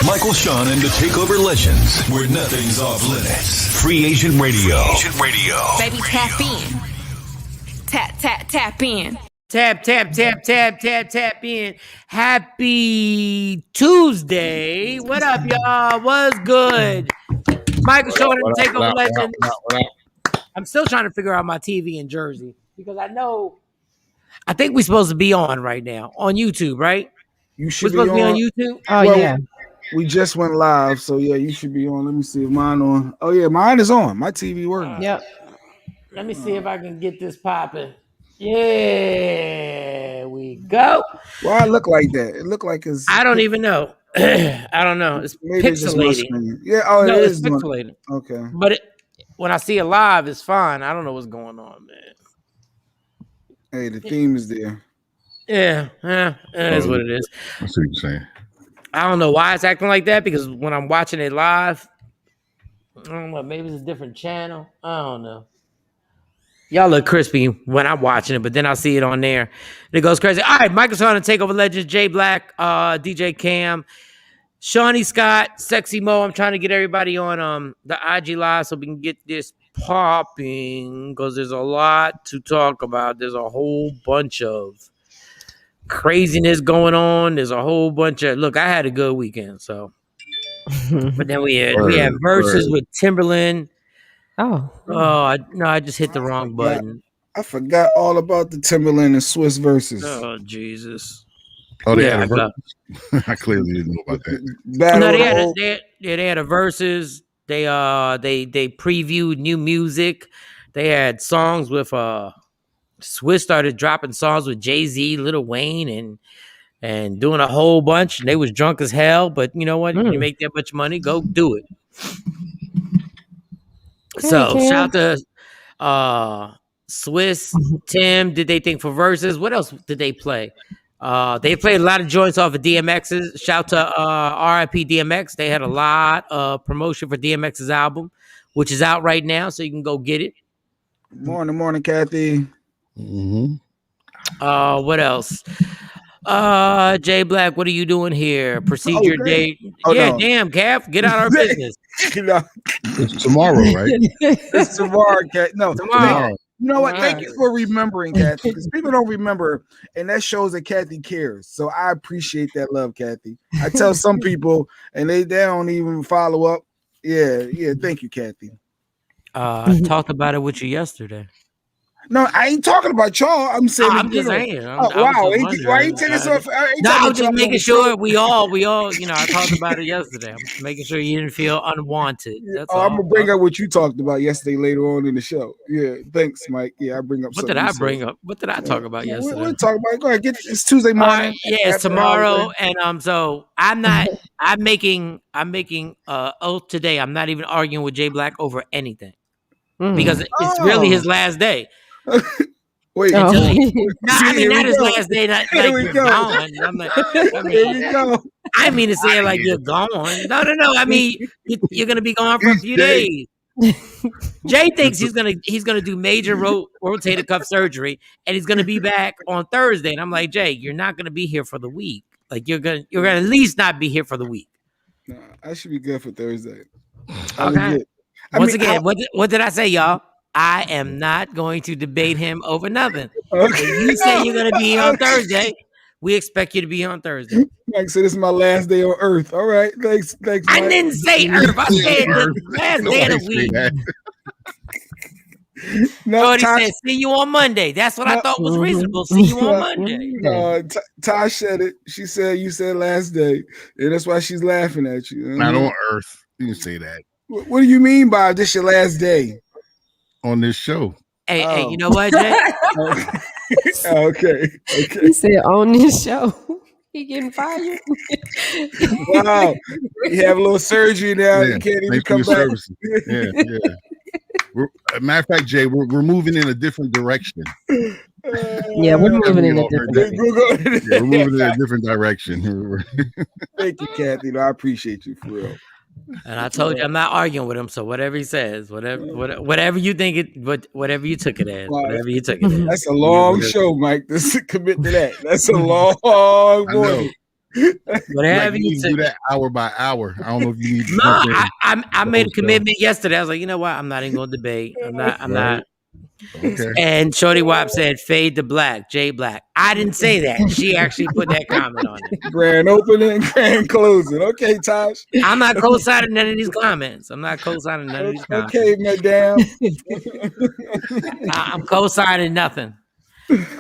Michael, Shawn, and the TakeOver legends, where nothing's off limits. Free Agent Radio. Baby, tap in. Tap in. Tap in. Happy Tuesday. What up, y'all? What's good? Michael, Shawn, and the TakeOver legends. I'm still trying to figure out my TV in Jersey because I think we're supposed to be on right now on YouTube, right? You should We're supposed to be on YouTube. Oh, Well, yeah. We just went live, so yeah, you should be on. Let me see if mine on. Oh yeah, mine is on. My TV working. Yep. Let me see if I can get this popping. Yeah, we go. Why I look like that? It look like it's. I don't even know. I don't know. It's Maybe it's just my pixelating. screen. Yeah. Oh, No, it it's is. pixelated. Okay. But when I see it live, it's fine. I don't know what's going on, man. Hey, the theme is there. Yeah, it is what it is. I see what you're saying. I don't know why it's acting like that because when I'm watching it live, I don't know. Maybe it's a different channel. I don't know. Y'all look crispy when I'm watching it, but then I see it on there and it goes crazy. All right, Michael, Shawn, and TakeOver legends, Jay Black, DJ Cam, Shawnee Scott, Sexy Mo. I'm trying to get everybody on the IG live so we can get this popping because there's a lot to talk about. There's a whole bunch of craziness going on. There's a whole bunch of look. I had a good weekend, so. But then we had verses with Timberland. I just hit the wrong button. I forgot all about the Timberland and Swiss verses. Oh Jesus! Oh, they had a verse. I clearly didn't know about that. No, they had a verses. They previewed new music. They had songs with Swiss started dropping songs with Jay-Z, Lil Wayne, and doing a whole bunch. And they was drunk as hell, but you know what? You make that much money, go do it. So shout to Swiss, Tim. Did they think for verses? What else did they play? They played a lot of joints off of DMX's. Shout to RIP DMX. They had a lot of promotion for DMX's album, which is out right now, so you can go get it. Morning, Kathy. Mm-hmm. What else? Jay Black, what are you doing here? Procedure date. No. Damn, Cav, get out of our business. It's tomorrow, right? It's tomorrow, Kat. No, Tomorrow. You know what? Thank you for remembering, Kathy. Because people don't remember, and that shows that Kathy cares. So I appreciate that love, Kathy. I tell some people, and they don't even follow up. Yeah. Thank you, Kathy. I talked about it with you yesterday. No, I ain't talking about y'all. I'm saying. I'm just saying. Wow. Why you taking so? No, I'm just making sure we all, I talked about it yesterday. I'm just making sure you didn't feel unwanted. That's all. I'm gonna bring up what you talked about yesterday later on in the show. Yeah, thanks, Mike. Yeah, I bring up. What did I bring up? What did I talk about yesterday? We're talking about. Go ahead, it's Tuesday morning. It's tomorrow, and so I'm not. I'm making oath today. I'm not even arguing with Jay Black over anything because it's really his last day. Wait, no, I mean not his last day. Like you're gone. I'm like, here we go. I mean to say it like you're gone. No. I mean you're gonna be gone for a few days. Jay thinks he's gonna do major rotator cuff surgery, and he's gonna be back on Thursday. And I'm like, Jay, you're not gonna be here for the week. Like you're gonna at least not be here for the week. No, I should be good for Thursday. Okay. Once again, what did I say, y'all? I am not going to debate him over nothing. Okay. If you say you're going to be here on Thursday, we expect you to be here on Thursday. Mike said, this is my last day on Earth. All right. Thanks, Mike. I didn't say Earth. I said the last day of the week. No, he said, see you on Monday. That's what I thought was reasonable. See you on Monday. Tosh said it. She said, you said last day. And that's why she's laughing at you. Not on Earth. You didn't say that. What do you mean by this your last day? On this show. Hey, you know what, Jay? Okay. He said on this show. He getting fired. Wow. You have a little surgery now. You can't even come back. Yeah. Matter of fact, Jay, we're moving in a different direction. We're moving in a different direction. We're moving in a different direction. Thank you, Kathy. I appreciate you for real. And I told you I'm not arguing with him. So whatever he says, whatever you think it, whatever you took it as, whatever you took it as. That's a long show, Mike. Commit to that. That's a long morning. Whatever you you need to do that hour by hour. I don't know if you need to jump in. I made a commitment yesterday. I was like, you know what? I'm not even going to debate. I'm not. Okay. And Shorty Wop said, fade to black, J Black. I didn't say that. She actually put that comment on it. Grand opening, grand closing. Okay, Tosh. I'm not co-signing none of these comments. I'm not co-signing none of these comments. Okay, madam. I'm co-signing nothing.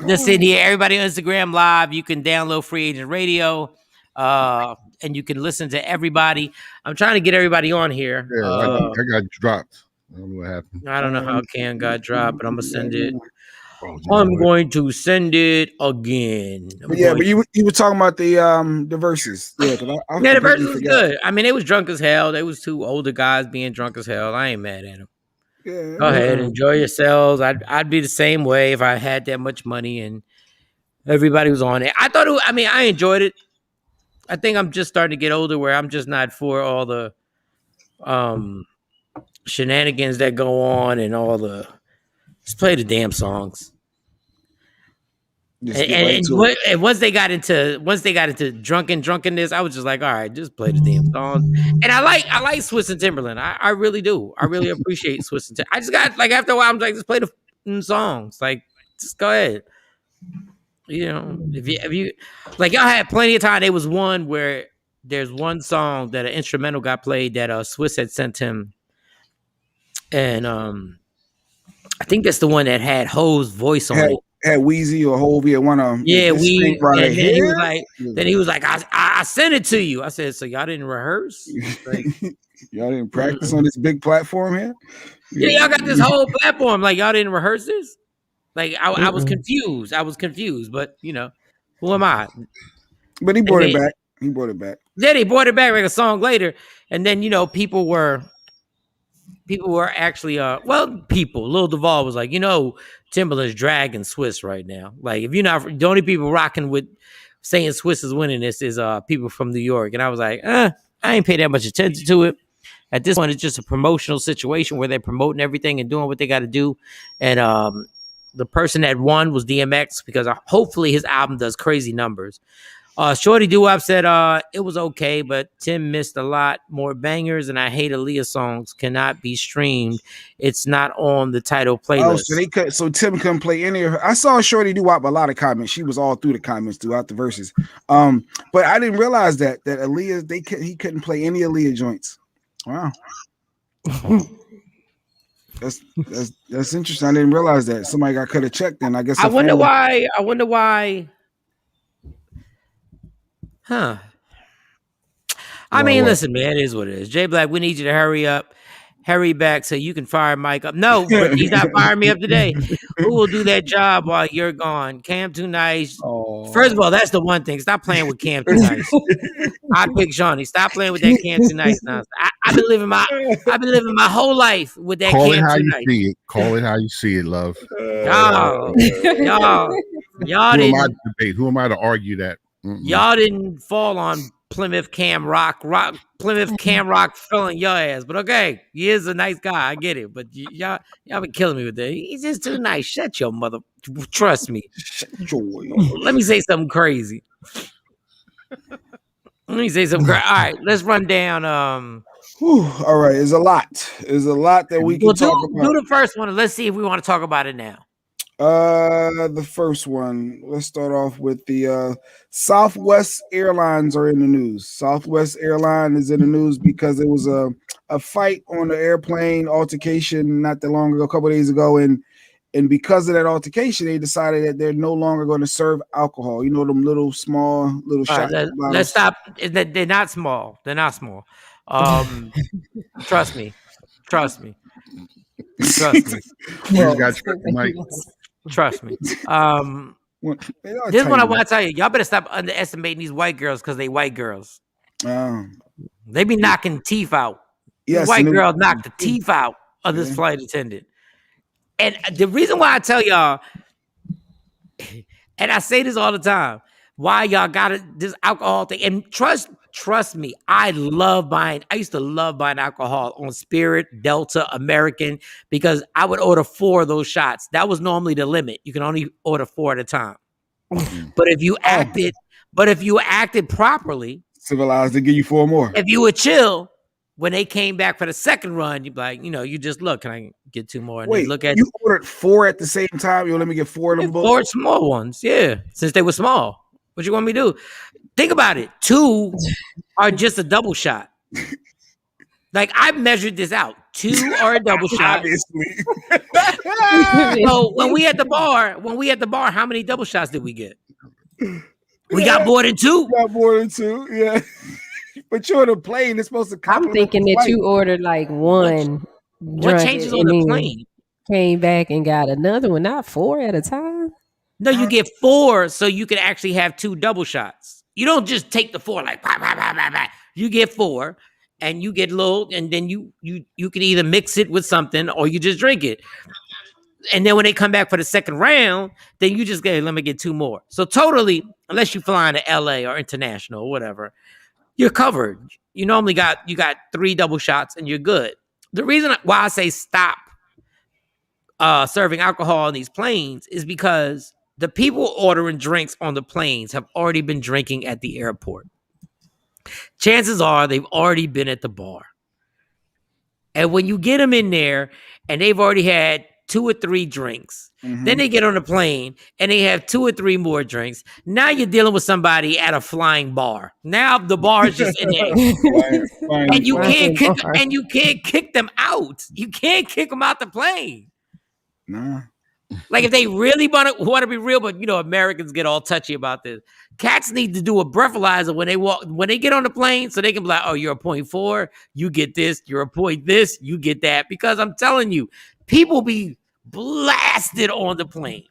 Just sitting here, everybody on Instagram Live. You can download Free Agent Radio, and you can listen to everybody. I'm trying to get everybody on here. Yeah, I got dropped. I don't know what happened. I don't know how Cam got dropped, but I'm gonna send it. I'm going to send it again. But you were talking about the verses. Yeah, the verses was good. I mean, they was drunk as hell. They was two older guys being drunk as hell. I ain't mad at them. Yeah, go ahead, enjoy yourselves. I'd be the same way if I had that much money and everybody was on it. I enjoyed it. I think I'm just starting to get older where I'm just not for all the shenanigans that go on and all the. Just play the damn songs. And once they got into drunkenness, I was just like, all right, just play the damn songs. And I like Swiss and Timberland. I really do. I really appreciate Swiss and Timberland. I just got like after a while, I'm like, just play the songs. Like, just go ahead. You know, if you like, y'all had plenty of time. There was one where there's one song that an instrumental got played that Swiss had sent him, and I think that's the one that had Ho's voice on it. Had Weezy or Hovey at one of them. Yeah, we. And then he was like, I sent it to you. I said, so y'all didn't rehearse? Like, y'all didn't practice on this big platform here? Yeah, y'all got this whole platform. Like, y'all didn't rehearse this? Like, I was confused. But, you know, who am I? But he brought it back. He brought it back. Yeah, he brought it back like a song later. And then, you know, people were actually, Lil Duval was like, you know, Timberland's dragging Swiss right now. Like, if you're not, the only people rocking with saying Swiss is winning this is people from New York. And I was like, I ain't pay that much attention to it. At this point, it's just a promotional situation where they're promoting everything and doing what they got to do. And the person that won was DMX because hopefully his album does crazy numbers. Shorty Doo-Wop said it was okay, but Tim missed a lot more bangers, and I hate Aaliyah songs cannot be streamed. It's not on the title playlist. So Tim couldn't play any of her. I saw Shorty Doo-Wop a lot of comments. She was all through the comments throughout the verses. But I didn't realize that Aaliyah he couldn't play any Aaliyah joints. Wow. That's interesting. I didn't realize that. Somebody could have checked then. I guess I wonder why. Huh. I mean, listen, man, it is what it is. J Black, we need you to hurry back so you can fire Mike up. No, but he's not firing me up today. Who will do that job while you're gone? Cam Too Nice. Oh. First of all, that's the one thing. Stop playing with Cam Too Nice. I pick Shawnee. Stop playing with that Cam Too Nice nonsense. I've been living my whole life with that Cam Too Nice. Call it how you see it, love. Y'all didn't. Who am I to argue that? Y'all didn't fall on Plymouth Cam Rock filling your ass, but okay, he is a nice guy. I get it, but y'all been killing me with that. He's just too nice. Shut your mother. Trust me. Let me say something crazy. All right, let's run down. All right, there's a lot. There's a lot that we can talk about. Do the first one. And let's see if we want to talk about it now. The first one. Let's start off with the Southwest Airlines are in the news. Southwest Airline is in the news because it was a fight on the airplane altercation not that long ago, a couple of days ago, and because of that altercation, they decided that they're no longer going to serve alcohol. You know, them little shots. Let's stop. They're not small. They're not small. Trust me. Trust me. Trust me. This is what I want to tell you. Y'all better stop underestimating these white girls because they white girls. They be knocking teeth out. Yes, white girl knocked the teeth out of this flight attendant. And the reason why I tell y'all, and I say this all the time, why y'all got this alcohol thing. And trust me, I used to love buying alcohol on Spirit, Delta, American, because I would order 4 of those shots. That was normally the limit. You can only order 4 at a time. But if you acted But if you acted properly, civilized, to give you 4 more. If you would chill, when they came back for the second run, you'd be like, you just look, can I get 2 more? And wait, look at you ordered 4 at the same time? You let me get 4 of them books? 4 small ones, yeah, since they were small. What you want me to do? Think about it. 2 are just a double shot. Like, I measured this out. 2 are a double shot. Obviously. So when we at the bar, how many double shots did we get? We got more than 2. Got more than 2, yeah. But you're on a plane. It's supposed to I'm thinking that you ordered like one. What changes on the plane? Came back and got another one, not 4 at a time. No, you get 4 so you can actually have 2 double shots. You don't just take the 4 like bah, bah, bah, bah, bah. You get 4 and you get little, and then you can either mix it with something or you just drink it. And then when they come back for the second round, then you just go, let me get 2 more. So totally, unless you fly into LA or international or whatever, you're covered. You normally got 3 double shots and you're good. The reason why I say stop serving alcohol on these planes is because the people ordering drinks on the planes have already been drinking at the airport. Chances are they've already been at the bar. And when you get them in there and they've already had 2 or 3 drinks, then they get on the plane and they have 2 or 3 more drinks. Now you're dealing with somebody at a flying bar. Now the bar is just in there. And you can't kick them out. You can't kick them out the plane. Nah. Like, if they really want to be real, but Americans get all touchy about this. Cats need to do a breathalyzer when they get on the plane, so they can be like, oh, you're a 0.4, you get this, you're a point this, you get that. Because I'm telling you, people be blasted on the plane.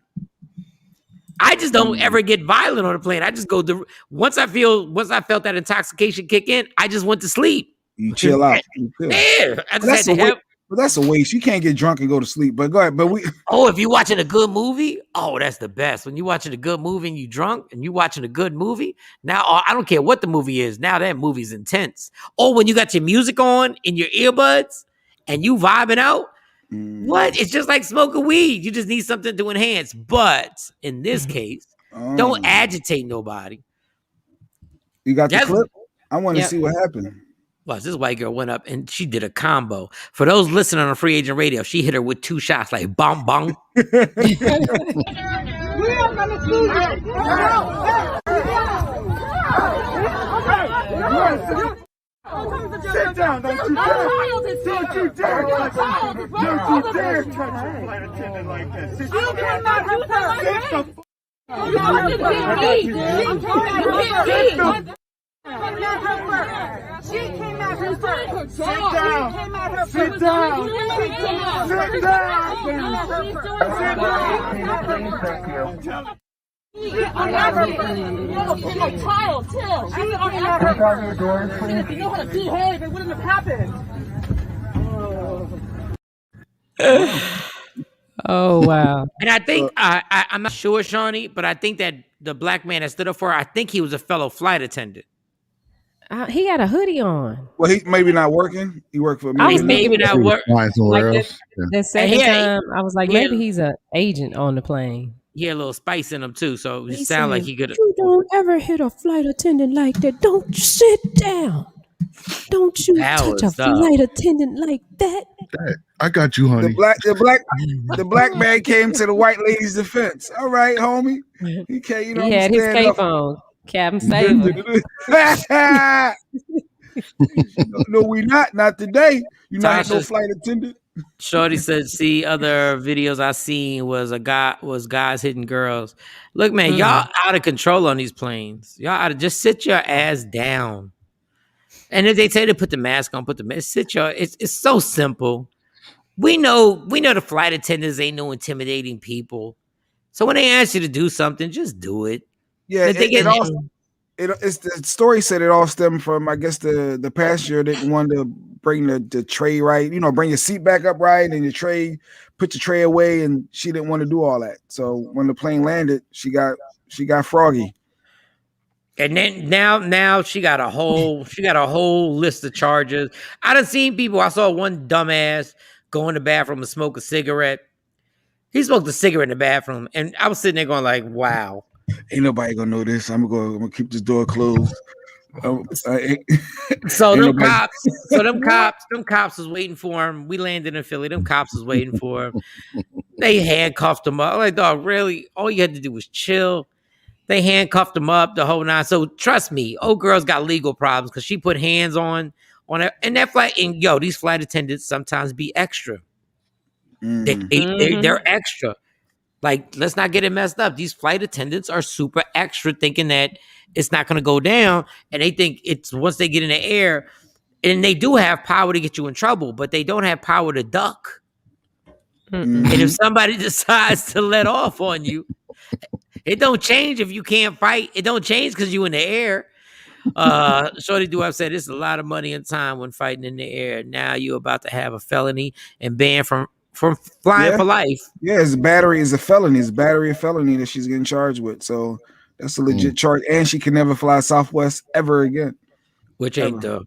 I just don't ever get violent on the plane. I just go once I felt that intoxication kick in, I just went to sleep. You chill out. Yeah, I just had to have. But that's a waste. You can't get drunk and go to sleep. But go ahead. But if you're watching a good movie, that's the best. When you're watching a good movie and you drunk and you watching a good movie, now I don't care what the movie is. Now that movie's intense. Or when you got your music on in your earbuds and you vibing out, what? It's just like smoking weed. You just need something to enhance. But in this case, don't agitate nobody. You got the clip? I want to see what happened. Watch, this white girl went up and she did a combo. For those listening on Free Agent Radio, she hit her with 2 shots, like bong bong. We are gonna see you. Sit down, don't you dare! Don't you dare touch me! Don't you dare touch a flight attendant like this! You cannot do that! She came at her first. Sit down. Sit down. Sit down. She's on a child, too. She's on her door. If you know how to behave, it wouldn't have happened. Oh, wow. And I think, I'm not sure, Shawnee, but I think that the black man that stood up for her, I think he was a fellow flight attendant. He had a hoodie on. Well, he maybe not working. He worked for me. I was maybe not working. Like that second time, I was like, maybe he's an agent on the plane. He had a little spice in him too, so it sounded like he could. You don't ever hit a flight attendant like that. Don't you sit down. Don't you touch a flight attendant like that. I got you, honey. The black man came to the white lady's defense. All right, homie. He can't. He had his cape on. Captain Saver. No, we not today. You're not no flight attendant. Shorty said, see, other videos I seen was guys hitting girls. Look, man, y'all out of control on these planes. Y'all out of, just sit your ass down. And if they tell you to put the mask on, it's so simple. We know the flight attendants ain't no intimidating people. So when they ask you to do something, just do it. Yeah, it's the story said it all stemmed from, I guess, the passenger didn't want to bring the tray right, bring your seat back up right and your tray, put your tray away, and she didn't want to do all that. So when the plane landed, she got froggy. And then now she got a whole list of charges. I done seen people. I saw one dumbass go in the bathroom and smoke a cigarette. He smoked a cigarette in the bathroom, and I was sitting there going like, wow. Ain't nobody gonna know this. I'm gonna keep this door closed. So Ain't them nobody- cops was waiting for him. We landed in Philly. Them cops was waiting for him. They handcuffed him up. I'm like, dog, really? All you had to do was chill. They handcuffed him up the whole nine. So trust me, old girl's got legal problems because she put hands on her. And that flight, and these flight attendants sometimes be extra. They're extra. Like, let's not get it messed up. These flight attendants are super extra, thinking that it's not going to go down, and they think it's once they get in the air, and they do have power to get you in trouble, but they don't have power to duck. And if somebody decides to let off on you, it don't change if you can't fight. It don't change because you in the air. Shorty do I've said it's a lot of money and time when fighting in the air. Now you're about to have a felony and banned from flying for life. Yeah, it's battery is a felony. It's battery a felony that she's getting charged with. So that's a legit charge, and she can never fly Southwest ever again. Which ain't the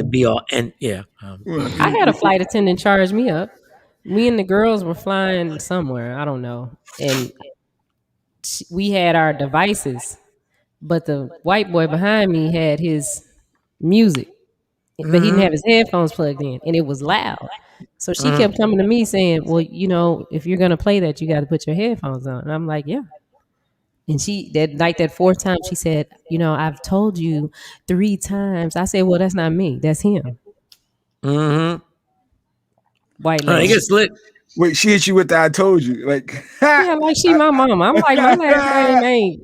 be all and I had a flight attendant charge me up. Me and the girls were flying somewhere, I don't know, and we had our devices, but the white boy behind me had his music, but he didn't have his headphones plugged in, and it was loud. So she kept coming to me saying, well, if you're gonna play that, you got to put your headphones on. And I'm like, yeah. And that fourth time, she said, I've told you 3 times. I said, well, that's not me. That's him. White lady. It gets lit. Wait, she hit you with the I told you. Like, yeah, like she my mama. I'm like, my last name ain't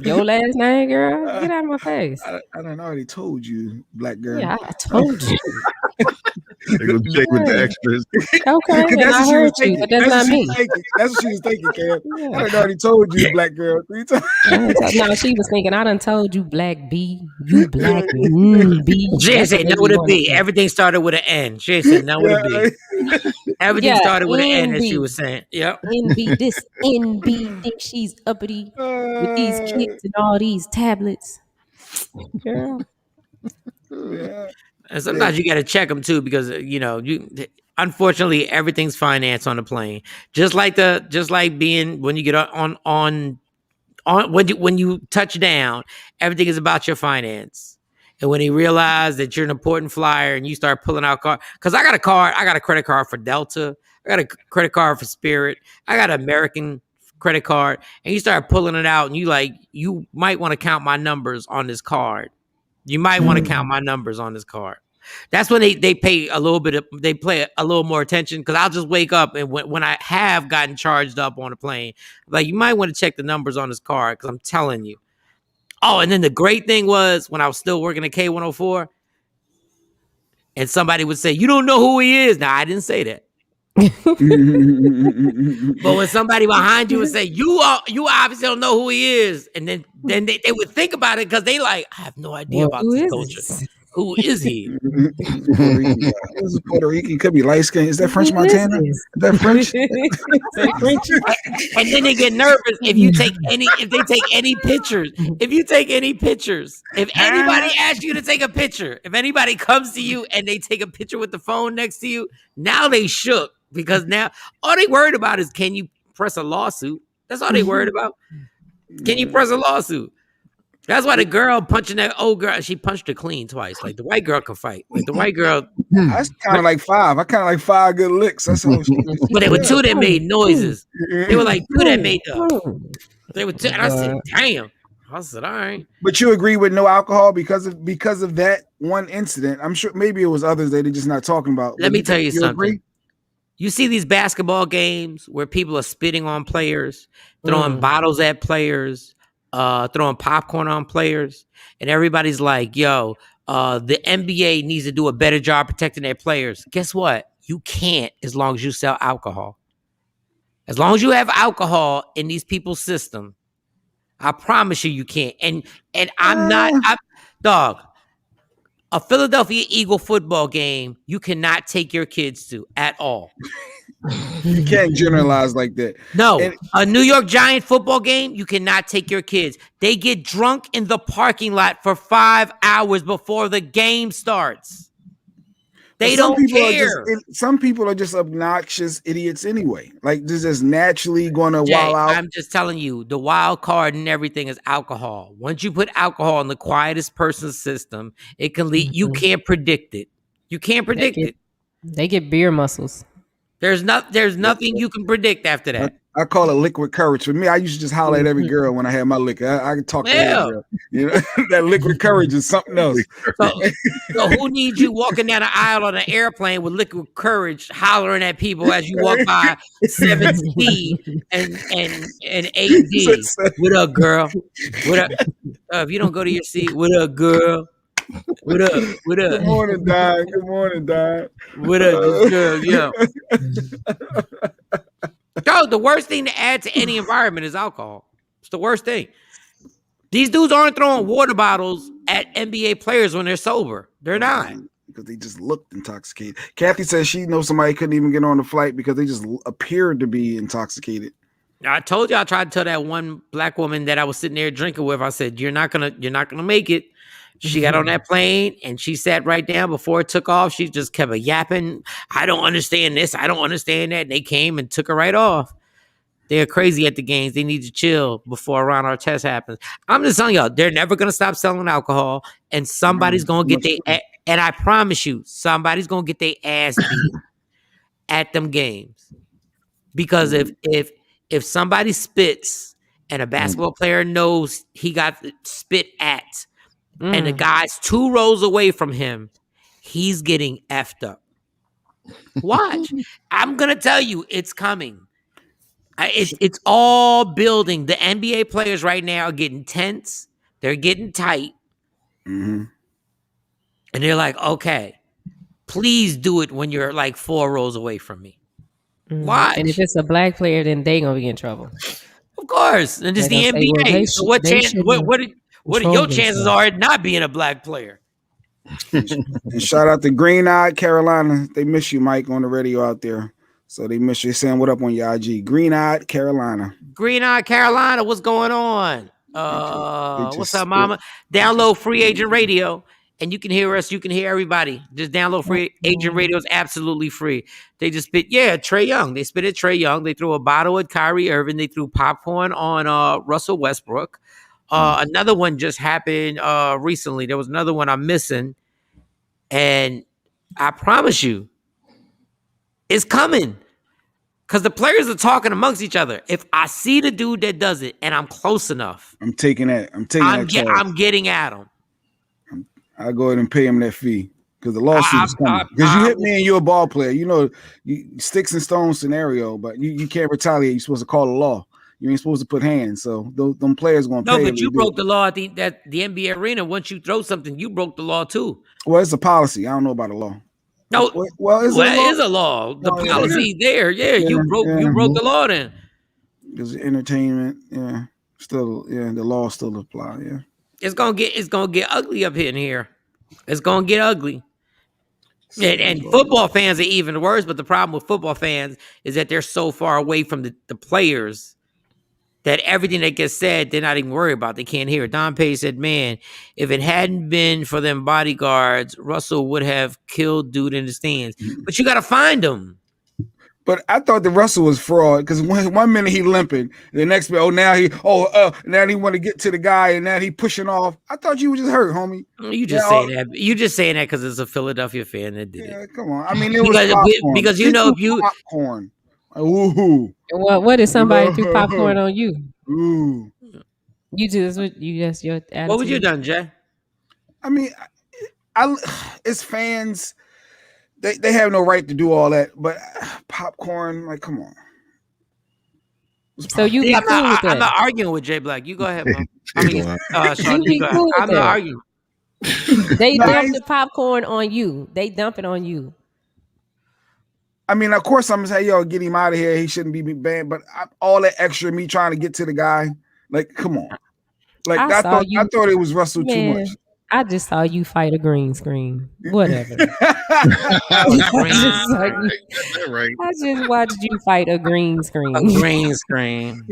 your last name, girl. Get out of my face. I already told you, black girl. Yeah, I told you. They go check with the extras. Okay, and I heard you, but that's not me. That's what she was thinking, Cam. Yeah. I already told you, black girl, 3 times. No, she was thinking, I done told you, black B. You black B. She ain't said no with a B. Everything started with an N. She ain't said no with a B. Everything started with an N, as she was saying. Yep. NB, this NB thinks she's uppity with these kids and all these tablets. Girl. Yeah. And sometimes you got to check them too, because unfortunately everything's financed on the plane. Just like being when you get on when you touch down, everything is about your finance. And when they realize that you're an important flyer and you start pulling out card, because I got a credit card for Delta, I got a credit card for Spirit, I got an American credit card, and you start pulling it out, and you might want to count my numbers on this card. You might want to count my numbers on this card. That's when they pay a little bit they play a little more attention, because I'll just wake up and when I have gotten charged up on a plane, like, you might want to check the numbers on this card, because I'm telling you. Oh, and then the great thing was when I was still working at K104, and somebody would say, "You don't know who he is." Now, I didn't say that. But when somebody behind you would say, you obviously don't know who he is, and then they would think about it, because they like, I have no idea about this culture. Who is he? This is Puerto Rican. Could be light skin. Is that French Montana? Is that French? And then they get nervous if they take any pictures. If anybody asks you to take a picture, if anybody comes to you and they take a picture with the phone next to you, now they shook, because now all they worried about is, can you press a lawsuit? That's all they worried about. Can you press a lawsuit? That's why the girl punching that old girl, she punched her clean twice. Like, the white girl can fight. Like, the white girl. That's kind of like 5. I kind of like 5 good licks. That's all. But there were 2 that made noises. They were like 2 that made They were 2. And I said, damn. I said, all right. But you agree with no alcohol because of that one incident? I'm sure maybe it was others that they're just not talking about. Let me tell you something. Agree? You see these basketball games where people are spitting on players, throwing bottles at players, throwing popcorn on players, and everybody's like, yo, the NBA needs to do a better job protecting their players. Guess what? You can't, as long as you sell alcohol. As long as you have alcohol in these people's system, I promise you can't. And dog, a Philadelphia Eagle football game, you cannot take your kids to at all. You can't generalize like that. No, a New York Giant football game, you cannot take your kids. They get drunk in the parking lot for 5 hours before the game starts. They some don't people care. some people are just obnoxious idiots anyway. Like they're just naturally going to Jay, wild out. I'm just telling you, the wild card and everything is alcohol. Once you put alcohol in the quietest person's system, it can lead. You can't predict it. You can't predict it. They get beer muscles. There's nothing you can predict after that. I call it liquid courage. For me, I used to just holler at every girl when I had my liquor. I can talk to every girl. You know, that liquid courage is something else. So who needs you walking down the aisle on an airplane with liquid courage, hollering at people as you walk by 7C and 8D? What up, girl? What up? If you don't go to your seat, what up, girl? What up? What up? Good morning, Don. Good morning, Don. What up, this girl? Yo. Yo, the worst thing to add to any environment is alcohol. It's the worst thing. These dudes aren't throwing water bottles at NBA players when they're sober. They're not. Because they just looked intoxicated. Kathy says she knows somebody couldn't even get on the flight because they just appeared to be intoxicated. I told you I tried to tell that one black woman that I was sitting there drinking with. I said, you're not gonna make it. She got on that plane and she sat right down before it took off. She just kept yapping. I don't understand this. I don't understand that. And they came and took her right off. They're crazy at the games. They need to chill before around our test happens. I'm just telling y'all, they're never going to stop selling alcohol. And somebody's going to get and I promise you, somebody's going to get their ass beat at them games. Because if somebody spits and a basketball player knows he got spit at, and the guy's 2 rows away from him, he's getting effed up. Watch. I'm going to tell you, it's coming. It's all building. The NBA players right now are getting tense. They're getting tight. Mm-hmm. And they're like, okay, please do it when you're like 4 rows away from me. Watch. And if it's a black player, then they going to be in trouble. Of course. And it's the NBA. So what chance? What are your chances are at not being a black player? And shout out to Green Eyed Carolina. They miss you, Mike, on the radio out there. So they miss you. They're saying what up on your IG. Green Eyed Carolina. Green Eyed Carolina, what's going on? What's up, mama? Download Free Agent Radio. And you can hear us. You can hear everybody. Just download Free Agent Radio. It's absolutely free. They just spit, Trae Young. They spit at Trae Young. They threw a bottle at Kyrie Irving. They threw popcorn on Russell Westbrook. Another one just happened recently. There was another one I'm missing. And I promise you, it's coming. Because the players are talking amongst each other. If I see the dude that does it and I'm close enough, I'm taking that. I'm getting at him. I'll go ahead and pay him that fee. Because the lawsuit is coming. Because you hit me and you're a ball player. You know, sticks and stones scenario, but you can't retaliate. You're supposed to call the law. You ain't supposed to put hands. So them players going to pay. No, but you broke the law at the NBA arena. Once you throw something, you broke the law too. Well, it's a policy. I don't know about the law. No, it is a law. The policy there. Yeah, you broke the law then. Because entertainment, still, the law still apply. Yeah, it's gonna get ugly up in here. It's gonna get ugly. And football fans are even worse. But the problem with football fans is that they're so far away from the players that everything that gets said, they're not even worried about. They can't hear it. Don Page said, man, if it hadn't been for them bodyguards, Russell would have killed dude in the stands. But you got to find him. But I thought the Russell was fraud because one minute he limping, the next minute, now he want to get to the guy and now he pushing off. I thought you were just hurt, homie. You just saying that. You just saying that because it's a Philadelphia fan that did it. Come on. I mean, it was because you know if you popcorn. Ooh. What if somebody threw popcorn on you? Ooh. That's your attitude. What would you done, Jay? I mean, it's fans. They have no right to do all that, but popcorn, like, come on. So you be cool with that? I'm not arguing with Jay Black. You go ahead, Mom. Shawn, you cool with I'm not arguing. They dump the popcorn on you. They dump it on you. I mean, of course, I'm gonna say, yo, get him out of here. He shouldn't be banned. But all that extra me trying to get to the guy, like, come on. Like, I thought it was Russell too much. I just saw you fight a green screen. Whatever. I just watched you fight a green screen. A green screen.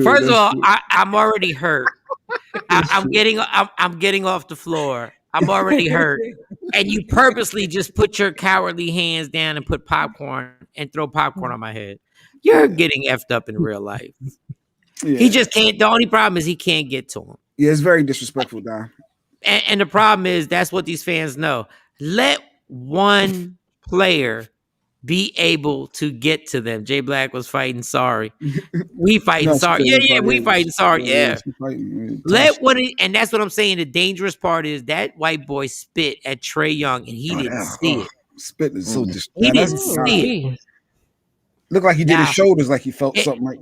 First of all, I'm already hurt. I'm getting off the floor. I'm already hurt. And you purposely just put your cowardly hands down and put popcorn and throw popcorn on my head. You're getting effed up in real life. Yeah. He just can't. The only problem is he can't get to him. Yeah, it's very disrespectful, Don. And the problem is that's what these fans know. Let one player be able to get to them. Jay Black was fighting sorry. We fighting No, sorry. Yeah, we fighting sorry. Yeah. she fighting. Let one, and that's what I'm saying. The dangerous part is that white boy spit at Trey Young, and he didn't see it. Spit is so disrespectful. He didn't see it. Looked like he did his shoulders, like he felt something. Like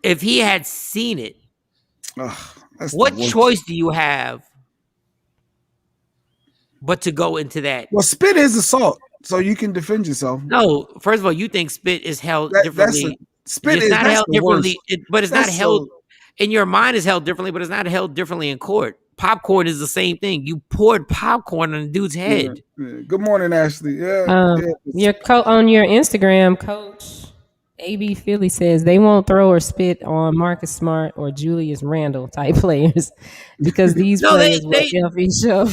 if he had seen it, what choice do you have but to go into that? Well, spit is assault, so you can defend yourself. No, first of all, you think spit is held differently. Spit it's is not held differently, but it's not held in your mind. Is held differently, but it's not held differently in court. Popcorn is the same thing. You poured popcorn on a dude's head. Yeah. Good morning, Ashley. Your on your Instagram, Coach AB Philly says they won't throw or spit on Marcus Smart or Julius Randle type players because these players will selfish up.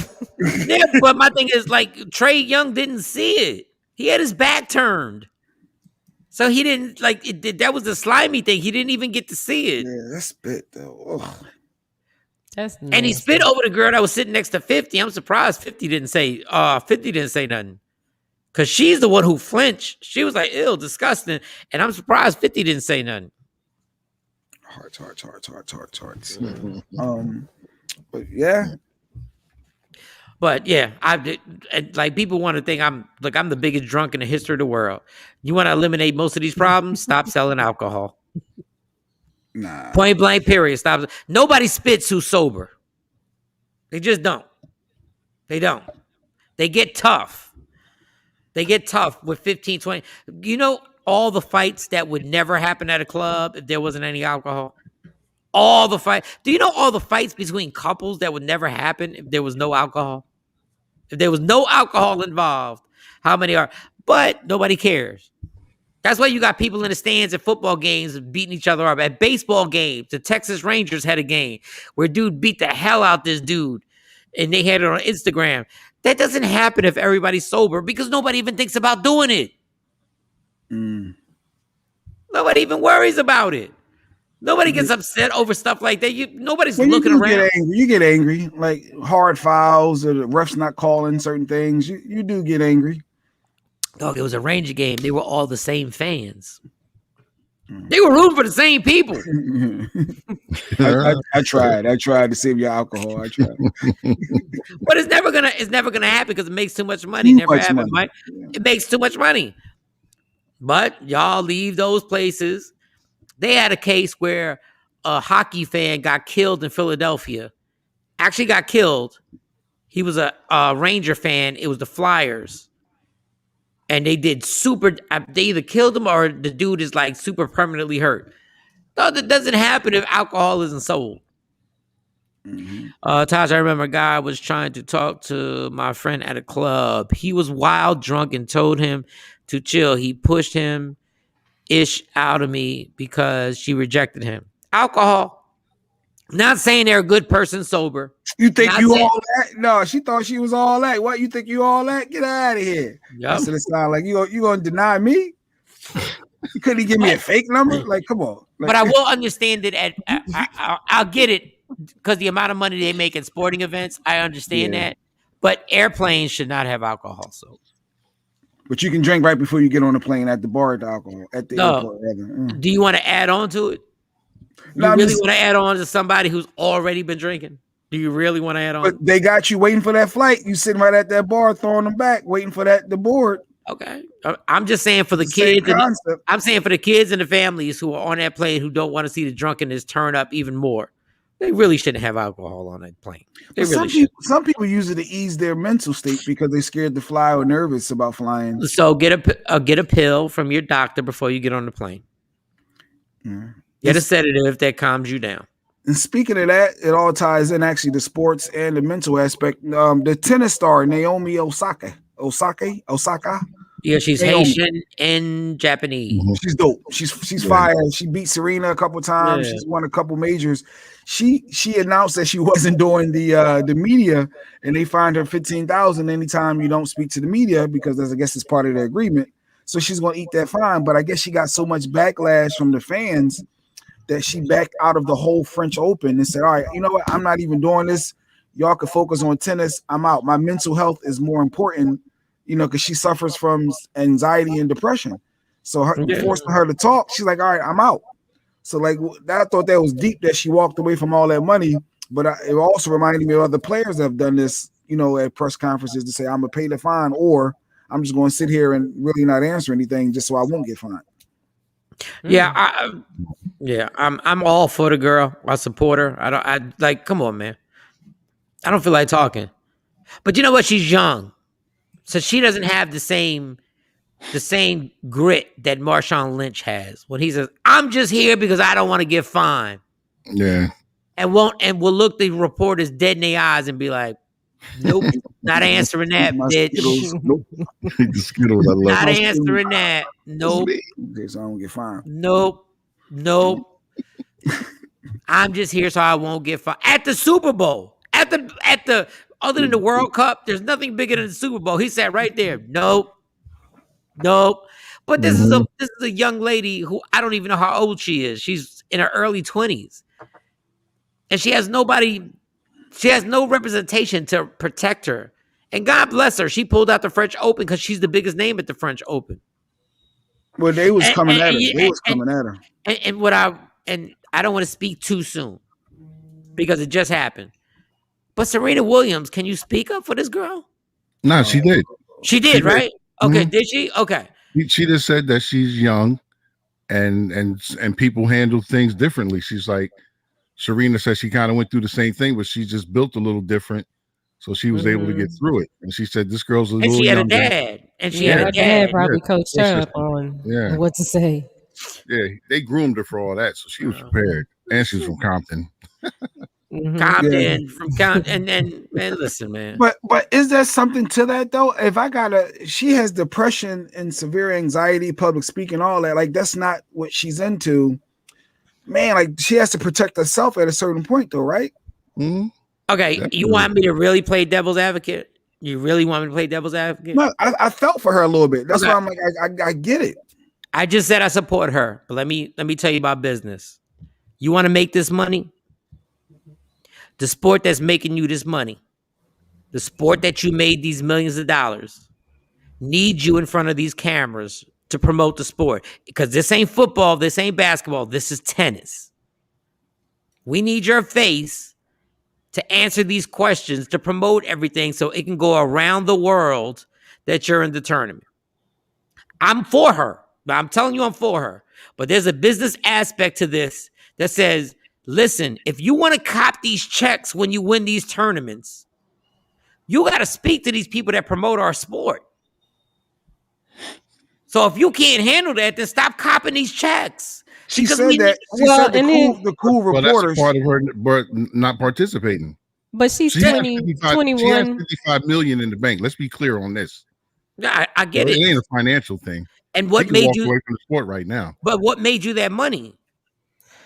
Yeah, but my thing is like Trey Young didn't see it. He had his back turned. So he didn't that was the slimy thing. He didn't even get to see it. Yeah, that's spit though. Ugh. That's nasty. And he spit over the girl that was sitting next to 50. I'm surprised 50 didn't say nothing. Cause she's the one who flinched. She was like, ew, disgusting. And I'm surprised 50 didn't say nothing. Hearts. But yeah. But yeah, like people want to think I'm the biggest drunk in the history of the world. You want to eliminate most of these problems? Stop selling alcohol. Nah. Point blank, period. Stop. Nobody spits who's sober. They just don't. They don't. They get tough. They get tough with 15, 20. You know all the fights that would never happen at a club if there wasn't any alcohol? All the fights. Do you know all the fights between couples that would never happen if there was no alcohol? If there was no alcohol involved, how many are? But nobody cares. That's why you got people in the stands at football games beating each other up. At baseball games, the Texas Rangers had a game where dude beat the hell out this dude, and they had it on Instagram. That doesn't happen if everybody's sober because nobody even thinks about doing it. Nobody even worries about it. Nobody gets upset over stuff like that. Nobody's looking around. You get angry, like hard fouls or the refs not calling certain things. You do get angry. Dog, it was a Ranger game. They were all the same fans. They were rooting for the same people. I tried to save your alcohol. I tried. But it's never gonna happen because it makes too much money. Never happen, Mike. Yeah. It makes too much money. But y'all leave those places. They had a case where a hockey fan got killed in Philadelphia. Actually got killed. He was a Ranger fan. It was the Flyers. And they did they either killed him or the dude is like super permanently hurt. No, that doesn't happen if alcohol isn't sold. Taj, I remember a guy was trying to talk to my friend at a club. He was wild drunk and told him to chill. He pushed him out of me because she rejected him. Alcohol. Not saying they're a good person sober. You think all that? No, she thought she was all that. What, you think you all that? Get out of here. Yep. That's what it sounds like. You gonna deny me? You couldn't give me a fake number? Like, come on. Like, but I will understand it. I'll get it because the amount of money they make at sporting events. I understand that. But airplanes should not have alcohol. So. But you can drink right before you get on the plane at the bar at the alcohol at the airport. Do you want to add on to it? You really want to add on to somebody who's already been drinking? Do you really want to add on? But they got you waiting for that flight. You sitting right at that bar, throwing them back, waiting for the board. Okay, I'm just saying for the kids. I'm saying for the kids and the families who are on that plane who don't want to see the drunkenness turn up even more. They really shouldn't have alcohol on that plane. Some people use it to ease their mental state because they're scared to fly or nervous about flying. So get a pill from your doctor before you get on the plane. Yeah. Get a sedative that calms you down. And speaking of that, it all ties in actually the sports and the mental aspect. The tennis star Naomi Osaka. Yeah, she's Naomi. Haitian and Japanese. She's dope. She's fire. She beat Serena a couple times. Yeah. She's won a couple majors. She announced that she wasn't doing the media, and they fined her $15,000 anytime you don't speak to the media because I guess it's part of the agreement. So she's gonna eat that fine. But I guess she got so much backlash from the fans that she backed out of the whole French Open and said, "All right, you know what? I'm not even doing this. Y'all can focus on tennis. I'm out. My mental health is more important, because she suffers from anxiety and depression. So forcing her to talk, she's like, all right, I'm out." So like I thought that was deep that she walked away from all that money, but it also reminded me of other players that have done this, at press conferences to say, I'm gonna pay the fine, or I'm just going to sit here and really not answer anything just so I won't get fined. Yeah, I'm all for the girl. I support her. I like. Come on, man. I don't feel like talking. But you know what? She's young, so she doesn't have the same grit that Marshawn Lynch has when he says, "I'm just here because I don't want to get fined." Yeah, and will look the reporters dead in their eyes and be like, "Nope, not answering that, bitch. Nope. The Skittles, I love. Not answering that. Nope. So I don't get fined. Nope. I'm just here so I won't get fined at the Super Bowl. At the other than the World Cup, there's nothing bigger than the Super Bowl. He sat right there. Nope. But this is a young lady who I don't even know how old she is. She's in her early 20s. And she has no representation to protect her. And God bless her. She pulled out the French Open because she's the biggest name at the French Open. Well, they was coming at her. They was coming at her. And I don't want to speak too soon because it just happened. But Serena Williams, can you speak up for this girl? No, she did. She did, right? Okay, did she? Okay. She just said that she's young and people handle things differently. She's like, Serena said she kind of went through the same thing, but she just built a little different. So she was able to get through it. And she said, this girl's a little younger. And she had a dad. And she had a her dad probably coached her up on what to say. Yeah, they groomed her for all that. So she was prepared. And she's from Compton. Compton, from Compton. And man, listen, man. But is there something to that, though? If she has depression and severe anxiety, public speaking, all that. Like, that's not what she's into. Man, like, she has to protect herself at a certain point, though, right? Mm-hmm. Okay, definitely. You want me to really play devil's advocate? You really want me to play devil's advocate? No, I felt for her a little bit. That's why I'm like, I get it. I just said I support her, but let me tell you about business. You want to make this money? The sport that's making you this money, the sport that you made these millions of dollars, needs you in front of these cameras to promote the sport. Because this ain't football, this ain't basketball, this is tennis. We need your face to answer these questions, to promote everything so it can go around the world that you're in the tournament. I'm for her. I'm telling you I'm for her. But there's a business aspect to this that says, listen, if you want to cop these checks when you win these tournaments, you got to speak to these people that promote our sport. So if you can't handle that, then stop copping these checks. She said that. She said the cool reporters. That's part of her not participating. But she's 21. She has 55 million in the bank. Let's be clear on this. Yeah, I get it. It ain't a financial thing. And what made you away from the sport right now? But what made you that money?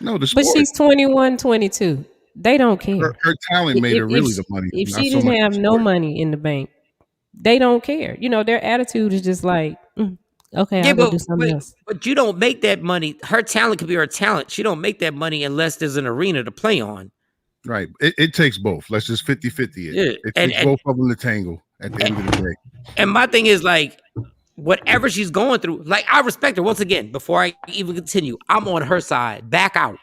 No, the sport. But she's 21, 22. They don't care. Her talent made her really the money. If she didn't have no money in the bank, they don't care. Their attitude is just like, okay, I'll go do something else. But you don't make that money. Her talent could be her talent. She don't make that money unless there's an arena to play on. Right. It takes both. Let's just 50-50 it. It takes both of them to tangle at the end of the day. And my thing is, like, whatever she's going through, like, I respect her. Once again, before I even continue, I'm on her side. Back out.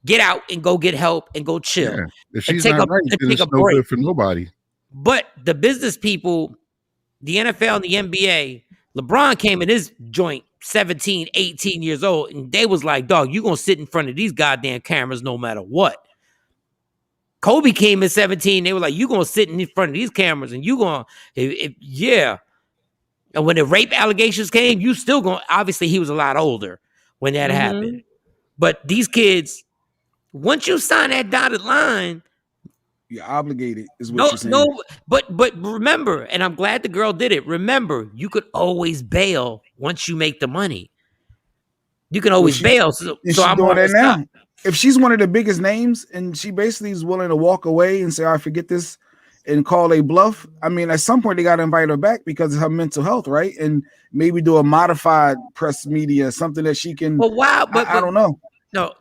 Get out and go get help and go chill. Yeah. If she's not right, then it's no good for nobody. But the business people, the NFL and the NBA, LeBron came in his joint 17, 18 years old, and they was like, dog, you going to sit in front of these goddamn cameras no matter what. Kobe came in 17, they were like, you going to sit in front of these cameras, and you going to, yeah. And when the rape allegations came, you still going to, obviously he was a lot older when that happened. But these kids, once you sign that dotted line, you're obligated, is what you're saying. But remember, and I'm glad the girl did it. Remember, you could always bail once you make the money. You can always bail. So I'm doing that now. if she's one of the biggest names and she basically is willing to walk away and say, I forget this and call a bluff. I mean, at some point they got to invite her back because of her mental health, right? And maybe do a modified press media, something that she can. But wow, but I don't know. No.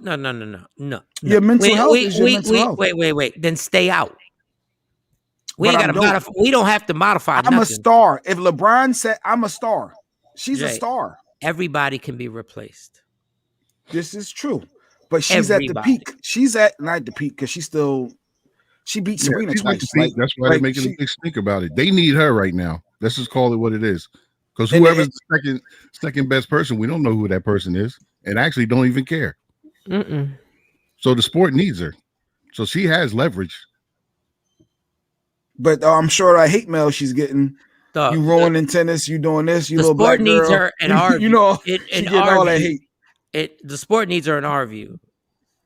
Your mental health is your mental health. Wait. Then stay out. We But ain't got to modify. We don't have to modify. I'm a star. If LeBron said I'm a star, she's a star. Everybody can be replaced. This is true. But she's at the peak. She's at not the peak because she beat Serena twice. That's why they're making a big stink about it. They need her right now. Let's just call it what it is. Because whoever's the second best person, we don't know who that person is, and actually don't even care. So the sport needs her. So she has leverage. But I'm sure I hate mail she's getting. You ruining tennis, you doing this, you little black girl. The sport needs her in our view. You know, she getting all that hate. The sport needs her in our view.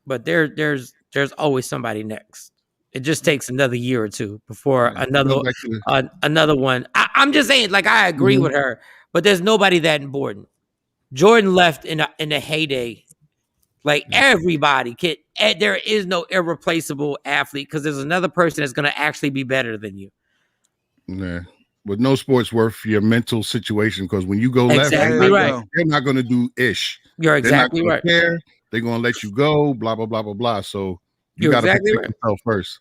But there's always somebody next. It just takes another year or two before another one. I'm just saying, like, I agree with her, but there's nobody that important. Jordan left in the heyday. Like, everybody can. There is no irreplaceable athlete because there's another person that's going to actually be better than you. Yeah. With no sports worth your mental situation, because when you go left, exactly right. They're not going to do ish. You're exactly right. They're going to let you go, blah, blah, blah, blah, blah. So you got to protect yourself first.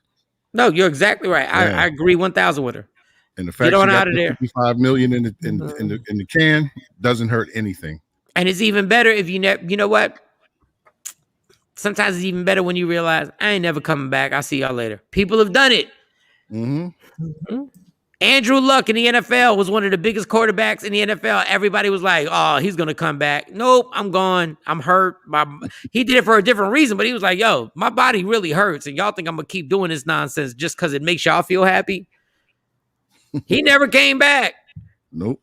No, you're exactly right. I agree 1,000 with her. And the fact you got $55 million in the can doesn't hurt anything. And it's even better if you know what? Sometimes it's even better when you realize I ain't never coming back. I'll see y'all later. People have done it. Andrew Luck in the NFL was one of the biggest quarterbacks in the NFL. Everybody was like, oh, he's going to come back. Nope, I'm gone. I'm hurt. He did it for a different reason, but he was like, yo, my body really hurts. And y'all think I'm going to keep doing this nonsense just because it makes y'all feel happy? He never came back. Nope.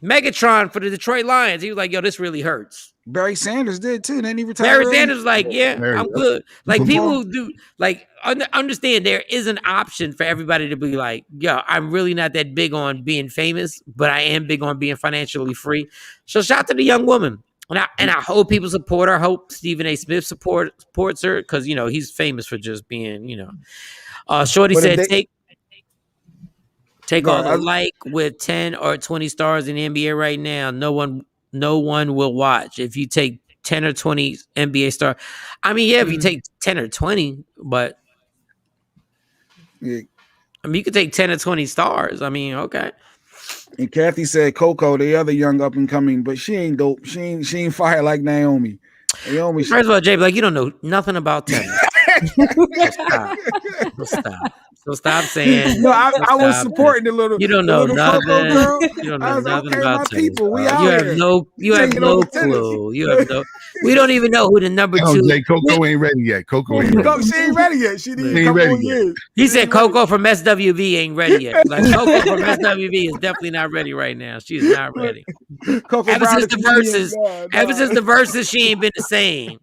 Megatron for the Detroit Lions. He was like, yo, this really hurts. Barry Sanders did too. Then he retired. Barry Sanders was like, yeah, I'm good. Like, people who do, like, understand there is an option for everybody to be like, yo, I'm really not that big on being famous, but I am big on being financially free. So shout out to the young woman. And I hope people support her. I hope Stephen A. Smith supports her because, you know, he's famous for just being, you know. Shorty said, take all the like with 10 or 20 stars in the NBA right now. No one will watch. If you take 10 or 20 NBA stars, I mean, yeah, if you take 10 or 20, but I mean, you could take 10 or 20 stars. I mean, okay. And Kathy said Coco, the other young up and coming, but she ain't dope. She ain't fire like Naomi. First of all, Jay, like, you don't know nothing about tennis. Stop. So stop saying. No, I was supporting the little. You don't know nothing. Girl. You don't know nothing okay, about my tennis. people. We You out have here. you have no clue. You have no. We don't even know who the number two. Jay, Coco ain't ready yet. Coco ain't ready. She ain't ready yet. She ain't ready yet. He said Coco from SWV ain't ready yet. Like, Coco from SWV is definitely not ready right now. She is not ready. Ever since the verses, she ain't been the same.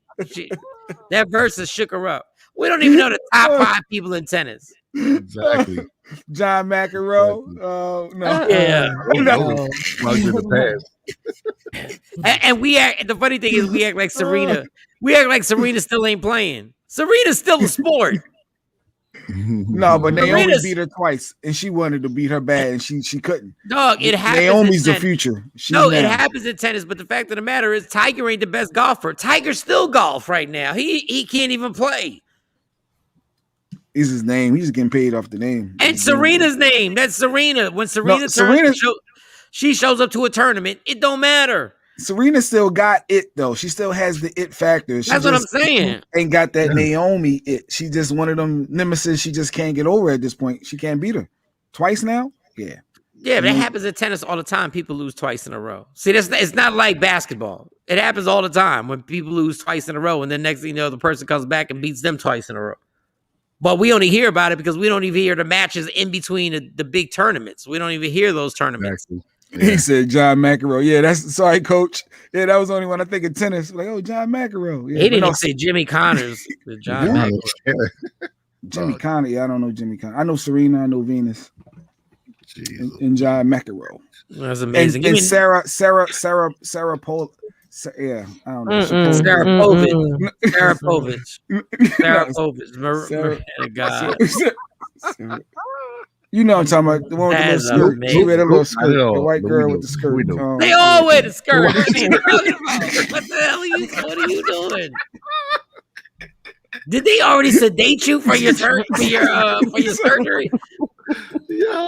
That versus shook her up. We don't even know the top 5 people in tennis. Exactly. John McEnroe. No. Yeah. And we act. The funny thing is, we act like Serena. We act like Serena still ain't playing. Serena's still a sport. No, but Naomi beat her twice, and she wanted to beat her bad, and she couldn't. Dog, it happens. Naomi's the future. It happens in tennis, but the fact of the matter is, Tiger ain't the best golfer. Tiger's still golf right now. He can't even play. Is his name? He's getting paid off the name. And Serena's name. That's Serena. When Serena she shows up to a tournament, it don't matter. Serena still got it though. She still has the it factor. That's what I'm saying. Ain't got that Naomi it. She just one of them nemesis. She just can't get over at this point. She can't beat her twice now. Yeah. Yeah, but that happens in tennis all the time. People lose twice in a row. See, it's not like basketball. It happens all the time when people lose twice in a row, and then next thing you know, the person comes back and beats them twice in a row. But we only hear about it because we don't even hear the matches in between the big tournaments. We don't even hear those tournaments. Exactly. Yeah. He said John McEnroe. Yeah, that's sorry, coach. Yeah, that was the only one I think of tennis. Like, oh, John McEnroe. Yeah, he didn't even say Jimmy Connors. John McEnroe. Jimmy Connor. Yeah, I don't know Jimmy Connor. I know Serena. I know Venus. And John McEnroe. That's amazing. And Sarah Yeah, I don't know. Sarah Povich. Sarah Povich. Sarah No, Povich. Sarah- God. You know what I'm talking about, the one with the little That's skirt. amazing. She wear a little I skirt. know, The white but girl we with the know. skirt. We know. They all wear the skirt. What are you talking about? What the hell what are you doing? Did they already sedate you for your surgery? Yo.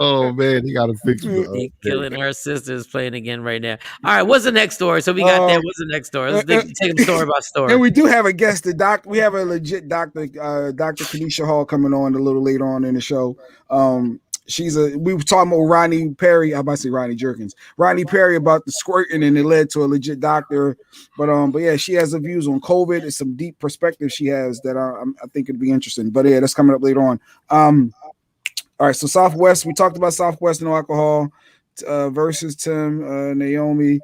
Oh man, he got to fix it. He killing her sister is playing again right now. All right, what's the next story? So we got that. What's the next story? Let's take them story by story. And we do have a guest, we have a legit doctor, Dr. Kanisha Hall, coming on a little later on in the show. We were talking about Ronnie Perry. I'm about to say Ronnie Jerkins. Ronnie Perry about the squirting, and it led to a legit doctor. But yeah, she has the views on COVID. It's some deep perspective she has that I think it'd be interesting. But yeah, that's coming up later on. All right, so Southwest, we talked about Southwest no alcohol versus Tim, Naomi,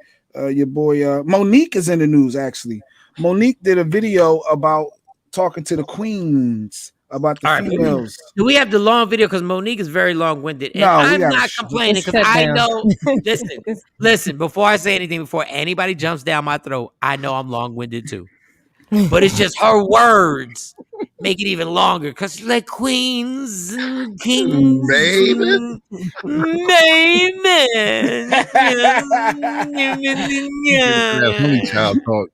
your boy Monique is in the news. Actually, Monique did a video about talking to the queens about the females. Do we have the long video? Because Monique is very long-winded. And No, I'm not complaining because I know. Listen, before I say anything, before anybody jumps down my throat, I know I'm long-winded too. But it's just her words make it even longer because she's like queens and kings. Baby. Only child talk.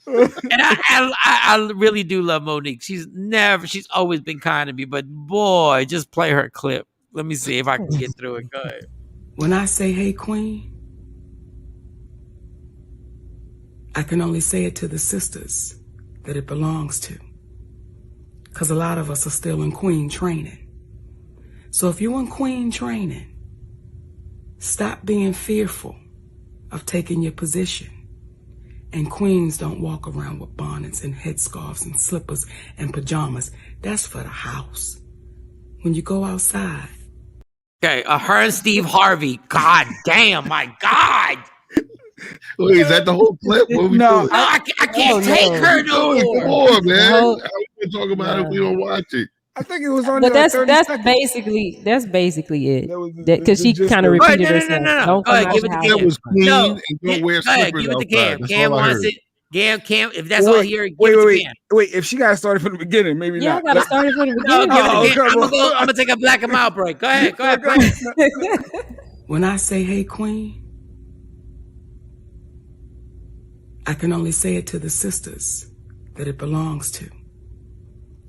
And I really do love Monique. She's always been kind to me, but boy, just play her clip. Let me see if I can get through it. Go ahead. When I say, hey, queen, I can only say it to the sisters that it belongs to. Because a lot of us are still in queen training. So if you're in queen training, stop being fearful of taking your position. And queens don't walk around with bonnets and headscarves and slippers and pajamas. That's for the house. When you go outside. Okay, her and Steve Harvey. God damn, my God. Wait, is that the whole clip? What we doing? I can't take her no more. Come on, man. How we talk about it if we don't watch it? I think it was on. But that's basically it. Because she kind of repeated herself. No. Go ahead, give it to Cam. That was clean and don't wear slippers give it to outside. Cam. Cam wants it. Cam, if that's all here, wait. If she got to start it from the beginning, maybe not. Yeah, I got to start it from the beginning. I'm going to take a black and mild break. Go ahead. When I say, hey, queen, I can only say it to the sisters that it belongs to.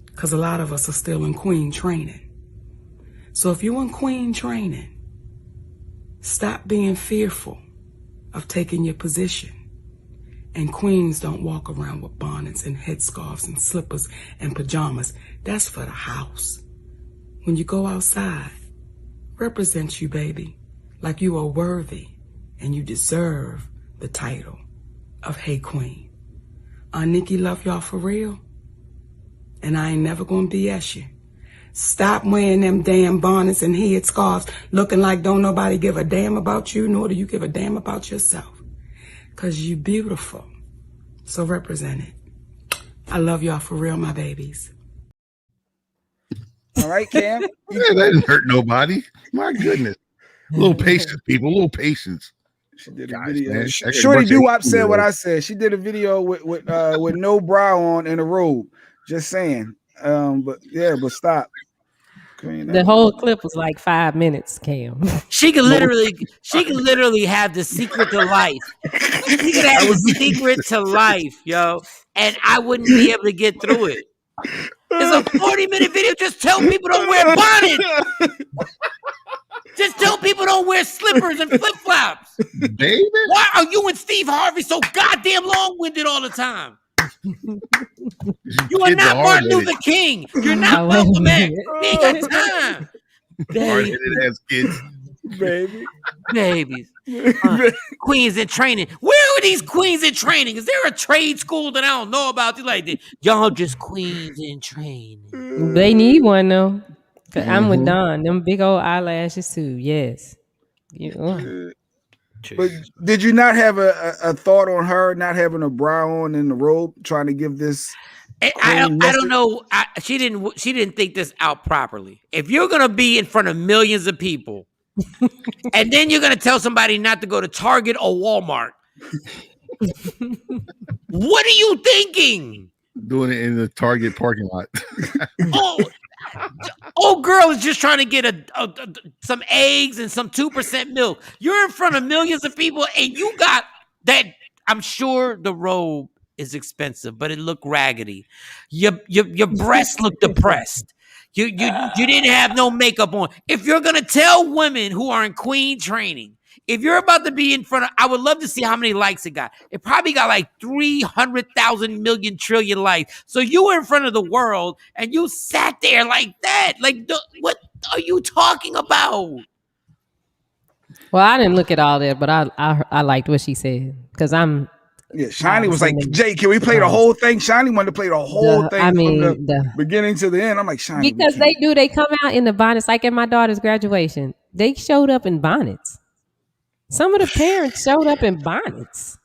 Because a lot of us are still in queen training. So if you're in queen training, stop being fearful of taking your position. And queens don't walk around with bonnets and headscarves and slippers and pajamas. That's for the house. When you go outside, represent you, baby, like you are worthy and you deserve the title of Hey Queen. Nikki love y'all for real. And I ain't never gonna BS you. Stop wearing them damn bonnets and headscarves looking like don't nobody give a damn about you, nor do you give a damn about yourself. Because you beautiful. So represent it. I love y'all for real, my babies. All right, Cam. Yeah, that didn't hurt nobody. My goodness. A little patience, people. A little patience. She did a video. Shorty Doo-Wop said what I said. She did a video with no bra on and a robe. Just saying. But stop. The whole clip was like 5 minutes, Cam. She could literally have the secret to life. She could have the secret to life, yo, and I wouldn't be able to get through it. It's a 40-minute video. Just tell people don't wear bonnets. Just tell people don't wear slippers and flip-flops. Baby, why are you and Steve Harvey so goddamn long-winded all the time? You are not Martin Luther King. You're not Malcolm X. We ain't got time. Hard-headed ass kids. Babies. Queens in training. Where are these queens in training? Is there a trade school that I don't know about? Like, y'all just queens in training. They need one though. I'm with Don. Them big old eyelashes too. Yes. But did you not have a thought on her not having a bra on in the robe, trying to give this? I don't know. She didn't think this out properly. If you're gonna be in front of millions of people, and then you're gonna tell somebody not to go to Target or Walmart, What are you thinking? Doing it in the Target parking lot. Oh, old girl is just trying to get some eggs and some 2% milk. You're in front of millions of people, and you got that. I'm sure the robe is expensive, but it looked raggedy. Your breasts look depressed. You didn't have no makeup on. If you're gonna tell women who are in queen training, if you're about to be in front of, I would love to see how many likes it got. It probably got like 300,000 million trillion likes. So you were in front of the world and you sat there like that. Like, what are you talking about? Well, I didn't look at all that, but I liked what she said because I'm. Yeah, Shiny was like, Jay, can we play the whole thing? Shiny wanted to play the whole thing from the beginning to the end. I'm like, Shiny. Because they come out in the bonnets. Like at my daughter's graduation, they showed up in bonnets. Some of the parents showed up in bonnets.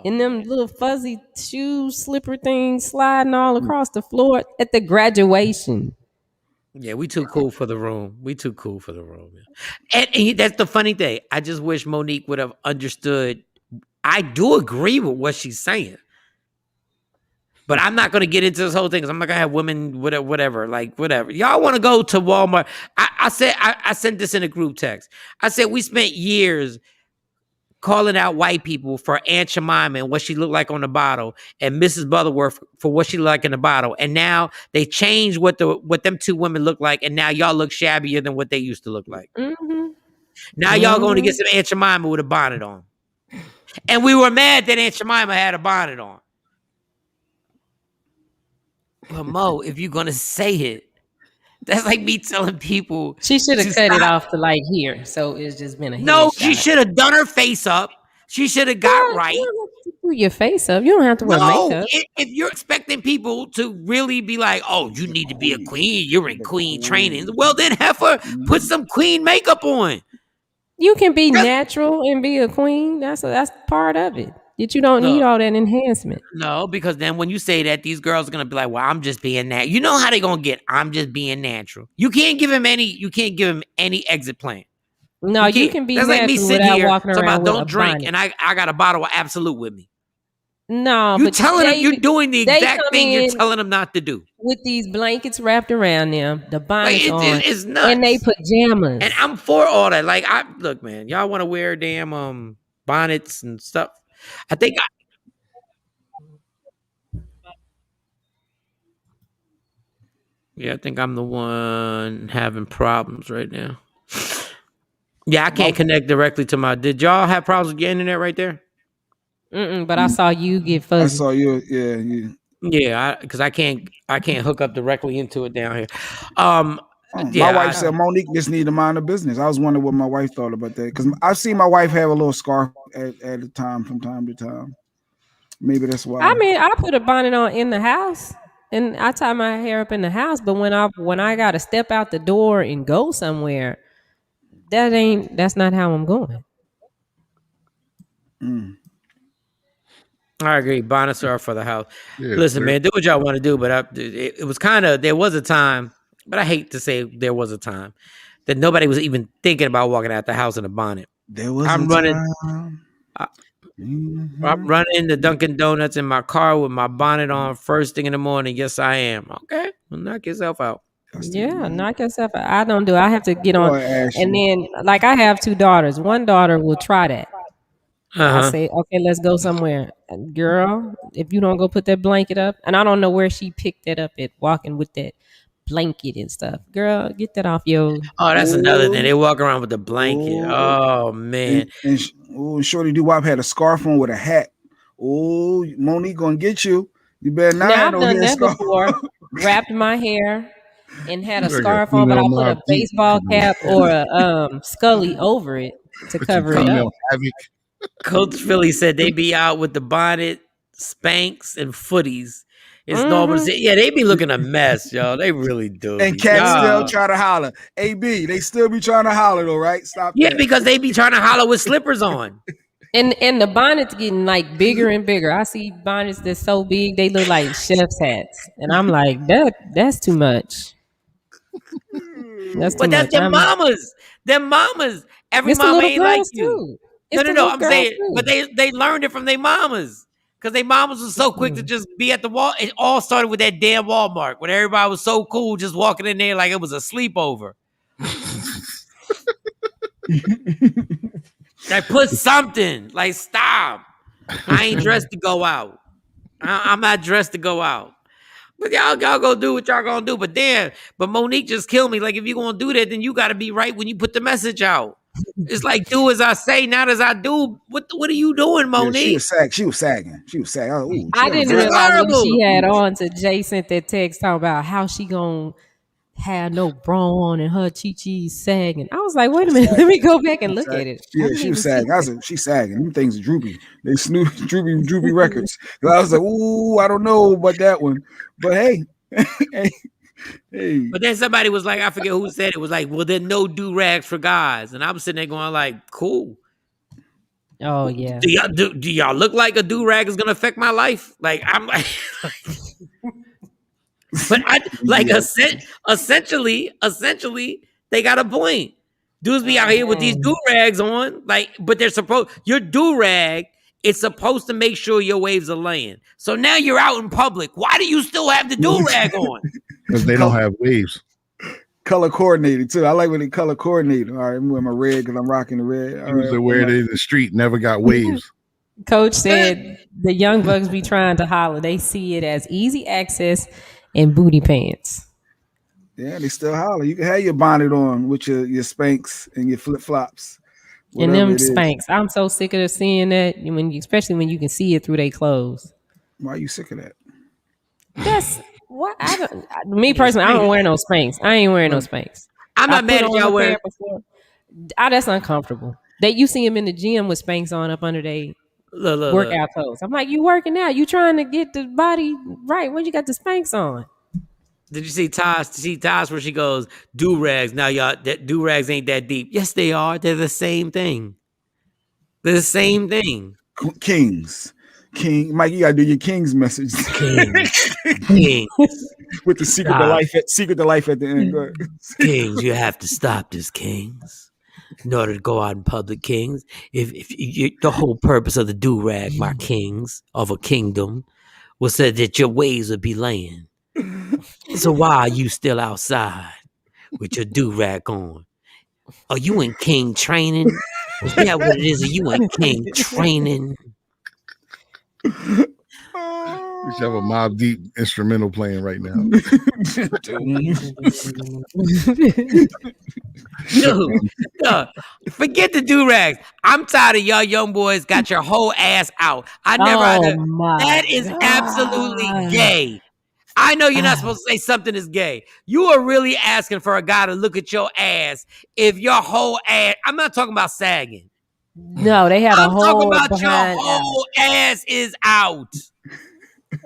In them little fuzzy shoes, slipper things sliding all across the floor at the graduation. Yeah, we too cool for the room. We too cool for the room. And that's the funny thing. I just wish Monique would have understood. I do agree with what she's saying. But I'm not going to get into this whole thing because I'm not going to have women, whatever, like whatever. Y'all want to go to Walmart. I sent this in a group text. I said we spent years calling out white people for Aunt Jemima and what she looked like on the bottle, and Mrs. Butterworth for what she looked like in the bottle. And now they changed what them two women look like, and now y'all look shabbier than what they used to look like. Mm-hmm. Now y'all going to get some Aunt Jemima with a bonnet on. And we were mad that Aunt Jemima had a bonnet on. But Mo, if you're going to say it, that's like me telling people. She should have cut it off to like here. So it's just been a No, headshot. she should have done her face up. She should have got right. You don't have to do your face up. You don't have to wear makeup. If you're expecting people to really be like, oh, you need to be a queen, you're in queen training. Well, then have her put some queen makeup on. You can be natural and be a queen. That's part of it. That you don't need all that enhancement. No, because then when you say that, these girls are gonna be like, well, I'm just being natural. You know how they gonna get, I'm just being natural. You can't give him any exit plan. No, you can be That's natural like me sitting without here walking talking around about with don't a drink, bonnet. and I got a bottle of Absolute with me. No, You're but telling them you're doing the exact thing you're in telling them not to do. with these blankets wrapped around them, the bonnets on, it's nuts. and they pajamas. And I'm for all that. Like, look, man, y'all want to wear damn bonnets and stuff. I think I think I'm the one having problems right now. Yeah, I can't connect directly to my. Did y'all have problems with your internet right there? But I saw you get fuzzy. I saw you. Yeah. Yeah, because I can't hook up directly into it down here. My wife said Monique just need to mind her business. I was wondering what my wife thought about that because I've seen my wife have a little scarf at a time from time to time. Maybe that's why. I mean, I put a bonnet on in the house and I tie my hair up in the house. But when I got to step out the door and go somewhere, that's not how I'm going. I agree. Bonnets are for the house. Yeah, listen, man, do what y'all want to do. But it was kind of, there was a time, but I hate to say there was a time that nobody was even thinking about walking out the house in a bonnet. There was I'm running to Dunkin' Donuts in my car with my bonnet on first thing in the morning. Yes, I am. Okay. Well, knock yourself out. Yeah, knock yourself out. I don't do it. I have to get on. And then, like, I have two daughters. One daughter will try that. I say, okay, let's go somewhere. Girl, if you don't go put that blanket up, and I don't know where she picked that up at, walking with that blanket and stuff. Girl, get that off your. Oh, that's another thing. They walk around with the blanket. Oh, man. And Shorty Doo-Wop had a scarf on with a hat. Oh, Monique gonna get you. You better not. Now, I've done that before. Wrapped my hair and had a scarf on, but I put a baseball cap or a Scully over it to cover it up. Coach Philly said they be out with the bonnet, Spanx, and footies. It's normal to say, yeah, they be looking a mess, y'all. They really do. And cats still try to holler. AB, they still be trying to holler though, right? Stop. Yeah, because they be trying to holler with slippers on. And the bonnets getting like bigger and bigger. I see bonnets that's so big they look like chef's hats, and I'm like, that's too much. That's too but that's much. their mamas. Their mamas. Every it's mama the little ain't like girls you. too. It's the No. little I'm girls saying, too. but they learned it from their mamas. Because their mamas was so quick to just be at the wall. It all started with that damn Walmart when everybody was so cool just walking in there like it was a sleepover. Like, put something. Like, stop. I ain't dressed to go out. I'm not dressed to go out. But y'all go do what y'all gonna do. But Monique just killed me. Like, if you gonna do that, then you gotta be right when you put the message out. It's like, do as I say, not as I do. What are you doing, Yeah, Monique? she was sagging. Ooh, I she didn't was realize when horrible. she had on to Jay sent that text talking about how she gonna have no bra on and her chi-chi's sagging. I was like, wait a minute, let me go back and look at it. I Yeah, didn't she even was see sagging. that. She's sagging. Them things are droopy. They droopy records. I was like, ooh, I don't know about that one. But hey, hey. But then somebody was like, I forget who said it, was like, well, then no do-rags for guys. And I'm sitting there going like, cool. Oh yeah. Do y'all look like a do-rag is gonna affect my life? Like, I'm like, but I like essentially, they got a point. Dudes be out here with these do-rags on, like, but they're supposed your do-rag is supposed to make sure your waves are laying. So now you're out in public. Why do you still have the do-rag on? Because they don't have waves. Color coordinated too. I like when they color coordinated. All right, I'm wearing my red because I'm rocking the red. All right, They wear it in the street, never got waves. Coach said the young bucks be trying to holler. They see it as easy access and booty pants. Yeah, they still holler. You can have your bonnet on with your Spanx and your flip flops. And them Spanx. I'm so sick of seeing that especially when you can see it through their clothes. Why are you sick of that? That's what I don't. Me personally, I don't wear no Spanx. I ain't wearing no Spanx. I'm not mad at y'all wearing. That's uncomfortable. That you see him in the gym with Spanx on up under their workout clothes. I'm like, you working out? You trying to get the body right? When you got the Spanx on? Did you see Tosh where she goes, do-rags? Now y'all, that do-rags ain't that deep. Yes, they are. They're the same thing. They're the same thing. Kings. King Mike, you gotta do your King's message. Kings. With the secret to life at the end. Go ahead. Kings, you have to stop this, Kings. In order to go out in public, Kings. If the whole purpose of the do-rag, my kings of a kingdom, was said that your waves would be laying. So why are you still outside with your do-rag on? Are you in king training? Is that what it is? Are you in king training? We should have a Mobb Deep instrumental playing right now. Dude, forget the do-rags. I'm tired of y'all young boys got your whole ass out. I never that is absolutely gay. I know you're not supposed to say something is gay. You are really asking for a guy to look at your ass if your whole ass. I'm not talking about sagging. No, they had a whole talking about behind your whole ass is out.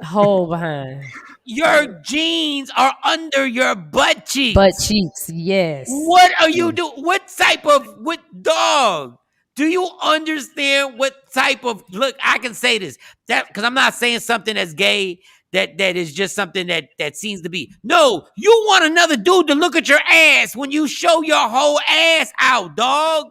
Whole behind. Your jeans are under your butt cheeks. Butt cheeks, yes. What are you doing? What dog? Do you understand what type of look? I can say this that because I'm not saying something that's gay. That is just something that seems to be. No, you want another dude to look at your ass when you show your whole ass out, dog.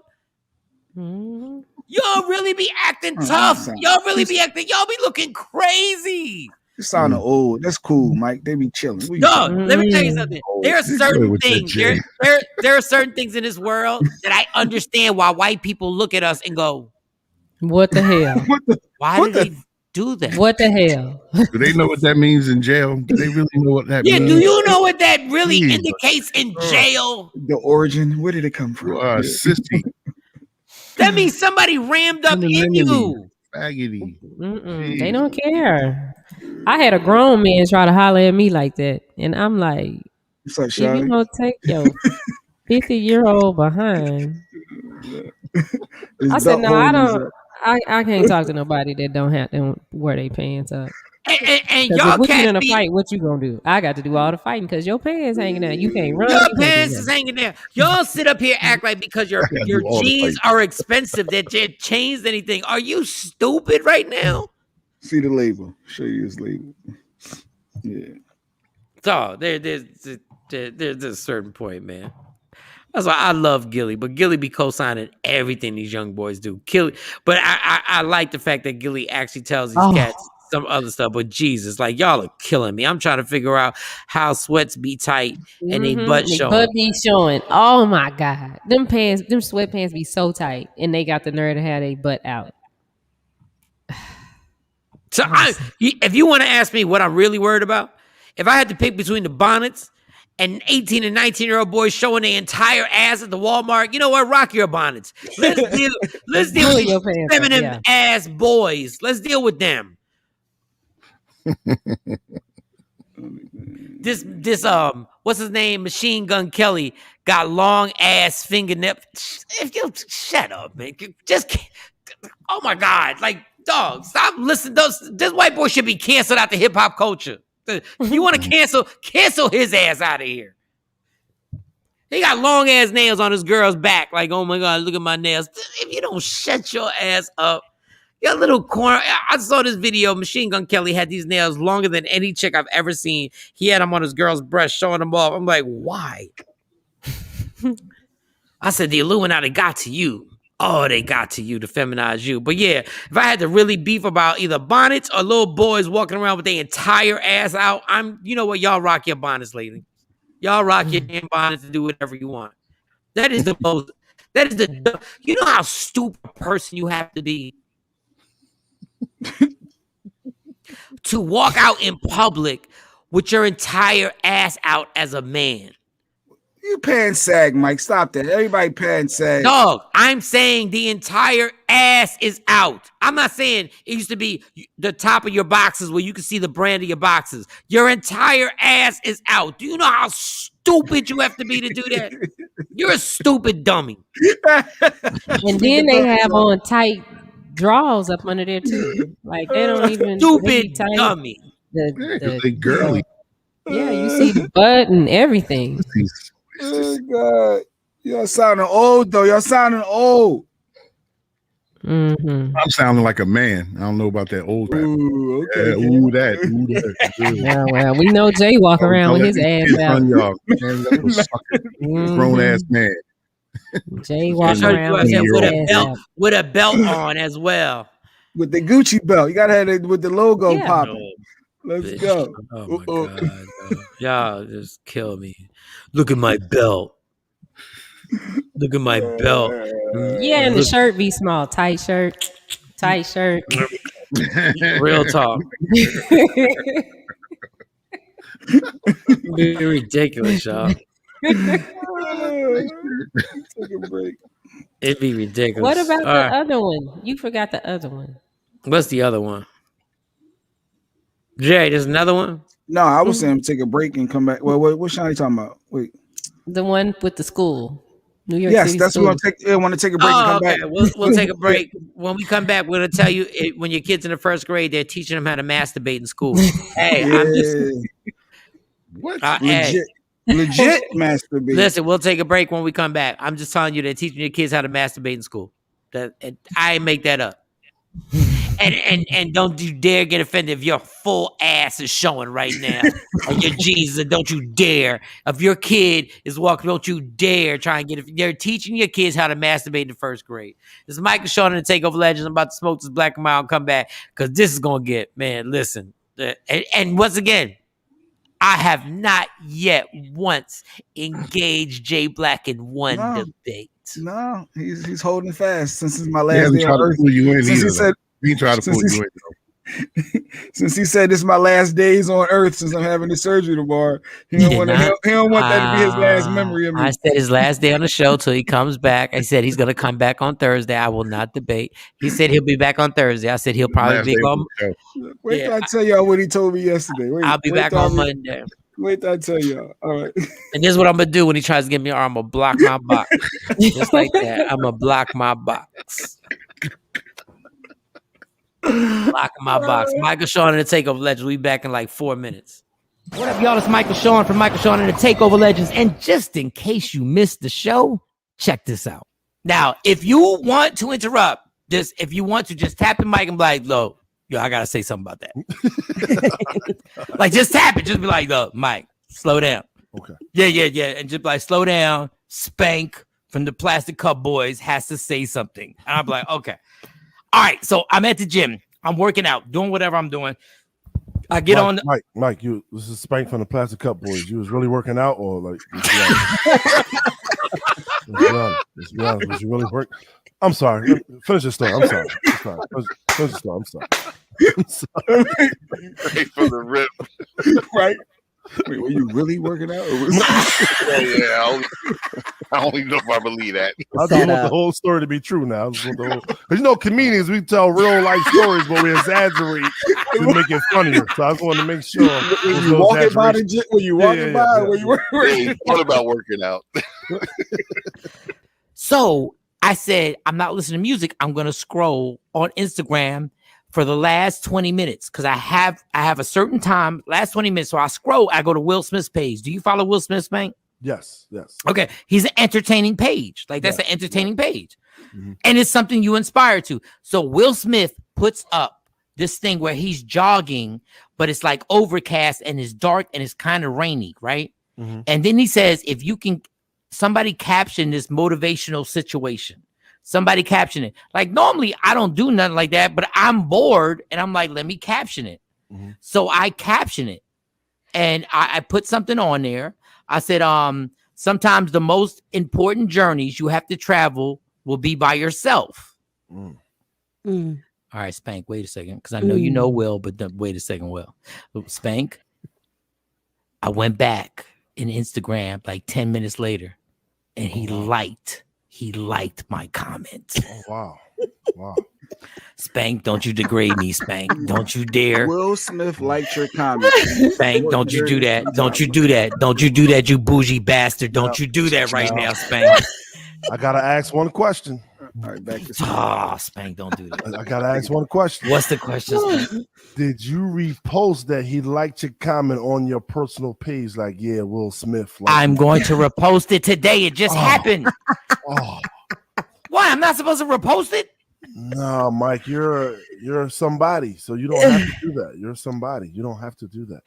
Mm-hmm. Y'all really be acting tough. Y'all really be acting. Y'all be looking crazy. You sounding old. That's cool, Mike. They be chilling. Dog, let me tell you something. There are certain things. There are certain things in this world that I understand why white people look at us and go, "What the hell? Why do they do that? What the hell?" Do they know what that means in jail? Do they really know what that means? Yeah, do you know what that really indicates in jail? The origin. Where did it come from? Sissy. That means somebody rammed up in you. Faggoty. They don't care. I had a grown man try to holler at me like that, and I'm like, if you don't take your 50-year-old behind. I said, no, I don't. I can't talk to nobody that don't have to wear their pants up. And y'all if can't in a fight, what you gonna do? I got to do all the fighting because your pants hanging out. You can't run. Your pants is hanging there. Y'all sit up here act like because your jeans are expensive that it changed anything. Are you stupid right now? See the label. Show you his label. Yeah. So there's a certain point, man. That's why I love Gilly, but Gilly be co-signing everything these young boys do. But I like the fact that Gilly actually tells these cats some other stuff. But Jesus, like y'all are killing me. I'm trying to figure out how sweats be tight and they butt showing. Butt be showing. Oh my God, them sweatpants be so tight, and they got the nerve to have their butt out. So if you want to ask me what I'm really worried about, if I had to pick between the bonnets and 18 and 19-year-old boys showing their entire ass at the Walmart, you know what? Rock your bonnets. Let's deal with these feminine ass boys. Let's deal with them. This what's his name? Machine Gun Kelly got long ass fingernails. Shut up, man. Oh my God. Like, dog, stop listening. This white boy should be canceled out the hip hop culture. You want to cancel his ass out of here. He got long ass nails on his girl's back. Like, oh my God, look at my nails. If you don't shut your ass up, your little corner. I saw this video. Machine Gun Kelly had these nails longer than any chick I've ever seen. He had them on his girl's breast, showing them off. I'm like, why? I said, the Illuminati got to you. Oh, they got to you to feminize you. But yeah, if I had to really beef about either bonnets or little boys walking around with their entire ass out, you know what? Y'all rock your bonnets lately. Y'all rock your bonnets and do whatever you want. You know how stupid a person you have to be to walk out in public with your entire ass out as a man. You pants sag, Mike. Stop that. Everybody pants sag. Dog, I'm saying the entire ass is out. I'm not saying it used to be the top of your boxes where you can see the brand of your boxes. Your entire ass is out. Do you know how stupid you have to be to do that? You're a stupid dummy. And then they have on tight drawers up under there too. Like they don't even stupid dummy. They girly. Yeah, you see the butt and everything. Oh God, y'all sounding old though. Y'all sounding old. I'm sounding like a man. I don't know about that old rap. Ooh, okay. Yeah, ooh, that. Yeah, well, we know Jay walk around with his ass out. Grown ass man. Jay walk around with a belt on as well. With the Gucci belt, you gotta have it with the logo popping. Let's go. Oh my God, y'all just kill me. Look at my belt. Look at my belt. Yeah, and the shirt be small. Tight shirt. Real talk. Be ridiculous, y'all. Take a break. It'd be ridiculous. What about the other one? You forgot the other one. What's the other one? Jay, there's another one? No, I was saying take a break and come back. Well, what Shawn you talking about? Wait. The one with the school. New York Yes, City that's school. what I want to take a break and come back. We'll take a break. When we come back, we're going to tell you when your kid's in the first grade, they're teaching them how to masturbate in school. Hey, I'm just... What? Legit masturbate. Listen, we'll take a break when we come back. I'm just telling you they're teaching your kids how to masturbate in school. I ain't make that up. And don't you dare get offended if your full ass is showing right now. And your jeans, and don't you dare. If your kid is walking, don't you dare try and get it. They're teaching your kids how to masturbate in the first grade. This is Michael Shawn and the TakeOver Legends. I'm about to smoke this black and mild and come back because this is going to get, man, listen. And once again, I have not yet once engaged Jay Black in one debate. No, he's holding fast since it's my last day on Earth. Since he said this is my last days on Earth since I'm having the surgery tomorrow, he don't want that to be his last memory of me. I said his last day on the show till he comes back. I said he's gonna come back on Thursday. I will not debate. He said he'll be back on Thursday. I said he'll probably be on. Wait till I tell y'all what he told me yesterday. I'll be back on Monday. Wait till I tell y'all. All right. And this is what I'm gonna do when he tries to get me, or I'm gonna block my box. Just like that. I'm gonna block my box. Blocking my box. Michael Shawn and the TakeOver Legends. We back in like 4 minutes. What up, y'all? It's Michael Shawn from Michael Shawn and the TakeOver Legends. And just in case you missed the show, check this out. Now, if you want to interrupt this, if you want to just tap the mic and be like, "Yo, I gotta say something about that." Like, just tap it. Just be like, "Look, Mike, slow down." Okay. Yeah. And just be like, slow down. Spank from the Plastic Cup Boys has to say something. And I'm like, okay. All right. So I'm at the gym. I'm working out, doing whatever I'm doing. I get on. Mike, this is Spank from the Plastic Cup Boys. You was really working out, or like? Let's be honest. Was you really work? I'm sorry. Finish your story. I'm sorry. Finish your story. I'm sorry. Right from the rip. Right. Wait, were you really working out? I don't even know if I believe that. I just want the whole story to be true now. Because comedians, we tell real life stories, but we exaggerate to make it funnier. So I just want to make sure. Were you walking by the gym? Were you walking by? Were you what about working out? So I said, I'm not listening to music. I'm going to scroll on Instagram for the last 20 minutes because I have a certain time, last 20 minutes. So I scroll, I go to Will Smith's page. Do you follow Will Smith's Bank? Yes. Okay. He's an entertaining page. Like that's an entertaining page. Mm-hmm. And it's something you inspire to. So Will Smith puts up this thing where he's jogging, but it's like overcast and it's dark and it's kind of rainy, right? Mm-hmm. And then he says, if you can, somebody caption this motivational situation. Somebody caption it. Like normally I don't do nothing like that, but I'm bored and I'm like, let me caption it. Mm-hmm. So I caption it and I put something on there. I said, sometimes the most important journeys you have to travel will be by yourself. Mm. Mm. All right, Spank, wait a second. Because I know you know Will, but wait a second, Will. Spank, I went back in Instagram like 10 minutes later and he liked my comment. Oh, wow. Spank, don't you degrade me, Spank. Don't you dare. Will Smith liked your comment. Spank, don't you do that. Don't you do that. Don't you do that, you bougie bastard. Don't you do that right now, Spank. I got to ask one question. All right, back to Spank, don't do that. I got to ask one question. What's the question, Spank? Did you repost that he liked your comment on your personal page? Like, yeah, Will Smith. I'm going to repost it today. It just happened. Why? I'm not supposed to repost it? No, Mike, you're somebody, so you don't have to do that. You're somebody. You don't have to do that.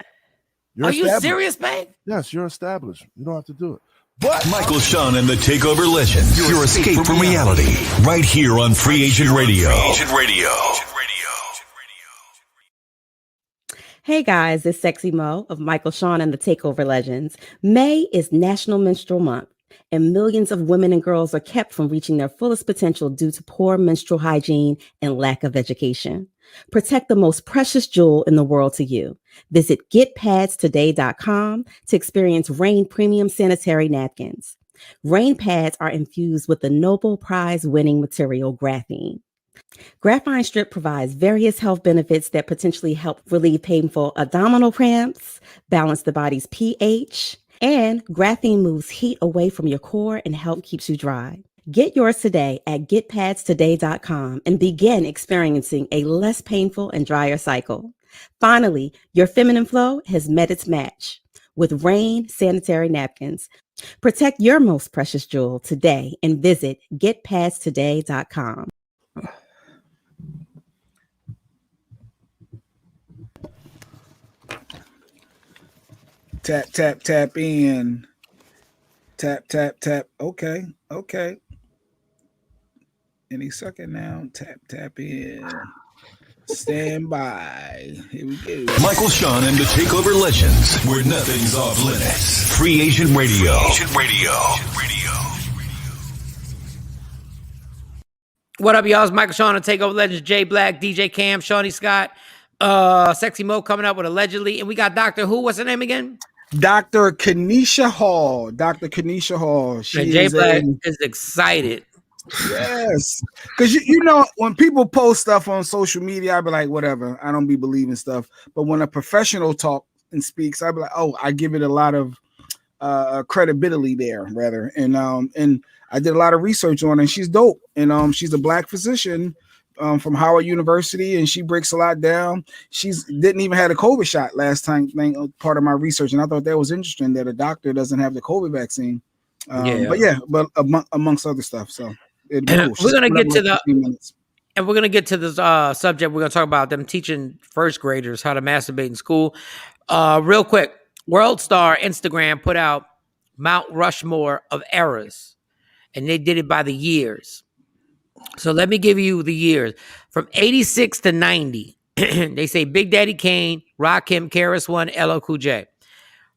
Are you serious, man? Yes, you're established. You don't have to do it. But Michael Shawn and the TakeOver Legends. Your escape from reality. Right here on Free Agent Radio. Hey guys, it's Sexy Mo of Michael Shawn and the TakeOver Legends. May is National Menstrual Month, and millions of women and girls are kept from reaching their fullest potential due to poor menstrual hygiene and lack of education. Protect the most precious jewel in the world to you. Visit getpadstoday.com to experience Rain Premium Sanitary Napkins. Rain pads are infused with the Nobel Prize-winning material graphene. Graphene strip provides various health benefits that potentially help relieve painful abdominal cramps, balance the body's pH, and graphene moves heat away from your core and help keeps you dry. Get yours today at getpadstoday.com and begin experiencing a less painful and drier cycle. Finally, your feminine flow has met its match with Rain Sanitary Napkins. Protect your most precious jewel today and visit getpadstoday.com. Tap in. Tap. Okay. Any second now. Tap in. Stand by. Here we go. Michael Shawn and the TakeOver Legends, where nothing's off limits. Free Agent Radio. What up, y'all? It's Michael Shawn and TakeOver Legends. Jay Black, DJ Cam, Shawnee Scott, Sexy Mo coming up with Allegedly, and we got Dr. Who? What's her name again? Dr. Kanisha Hall. She Jay Black is excited. Yes, because you know when people post stuff on social media, I be like, whatever. I don't be believing stuff. But when a professional talk and speaks, I be like, oh, I give it a lot of credibility there, rather. And I did a lot of research on her, and she's dope. And she's a Black physician from Howard University, and she breaks a lot down. She's didn't even have a COVID shot last time. Part of my research, and I thought that was interesting that a doctor doesn't have the COVID vaccine. But amongst other stuff, so. Cool. We're gonna get to the subject. We're gonna talk about them teaching first graders how to masturbate in school. Real quick, World Star Instagram put out Mount Rushmore of errors, and they did it by the years. So let me give you the years. From 86 to 90, they say Big Daddy Kane, Rakim, KRS-One, LL Cool J.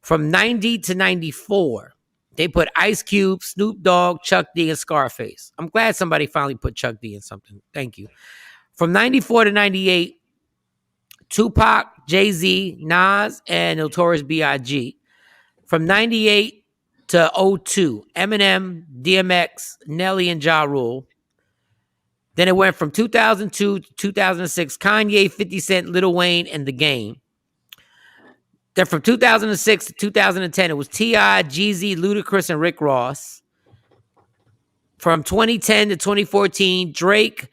From 90 to 94, they put Ice Cube, Snoop Dogg, Chuck D, and Scarface. I'm glad somebody finally put Chuck D in something. Thank you. From 94 to 98, Tupac, Jay-Z, Nas, and Notorious B.I.G. From 98 to 02, Eminem, DMX, Nelly, and Ja Rule. Then it went from 2002 to 2006, Kanye, 50 Cent, Lil Wayne, and The Game. Then from 2006 to 2010, it was T.I., Jeezy, Ludacris, and Rick Ross. From 2010 to 2014, Drake,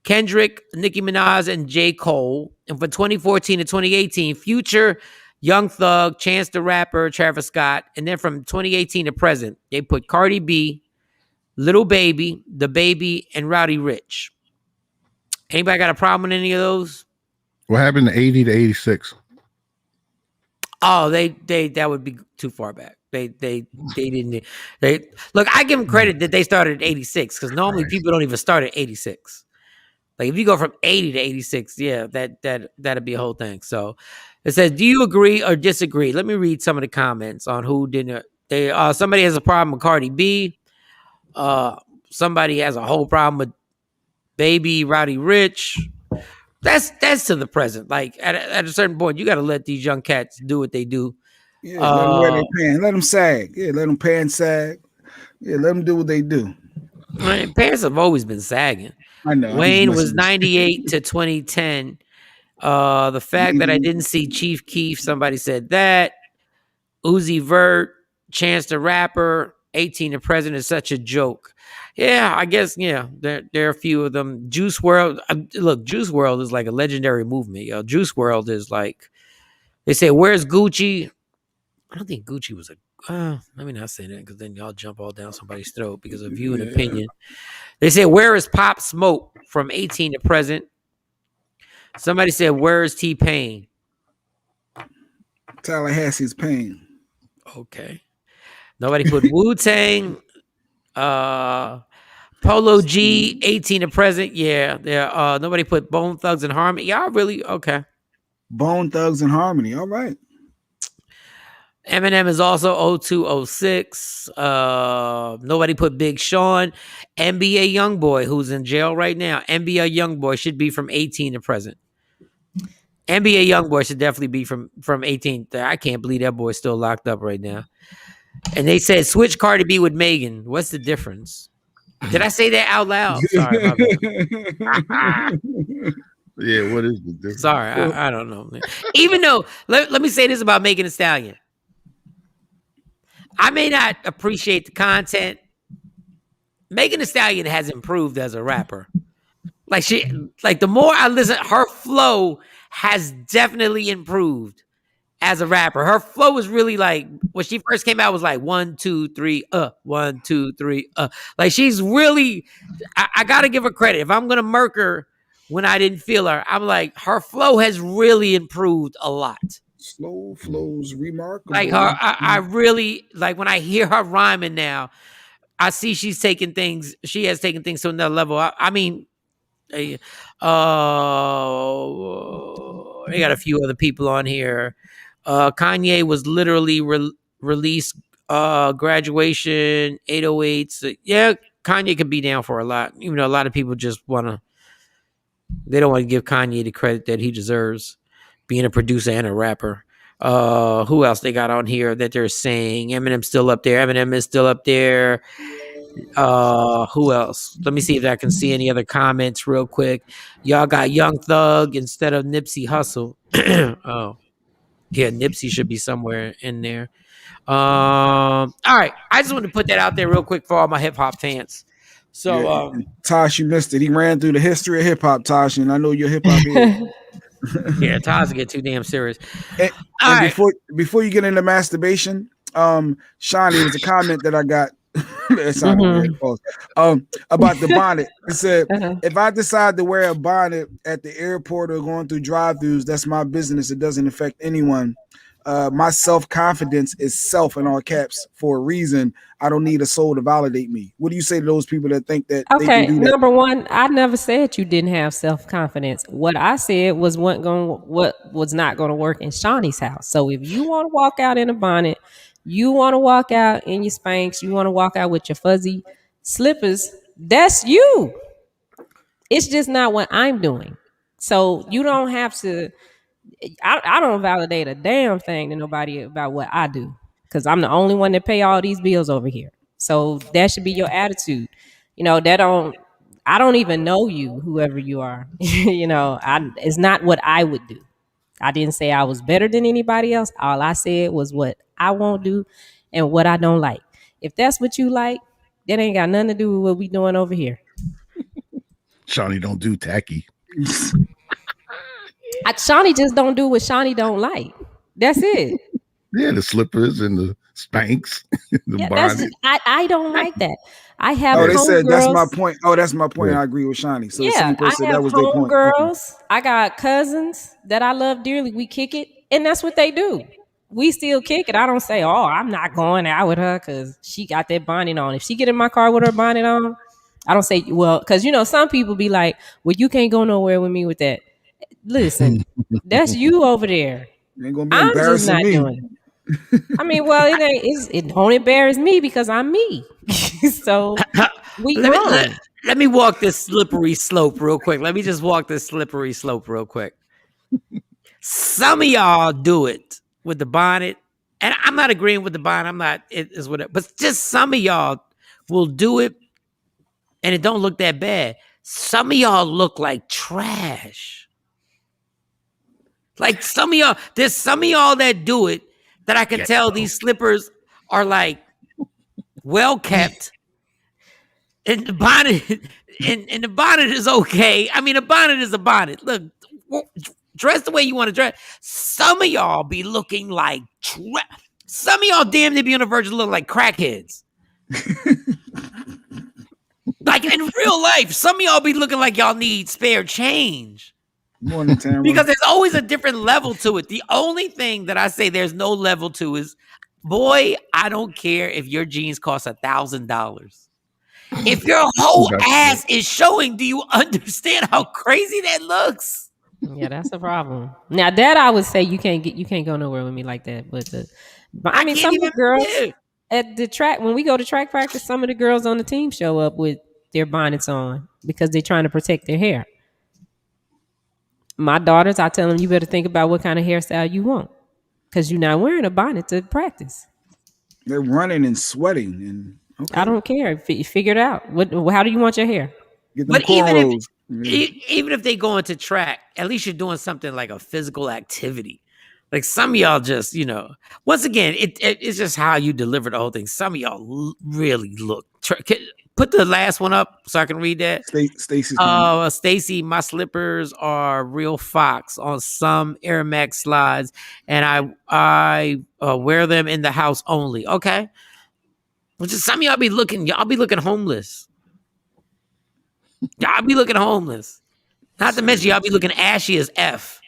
Kendrick, Nicki Minaj, and J. Cole. And from 2014 to 2018, Future, Young Thug, Chance the Rapper, Travis Scott. And then from 2018 to present, they put Cardi B, Lil Baby, The Baby, and Rowdy Rich. Anybody got a problem with any of those? What happened to 80 to 86? Oh, they that would be too far back. They didn't. Look, I give them credit that they started at 86 because normally people don't even start at 86. Like if you go from 80 to 86, yeah, that'd be a whole thing. So it says, do you agree or disagree? Let me read some of the comments on who didn't. Somebody has a problem with Cardi B. Somebody has a whole problem with Baby, Rowdy Rich. That's to the present. Like at a certain point, you got to let these young cats do what they do. Yeah, let them wear their pants. Let them sag. Yeah, let them pants sag. Yeah, let them do what they do. Man, pants have always been sagging. I know. Wayne was 98 to 2010. The fact that I didn't see Chief Keef, somebody said that. Uzi Vert, Chance the Rapper, 18 the President is such a joke. Yeah, I guess, yeah, there are a few of them. Juice WRLD, look, Juice WRLD is like a legendary movement, yo. Juice WRLD is like, they say, where's Gucci? I don't think Gucci was let me not say that because then y'all jump all down somebody's throat because of view and opinion. They say, where is Pop Smoke from 18 to present? Somebody said, where is T-Pain? Tallahassee's Pain. Okay. Nobody put Wu-Tang. Polo G, 18 to present. Yeah. Nobody put Bone Thugs and Harmony. Y'all really? Okay. Bone Thugs and Harmony. All right. Eminem is also 0206. Nobody put Big Sean. NBA Youngboy, who's in jail right now. NBA Youngboy should be from 18 to present. NBA Youngboy should definitely be from 18. I can't believe that boy's still locked up right now. And they said switch Cardi B with Megan. What's the difference? Did I say that out loud? Sorry, my bad. Yeah, what is the difference? Sorry, I don't know. Man. Even though, let me say this about Megan Thee Stallion. I may not appreciate the content. Megan Thee Stallion has improved as a rapper. Like the more I listen, her flow has definitely improved as a rapper. Her flow was really like, when she first came out, was like 1, 2, 3, 1, 2, 3, Like she's really, I gotta give her credit. If I'm gonna murk her when I didn't feel her, I'm like, her flow has really improved a lot. Slow flows remarkable. Like her, I really like when I hear her rhyming now. I see she has taken things to another level. I mean, they got a few other people on here. Kanye was literally released graduation 808. So yeah, Kanye could be down for a lot. Even though a lot of people just they don't want to give Kanye the credit that he deserves, being a producer and a rapper. Who else they got on here that they're saying? Eminem's still up there. Eminem is still up there. Who else? Let me see if I can see any other comments real quick. Y'all got Young Thug instead of Nipsey Hussle. Oh, yeah, Nipsey should be somewhere in there. All right, I just wanted to put that out there real quick for all my hip hop fans. So, Tosh, you missed it. He ran through the history of hip hop, Tosh, and I know you're hip hop head. Yeah, Tosh will get too damn serious. And right. before you get into masturbation, Shawn, there was a comment that I got. That sounded very close. About the bonnet. It said, if I decide to wear a bonnet at the airport or going through drive-thrus, that's my business. It doesn't affect anyone. my self-confidence is self in all caps for a reason. I don't need a soul to validate me. What do you say to those people that think that they can Okay, do that? number one, I never said you didn't have self confidence. What I said was what was not going to work in Shawnee's house. So if you want to walk out in a bonnet, you want to walk out in your Spanx, you want to walk out with your fuzzy slippers, that's you. It's just not what I'm doing. So you don't have to. I don't validate a damn thing to nobody about what I do because I'm the only one that pay all these bills over here. So that should be your attitude. I don't even know you, whoever you are. It's not what I would do. I didn't say I was better than anybody else. All I said was what I won't do and what I don't like. If that's what you like, that ain't got nothing to do with what we doing over here. Shawnee don't do tacky. Shawnee just don't do what Shawnee don't like. That's it. Yeah, the slippers and the Spanx, the bonnet. I don't like that. I have they said that's my homegirls. point. Oh, that's my point. Yeah. I agree with Shawnee. So the Yeah, same I person have that was their point. homegirls. I got cousins that I love dearly. We kick it, and that's what they do. We still kick it. I don't say, "Oh, I'm not going out with her because she got that bonnet on." If she get in my car with her bonnet on, I don't say, "Well," because some people be like, "Well, you can't go nowhere with me with that." Listen, that's you over there. You ain't gonna be I'm just embarrassing not me. doing it. I mean, well, it don't embarrass me because I'm me. So we grown. Let me walk this slippery slope real quick. Let me just walk this slippery slope real quick. Some of y'all do it with the bonnet, and I'm not agreeing with the bonnet. I'm not. It is whatever. But just some of y'all will do it, and it don't look that bad. Some of y'all look like trash. Like some of y'all, there's some of y'all that do it that I can tell these slippers are like well kept. And the bonnet and the bonnet is okay. I mean, a bonnet is a bonnet. Look, dress the way you want to dress. Some of y'all be looking like some of y'all damn near be on the verge of looking like crackheads. Like in real life, some of y'all be looking like y'all need spare change. Morning, Tamara. Because there's always a different level to it. The only thing that I say there's no level to is, boy, I don't care if your jeans cost $1,000. If your whole ass is showing, do you understand how crazy that looks? Yeah, that's a problem. Now that I would say you can't go nowhere with me like that. But I mean, some of the girls at the track, when we go to track practice, some of the girls on the team show up with their bonnets on because they're trying to protect their hair. My daughters, I tell them, you better think about what kind of hairstyle you want because you're not wearing a bonnet to practice. They're running and sweating, and okay. I don't care. Figure it out. How do you want your hair? Get them cornrows. Even if they go into track, at least you're doing something like a physical activity. Like some of y'all just, once again, it's just how you deliver the whole thing. Some of y'all really look. Put the last one up so I can read that. Stacy. Stacy, my slippers are real Fox on some Air Max slides, and I wear them in the house only. Okay. Which is some of y'all be looking homeless. Y'all be looking homeless. Not to mention y'all be looking ashy as F.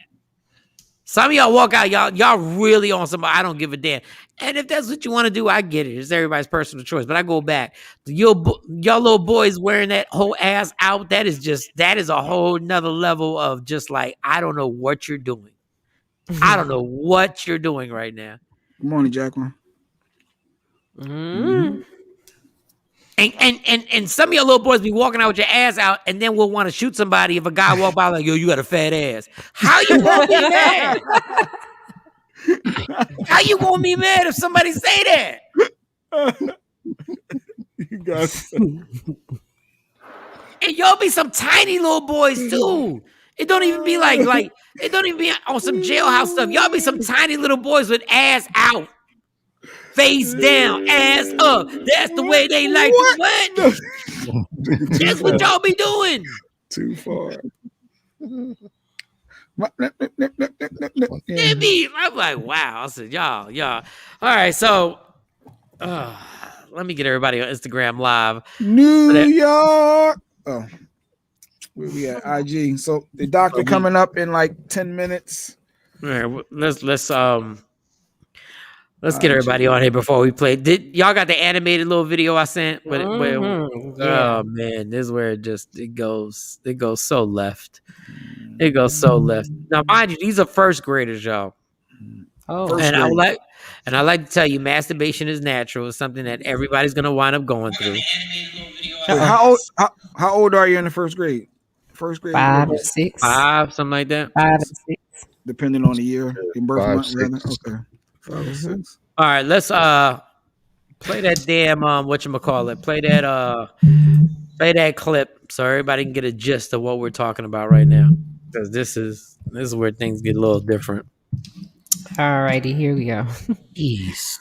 Some of y'all walk out, y'all really on somebody. I don't give a damn. And if that's what you want to do, I get it. It's everybody's personal choice. But I go back. Y'all little boys wearing that whole ass out, that is a whole nother level of just like, I don't know what you're doing. I don't know what you're doing right now. Good morning, Jacqueline. Mm-hmm. And some of your little boys be walking out with your ass out, and then we'll want to shoot somebody if a guy walk by like, yo, you got a fat ass. How you gonna be mad? How you gonna be mad if somebody say that? You guys. And y'all be some tiny little boys too. It don't even be like it don't even be on some jailhouse stuff. Y'all be some tiny little boys with ass out. Face down, ass up. That's the way they like to what? That's what y'all be doing. Too far. I'm like, wow. I said, y'all. All right, so let me get everybody on Instagram Live. New York. Oh, where we at? IG. So the doctor coming up in like 10 minutes. All right, let's Let's get everybody on here before we play. Did y'all got the animated little video I sent? Yeah. Oh man, this is where it goes so left. It goes so left. Now, mind you, these are first graders, y'all. Oh, and I like to tell you, masturbation is natural. It's something that everybody's gonna wind up going through. Wait, how old are you in the first grade? First grade, 5 or 6, 5, something like that. 5 and 6, depending on the year, your birth 5, month. 6. Rather. Okay, 5 or 6. All right, let's play that damn whatchamacallit. Play that clip so everybody can get a gist of what we're talking about right now. Because this is where things get a little different. All righty, here we go. Jeez.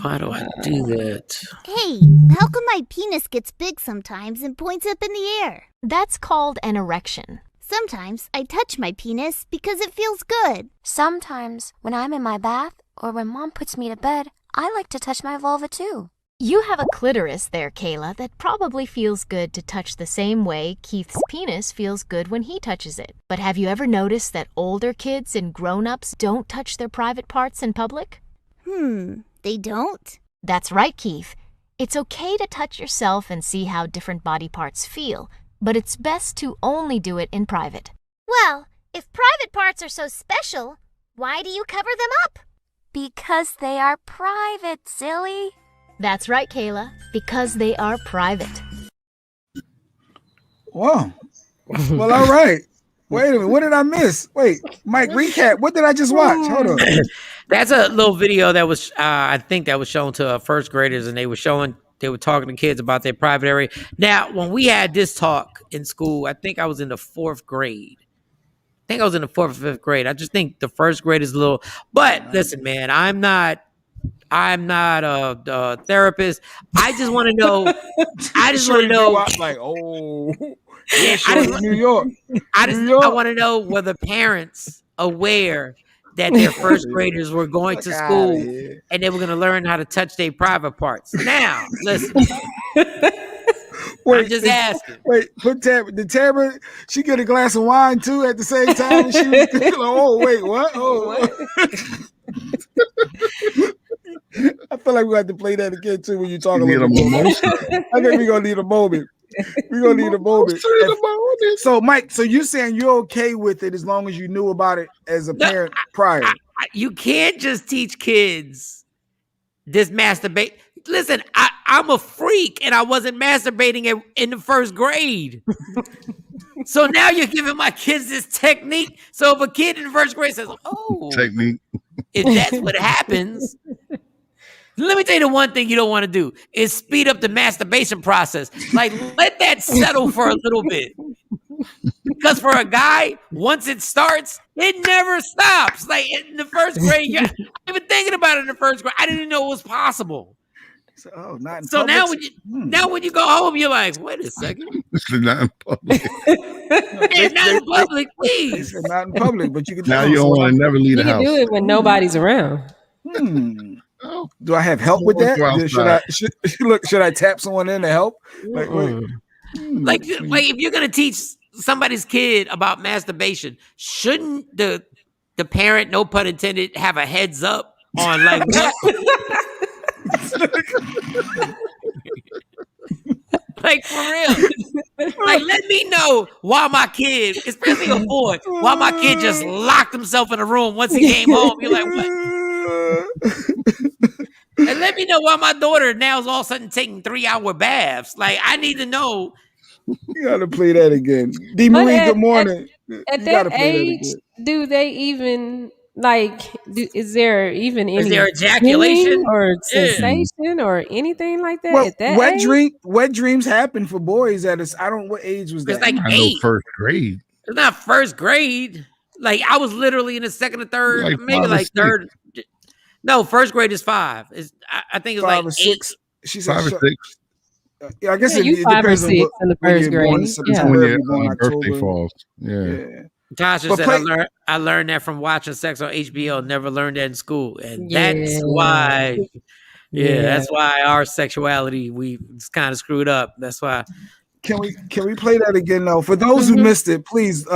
Why do I do that? Hey, how come my penis gets big sometimes and points up in the air? That's called an erection. Sometimes I touch my penis because it feels good. Sometimes when I'm in my bath or when Mom puts me to bed, I like to touch my vulva too. You have a clitoris there, Kayla, that probably feels good to touch the same way Keith's penis feels good when he touches it. But have you ever noticed that older kids and grown-ups don't touch their private parts in public? They don't? That's right, Keith. It's okay to touch yourself and see how different body parts feel, but it's best to only do it in private. Well, if private parts are so special, why do you cover them up? Because they are private, silly. That's right, Kayla, because they are private. Wow. Well, all right. Wait a minute. What did I miss? Wait, Mike, recap. What did I just watch? Hold on. That's a little video that was, I think that was shown to first graders, and they were talking to kids about their private area. Now, when we had this talk in school, I think I was in the 4th grade. I think I was in the 4th or 5th grade. I just think the first grade is a little, but listen, man, I'm not a therapist. I just want to know. Like, oh, yeah, New York. I want to know, were the parents aware that their first graders were going to school and they were going to learn how to touch their private parts? Now, listen. I'm just asking. Wait, did Tamara, she get a glass of wine too at the same time? And she was like, oh, wait, what? Oh, what? I feel like we have to play that again too when you talk about it. I think we're gonna need a moment. We're gonna need a moment. So, Mike, so you're saying you're okay with it as long as you knew about it as a parent prior? You can't just teach kids this masturbate. Listen, I'm a freak and I wasn't masturbating in the first grade. So now you're giving my kids this technique. So if a kid in the first grade says, oh, technique, if that's what happens, let me tell you the one thing you don't want to do is speed up the masturbation process. Like, let that settle for a little bit. Because for a guy, once it starts, it never stops. Like in the first grade, I've been thinking about it in the first grade. I didn't even know it was possible. So, not in so public. now when you go home, you're like, wait a second. This is not in public. It's not in public, please. It's not in public, but you can. Now you don't want to never leave the house. You can do it when nobody's around. Do I have help with that? Should I tap someone in to help? Like, like if you're gonna teach somebody's kid about masturbation, shouldn't the parent, no pun intended, have a heads up on like what? Like for real, like let me know why my kid, especially a boy, why my kid just locked himself in a room once he came home. You're like, what? And let me know why my daughter now is all of a sudden taking 3-hour baths. Like I need to know. You gotta play that again. D. Marie, good morning. At that age, do they even is there even any ejaculation or sensation or anything like that? Well, at that wet dreams happen for boys I don't know what age was that? It's like I 8. know first grade. It's not first grade. Like I was literally in the 2nd or 3rd, like maybe like 3rd. No, first grade is 5. I think it's 5 like or 6. She said 5 or 6. Yeah, I guess it 5 or depends 6 in the first grade. When your birthday falls. Yeah. Tasha said, I learned that from watching sex on HBO. Never learned that in school, and that's why. That's why our sexuality it's kind of screwed up. That's why. Can we play that again though? For those who missed it, please.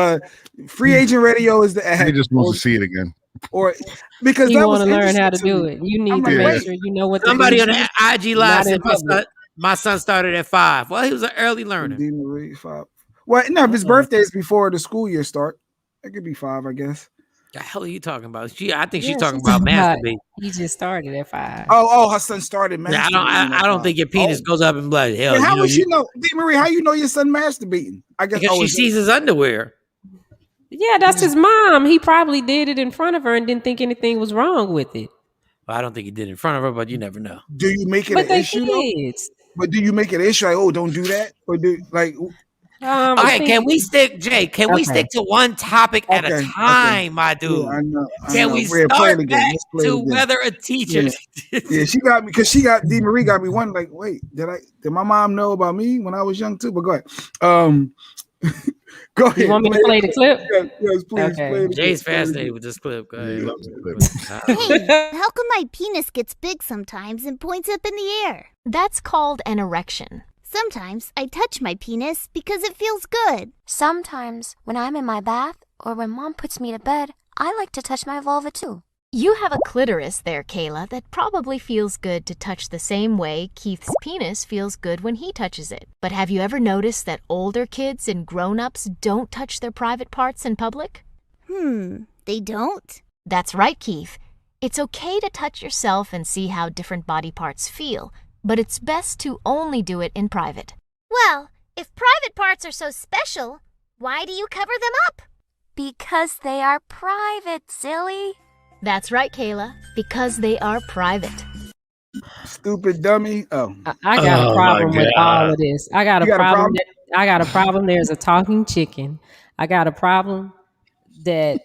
Free Agent Radio is the ad. He just wants to see it again. or because You that want was to learn how to interesting do me. it. You need I'm to like, make wait, sure you know what to Somebody do. on the IG live Not in said public. my son started at 5. Well, he was an early learner. D. Marie 5. Well, no, if his birthday is before the school year start, it could be 5, I guess. The hell are you talking about? I think she's Yeah, talking she's about talking about masturbate. he just started at 5. Oh, her son started Yeah, masturbating. I don't think your penis goes up in blood. Hell, Wait, how you know would she know, D. Marie? How you know your son masturbating? I guess because she sees his underwear. Yeah, that's his mom. He probably did it in front of her and didn't think anything was wrong with it. Well, I don't think he did it in front of her, but you never know. Do you make it But an they issue though? kids. But do you make it an issue? Like, oh, don't do that, or do like? Okay, can we stick, Jay? Can we stick to one topic at a time, my dude? Yeah, I know. Can we Play start it again. back Let's play it to again. whether a teacher? Yeah, she got me because D. Marie got me one. Like, wait, did my mom know about me when I was young too? But go ahead. Go ahead. You want me to play the clip? Yes, please. Okay. Play the Jay's clip. fascinated with this clip. Go ahead. Hey, how come my penis gets big sometimes and points up in the air? That's called an erection. Sometimes I touch my penis because it feels good. Sometimes, when I'm in my bath or when Mom puts me to bed, I like to touch my vulva too. You have a clitoris there, Kayla, that probably feels good to touch the same way Keith's penis feels good when he touches it. But have you ever noticed that older kids and grown-ups don't touch their private parts in public? They don't? That's right, Keith. It's okay to touch yourself and see how different body parts feel, but it's best to only do it in private. Well, if private parts are so special, why do you cover them up? Because they are private, silly. That's right, Kayla, because they are private. Stupid dummy. Oh, I got a problem with all of this. I got a problem. I got a problem. There's a talking chicken. I got a problem that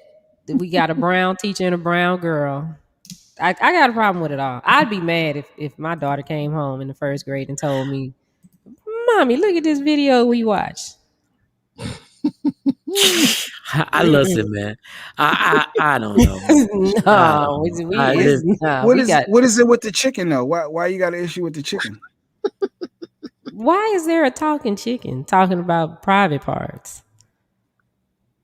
we got a brown teacher and a brown girl. I got a problem with it all. I'd be mad if my daughter came home in the first grade and told me, "Mommy, look at this video we watched." I listen, man. I don't know. What is it with the chicken though? Why you got an issue with the chicken? Why is there a talking chicken talking about private parts?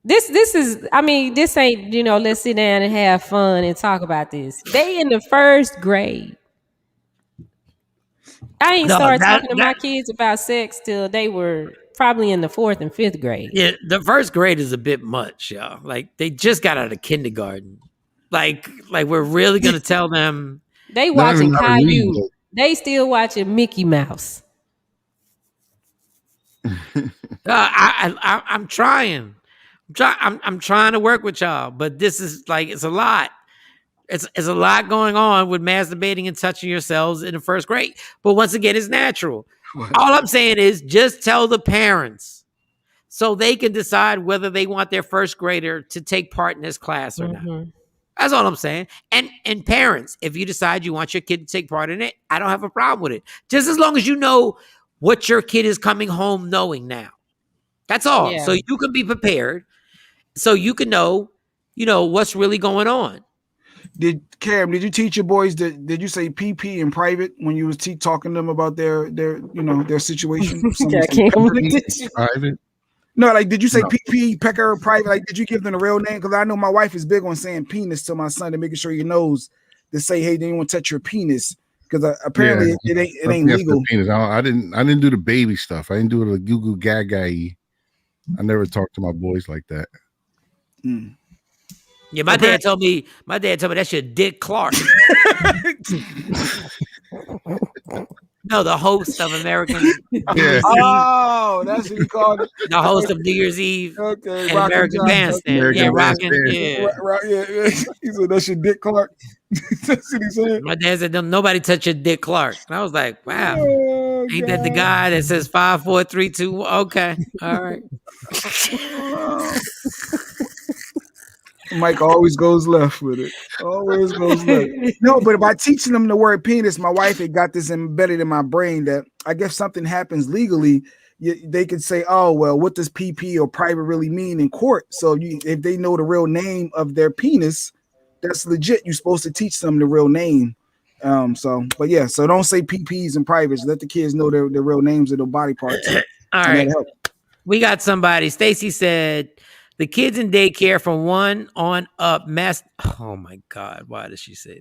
This is, I mean, this ain't, let's sit down and have fun and talk about this. They in the first grade. I ain't started talking to my kids about sex till they were probably in the 4th and 5th grade. Yeah, the first grade is a bit much, y'all. Like they just got out of kindergarten. Like we're really gonna tell them they watching Caillou. They still watching Mickey Mouse. I'm trying. I'm trying to work with y'all, but this is like it's a lot. It's a lot going on with masturbating and touching yourselves in the first grade. But once again, it's natural. All I'm saying is just tell the parents so they can decide whether they want their first grader to take part in this class or not. That's all I'm saying. And parents, if you decide you want your kid to take part in it, I don't have a problem with it. Just as long as you know what your kid is coming home knowing now. That's all. Yeah. So you can be prepared. So you can know, what's really going on. Did you teach your boys did you say PP in private when you was talking to them about their situation? Private? No, like did you say PP, pecker, private? Like did you give them the real name? Because I know my wife is big on saying penis to my son and making sure he knows to say, hey, they don't want to touch your penis. Because apparently it ain't legal. Penis. I didn't do the baby stuff. I didn't do the goo goo gaga. I never talked to my boys like that. Yeah, my dad told me that's your Dick Clark. No, the host of American New Year's Eve. Oh, that's what you called it. The host of New Year's Eve. Okay, and American Bandstand. Yeah, rocking. Yeah. He said that's your Dick Clark. That's what he said. My dad said, nobody touch your Dick Clark. And I was like, wow. Ain't that the guy that says 5, 4, 3, 2? Okay. All right. Mike always goes left with it. Always goes left. No, but by teaching them the word penis, my wife had got this embedded in my brain that I guess something happens legally, they could say, oh, well, what does PP or private really mean in court? So if they know the real name of their penis, that's legit. You're supposed to teach them the real name. So don't say PPs and privates. Let the kids know their real names of their body parts. All right. We got somebody. Stacy said, The kids in daycare from 1 on up. Oh my God! Why does she say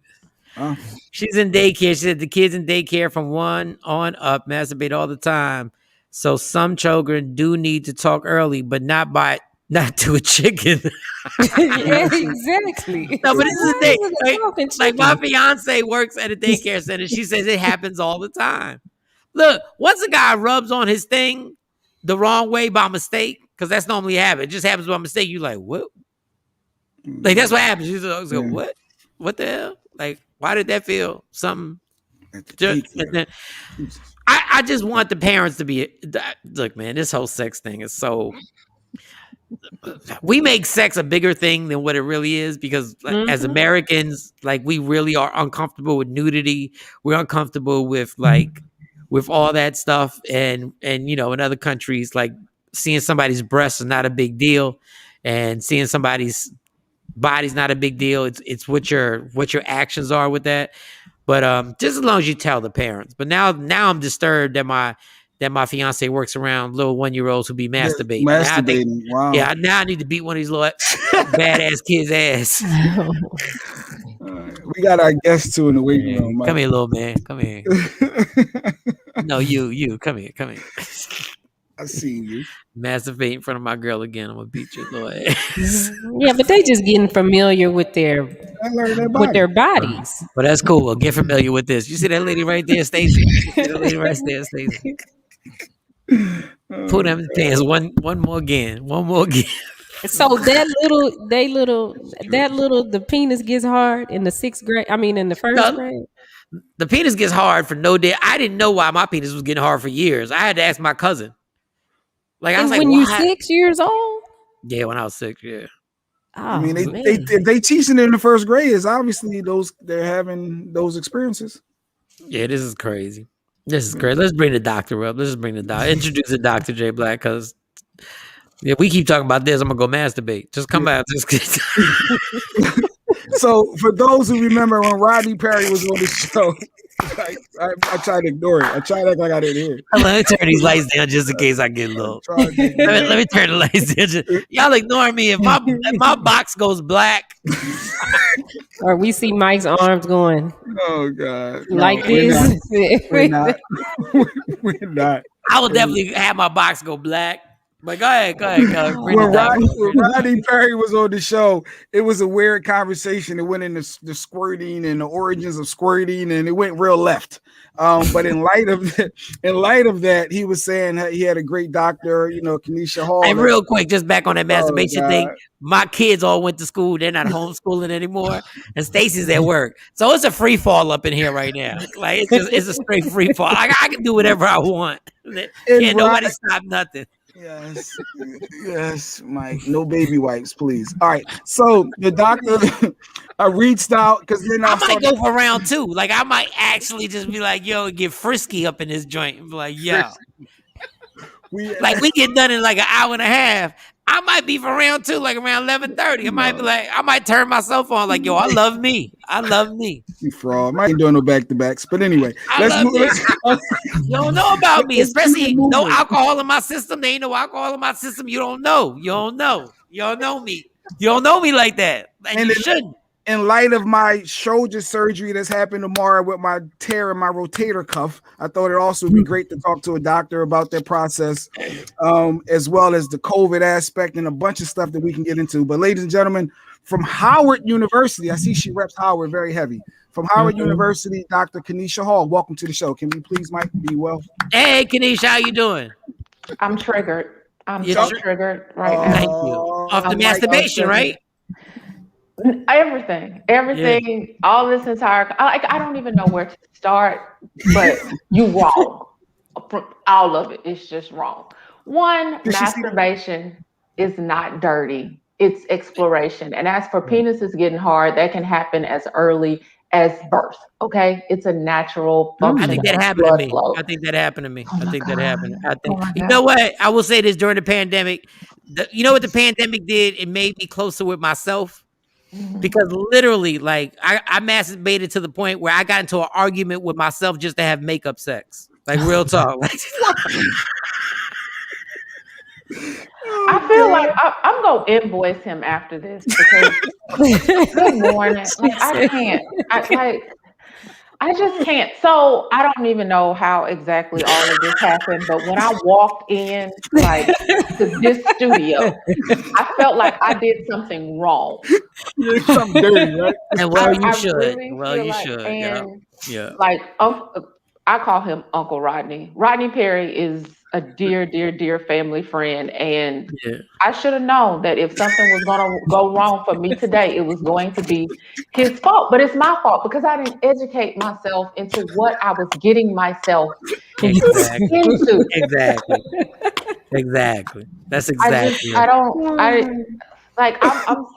this? She's in daycare. She said the kids in daycare from 1 on up masturbate all the time. So some children do need to talk early, but not to a chicken. Yeah, exactly. No, but this is the thing. Like my chicken. fiance works at a daycare center. She says it happens all the time. Look, once a guy rubs on his thing the wrong way by mistake, because that's normally habit. It just happens by mistake. You like, what? Like that's what happens. You just go, what? What the hell? Like, why did that feel something? I just want the parents to be. Look, man, this whole sex thing is so. We make sex a bigger thing than what it really is because as Americans, like we really are uncomfortable with nudity. We're uncomfortable with with all that stuff. And in other countries, like seeing somebody's breasts is not a big deal. And seeing somebody's body's not a big deal. It's what your actions are with that. But just as long as you tell the parents. But now I'm disturbed that my fiance works around little 1-year-olds who be masturbating. Wow. Yeah, now I need to beat one of these little badass kids' ass. We got our guests too in the waiting room. Come here, little man. Come here. No, you. Come here. I see you. Masturbate in front of my girl again. I'm gonna beat your little ass. Yeah, but they just getting familiar with their bodies. But that's cool. Well, get familiar with this. You see that lady right there, Stacey? That lady right there, Stacey. Pull them pants one more again. One more again. So the penis gets hard in the 6th grade. I mean, in the 1st grade. The penis gets hard for no day. I didn't know why my penis was getting hard for years. I had to ask my cousin. Like I was like, when you 6 years old? Yeah, when I was 6, yeah. Oh, I mean, they teaching it in the 1st grade is obviously they're having those experiences. Yeah, this is crazy. This is crazy. Let's bring the doctor up. Let's just bring the doctor. Introduce the Dr. J Black because we keep talking about this. I'm gonna go masturbate. Just come out. So for those who remember when Rodney Perry was on the show, I tried to ignore it. I tried to act like I didn't hear it. Let me turn these lights down just in case I get low. let me turn the lights down. Y'all ignoring me. If my box goes black. Or we see Mike's arms going. Oh God. Like this. We're not. We're not. I will definitely have my box go black. But go ahead. When Rodney Perry was on the show, it was a weird conversation. It went into the squirting and the origins of squirting, and it went real left. But in light of that, he was saying he had a great doctor, Kenesha Hall. And real quick, just back on that masturbation thing. My kids all went to school. They're not homeschooling anymore, and Stacey's at work. So it's a free fall up in here right now. Like it's a straight free fall. Like, I can do whatever I want. Nobody stop nothing. Yes, Mike. No baby wipes, please. All right. So the doctor reached out because then I might go for round 2. Like I might actually just be like, yo, get frisky up in this joint and be like, yo. We get done in like an hour and a half. I might be for round 2, like around 11:30. I might turn myself on, like, yo, I love me. You fraud. I ain't doing no back-to-backs. But anyway, let's move. You don't know about me, especially no alcohol in my system. There ain't no alcohol in my system. You don't know. You don't know me. You don't know me like that. And you shouldn't. In light of my shoulder surgery that's happened tomorrow with my tear in my rotator cuff, I thought it also would be great to talk to a doctor about that process, as well as the COVID aspect and a bunch of stuff that we can get into. But ladies and gentlemen, from Howard University, I see she reps Howard very heavy. From Howard University, Dr. Kenesha Hall, welcome to the show. Can we please, Mike, be well? Hey, Kenesha, how you doing? I'm triggered. I'm so triggered right now. Thank you. Off the masturbation, right? Everything, all this entire, I don't even know where to start, but you wrong. All of it is just wrong. One, masturbation is not dirty. It's exploration. And as for penises getting hard, that can happen as early as birth. Okay. It's a natural function. I think that happened to me. I think that happened. You know what? I will say this during the pandemic. You know what the pandemic did? It made me closer with myself. Because literally, like I masturbated to the point where I got into an argument with myself just to have makeup sex. Like real talk. I feel like I'm gonna invoice him after this because good morning. Like I can't. I just can't. So I don't even know how exactly all of this happened, but when I walked in like to this studio, I felt like I did something wrong. Something dirty, right? And well, you I should. really Well, feel you like, should. and Yeah. like I call him Uncle Rodney. Rodney Perry is a dear, dear, dear family friend, and Yeah. I should have known that if something was going to go wrong for me today, it was going to be his fault. But it's my fault because I didn't educate myself into what I was getting myself Exactly. into. Exactly. That's exactly it. I'm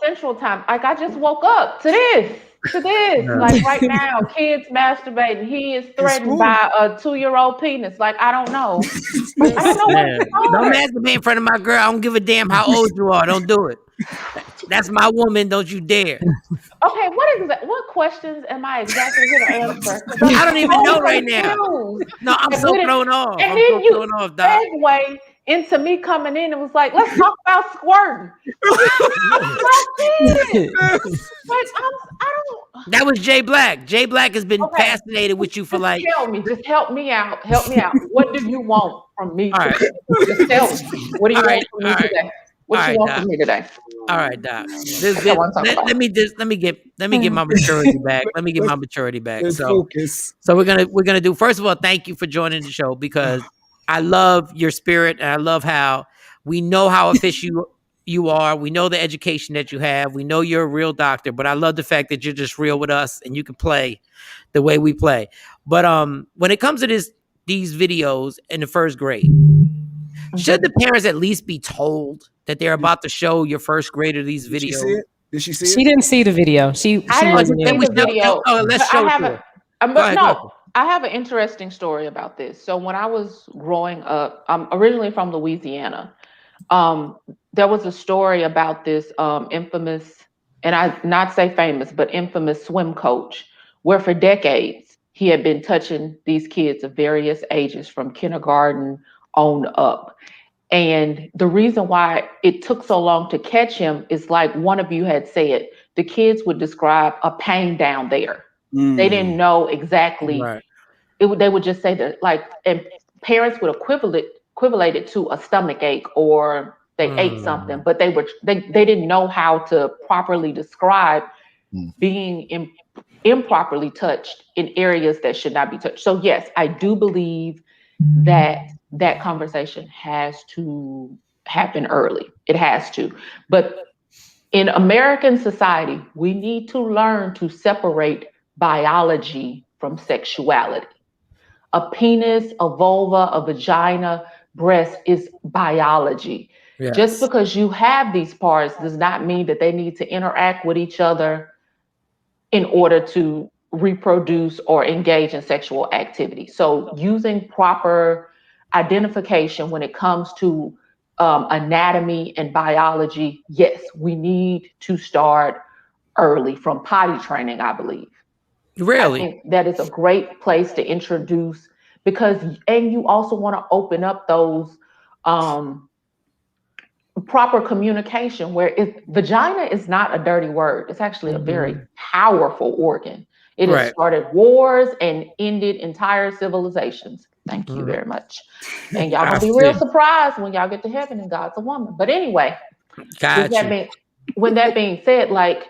Central Time. Like I just woke up to this. Yeah. Like right now, kids masturbating. He is threatened by a 2-year-old penis. Like I don't know. I don't know what Yeah. to Don't start. masturbate in front of my girl. I don't give a damn how old you are. Don't do it. That's my woman. Don't you dare. Okay, what questions am I exactly here to answer? I don't even know right now. Confused. No, I'm Like, so thrown off. And I'm then so you thrown off, Doc. segue into me coming in and was like, let's talk about squirting. That was Jay Black. Jay Black has been fascinated with you for like. Tell me, just help me out. Help me out. What do you want from me All today? Just tell me. What do you want from me today? What you want from me today? All right, Doc. Let me get my maturity back. Let me get my maturity back. Let's So focus. So we're gonna do. First of all, thank you for joining the show because I love your spirit and I love how we know how efficient you are. We know the education that you have. We know you're a real doctor, but I love the fact that you're just real with us and you can play the way we play. But when it comes to these videos in the first grade, should the parents at least be told that they're about to show your first grader these videos? Did she see it? Did she see it? She didn't see the video. I didn't wasn't see able the to. video. Let's show it to her. I have an interesting story about this. So when I was growing up, I'm originally from Louisiana. There was a story about this infamous, and I not say famous, but infamous swim coach, where for decades he had been touching these kids of various ages from kindergarten on up. And the reason why it took so long to catch him is like one of you had said, the kids would describe a pain down there. They didn't know exactly. Right. They would just say that, like, and parents would equivalent it to a stomach ache or they ate something, but they didn't know how to properly describe being improperly touched in areas that should not be touched. So yes, I do believe that conversation has to happen early. It has to. But in American society, we need to learn to separate biology from sexuality. A penis, a vulva, a vagina, breast is biology. Yes. Just because you have these parts does not mean that they need to interact with each other in order to reproduce or engage in sexual activity. So using proper identification when it comes to anatomy and biology, yes, we need to start early from potty training, I believe. Really? I think that is a great place to introduce and you also want to open up those proper communication where vagina is not a dirty word. It's actually a very powerful organ. It has started wars and ended entire civilizations. Thank you very much. And y'all gonna be real surprised when y'all get to heaven and God's a woman. But anyway, when that being said, like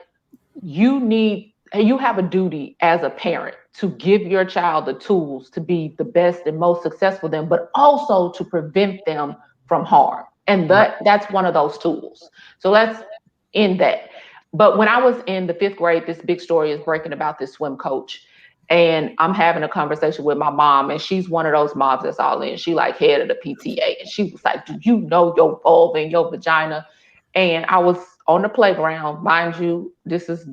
you have a duty as a parent to give your child the tools to be the best and most successful them, but also to prevent them from harm. And that's one of those tools. So let's end that. But when I was in the 5th grade, this big story is breaking about this swim coach. And I'm having a conversation with my mom, and she's one of those moms that's all in. She like head of the PTA. And she was like, do you know your vulva and your vagina? And I was on the playground. Mind you, this is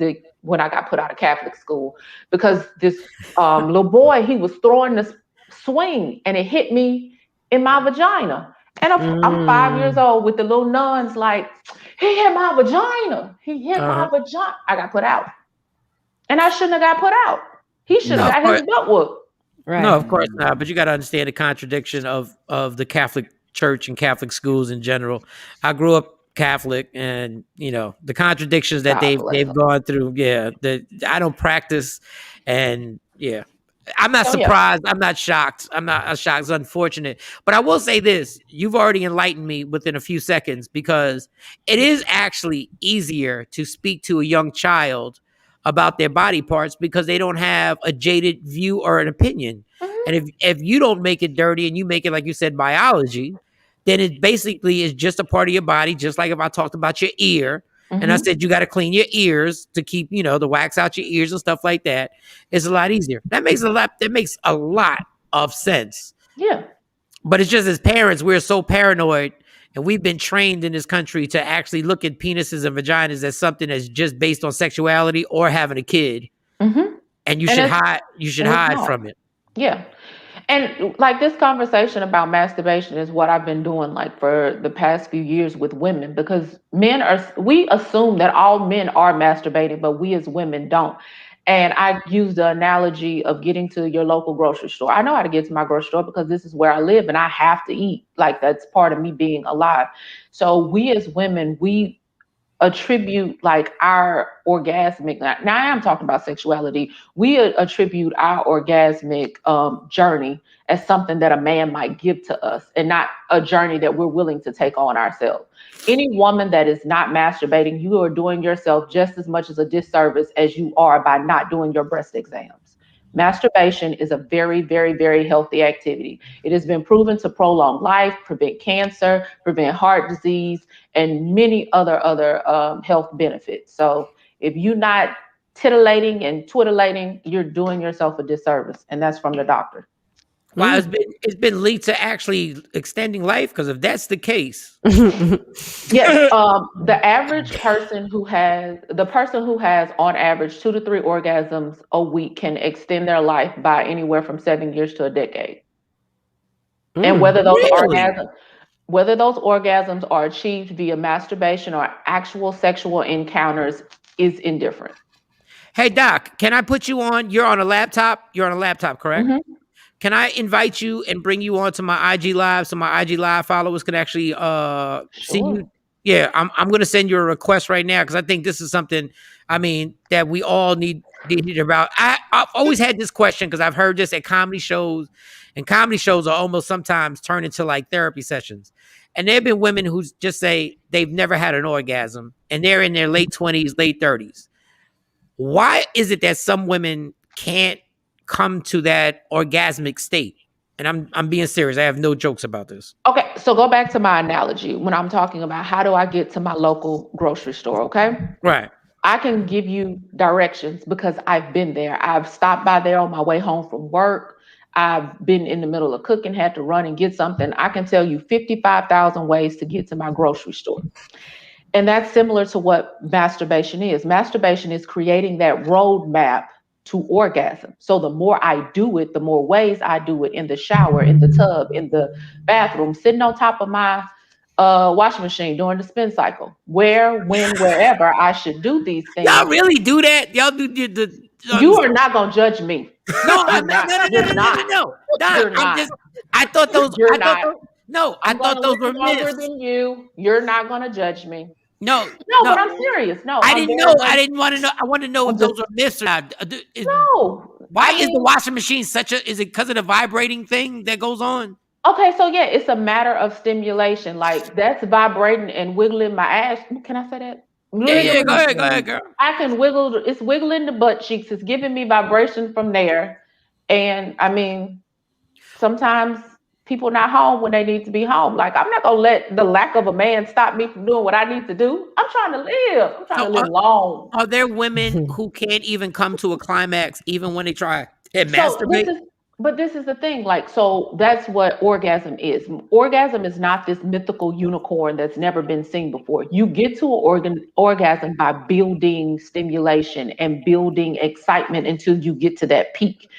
when I got put out of Catholic school, because this little boy, he was throwing this swing and it hit me in my vagina. And I'm 5 years old with the little nuns like, he hit my vagina. He hit my vagina. I got put out. And I shouldn't have got put out. He should have got his butt whooped. Right. No, of course not. But you got to understand the contradiction of the Catholic church and Catholic schools in general. I grew up Catholic, and the contradictions that they've gone through. Yeah, that I don't practice, and yeah. I'm not surprised. I'm not shocked. I'm not shocked. It's unfortunate. But I will say this. You've already enlightened me within a few seconds, because it is actually easier to speak to a young child about their body parts because they don't have a jaded view or an opinion. And if you don't make it dirty and you make it, like you said, biology, then it basically is just a part of your body. Just like if I talked about your ear, and I said you got to clean your ears to keep, the wax out your ears and stuff like that. It's a lot easier. That makes a lot of sense. Yeah. But it's just, as parents, we're so paranoid, and we've been trained in this country to actually look at penises and vaginas as something that's just based on sexuality or having a kid. And you should hide from it. Yeah. And like, this conversation about masturbation is what I've been doing like for the past few years with women, because we assume that all men are masturbating, but we as women don't. And I use the analogy of getting to your local grocery store. I know how to get to my grocery store because this is where I live and I have to eat. Like, that's part of me being alive. So we as women, we attribute like our orgasmic, now I am talking about sexuality, we attribute our orgasmic journey as something that a man might give to us, and not a journey that we're willing to take on ourselves. Any woman that is not masturbating, you are doing yourself just as much as a disservice as you are by not doing your breast exams. Masturbation is a very, very, very healthy activity. It has been proven to prolong life, prevent cancer, prevent heart disease, and many other health benefits. So if you're not titillating and twiddling, you're doing yourself a disservice, and that's from the doctor. Wow, it's been linked to actually extending life, because if that's the case, yes, the average person who has on average 2 to 3 orgasms a week can extend their life by anywhere from 7 years to a decade. And whether those orgasms are achieved via masturbation or actual sexual encounters is indifferent. Hey Doc, can I put you on? You're on a laptop. You're on a laptop, correct? Can I invite you and bring you on to my IG Live so my IG Live followers can actually see you? Yeah, I'm going to send you a request right now, because I think this is something, that we all need to hear about. I've always had this question, because I've heard this at comedy shows, and comedy shows are almost sometimes turn into like therapy sessions. And there have been women who just say they've never had an orgasm, and they're in their late 20s, late 30s. Why is it that some women can't come to that orgasmic state? And I'm being serious. I have no jokes about this. Okay, so go back to my analogy when I'm talking about how do I get to my local grocery store, okay? Right. I can give you directions because I've been there. I've stopped by there on my way home from work. I've been in the middle of cooking, had to run and get something. I can tell you 55,000 ways to get to my grocery store. And that's similar to what masturbation is. Masturbation is creating that roadmap to orgasm. So the more I do it, the more ways I do it, in the shower, in the tub, in the bathroom, sitting on top of my washing machine during the spin cycle, wherever I should do these things. Y'all really do that? Y'all do the you are not gonna judge me. No, I'm not. No. I thought those. I thought those were myths. Than you. You're not gonna judge me. No, but I'm serious. No, I didn't know. I didn't want to know. I want to know if those are myths or not. No. Why is the washing machine such a? Is it because of the vibrating thing that goes on? Okay, so yeah, it's a matter of stimulation. Like, that's vibrating and wiggling my ass. Can I say that? Yeah, go ahead, girl. I can wiggle. It's wiggling the butt cheeks. It's giving me vibration from there. And sometimes people not home when they need to be home. Like, I'm not gonna let the lack of a man stop me from doing what I need to do. I'm trying to live. I'm trying to live long. Are there women who can't even come to a climax even when they try and masturbate? But this is the thing, like, so that's what orgasm is. Orgasm is not this mythical unicorn that's never been seen before. You get to an orgasm by building stimulation and building excitement until you get to that peak.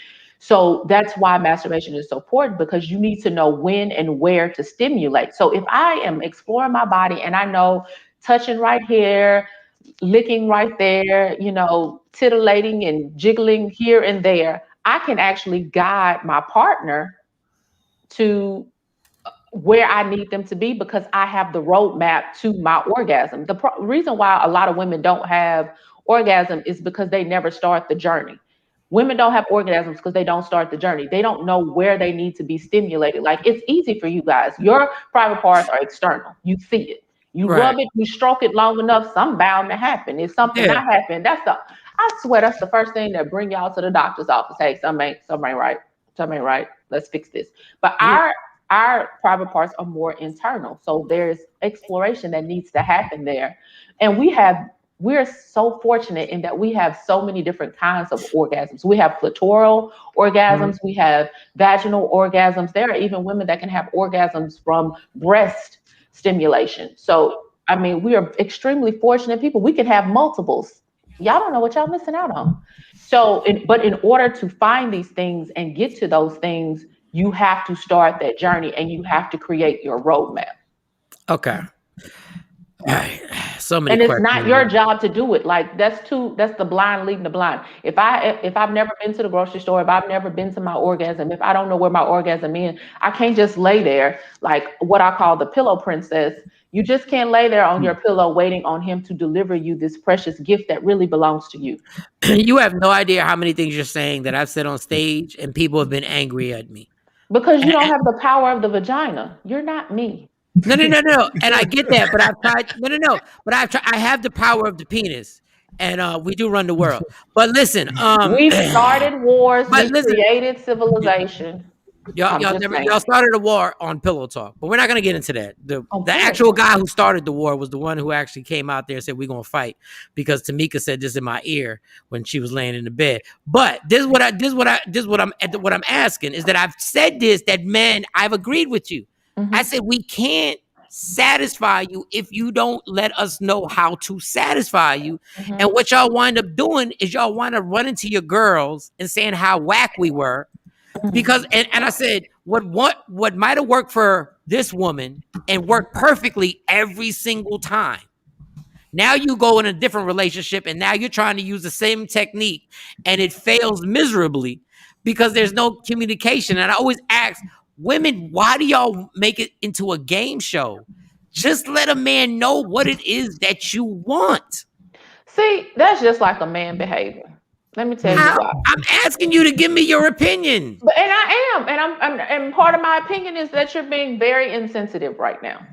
So that's why masturbation is so important, because you need to know when and where to stimulate. So if I am exploring my body and I know touching right here, licking right there, titillating and jiggling here and there, I can actually guide my partner to where I need them to be because I have the roadmap to my orgasm. The reason why a lot of women don't have orgasm is because they never start the journey. Women don't have orgasms because they don't start the journey. They don't know where they need to be stimulated. Like, it's easy for you guys. Your private parts are external. You see it. You Right. rub it, you stroke it long enough, something bound to happen. If something Yeah. not happen, I swear that's the first thing that bring y'all to the doctor's office. Hey, something ain't right. Something ain't right. Let's fix this. But our private parts are more internal. So there's exploration that needs to happen there. And we're so fortunate in that we have so many different kinds of orgasms. We have clitoral orgasms, we have vaginal orgasms. There are even women that can have orgasms from breast stimulation. So, I mean, we are extremely fortunate people. We can have multiples. Y'all don't know what y'all missing out on. So, but in order to find these things and get to those things, you have to start that journey and you have to create your roadmap. Okay. All right. So many And it's questions. not your job to do it. Like, that's the blind leading the blind. If I've never been to the grocery store, if I've never been to my orgasm, if I don't know where my orgasm is, I can't just lay there like what I call the pillow princess. You just can't lay there on your pillow waiting on him to deliver you this precious gift that really belongs to you. You have no idea how many things you're saying that I've said on stage and people have been angry at me. Because you don't have the power of the vagina. You're not me. No. And I get that, but I've tried. No. But I have the power of the penis, and we do run the world. But listen, we started wars. But We listen, created civilization. Y'all started a war on pillow talk, but we're not gonna get into that. The actual guy who started the war was the one who actually came out there and said we're gonna fight because Tamika said this in my ear when she was laying in the bed. But what I'm asking is that I've said this, that men, I've agreed with you. I said we can't satisfy you if you don't let us know how to satisfy you. And what y'all wind up doing is y'all wind up running to your girls and saying how whack we were. Because and I said what might have worked for this woman and worked perfectly every single time. Now you go in a different relationship and now you're trying to use the same technique and it fails miserably because there's no communication. And I always ask women, why do y'all make it into a game show? Just let a man know what it is that you want. See, that's just like a man behavior. Let me tell you why. I'm asking you to give me your opinion. And I am, and part of my opinion is that you're being very insensitive right now.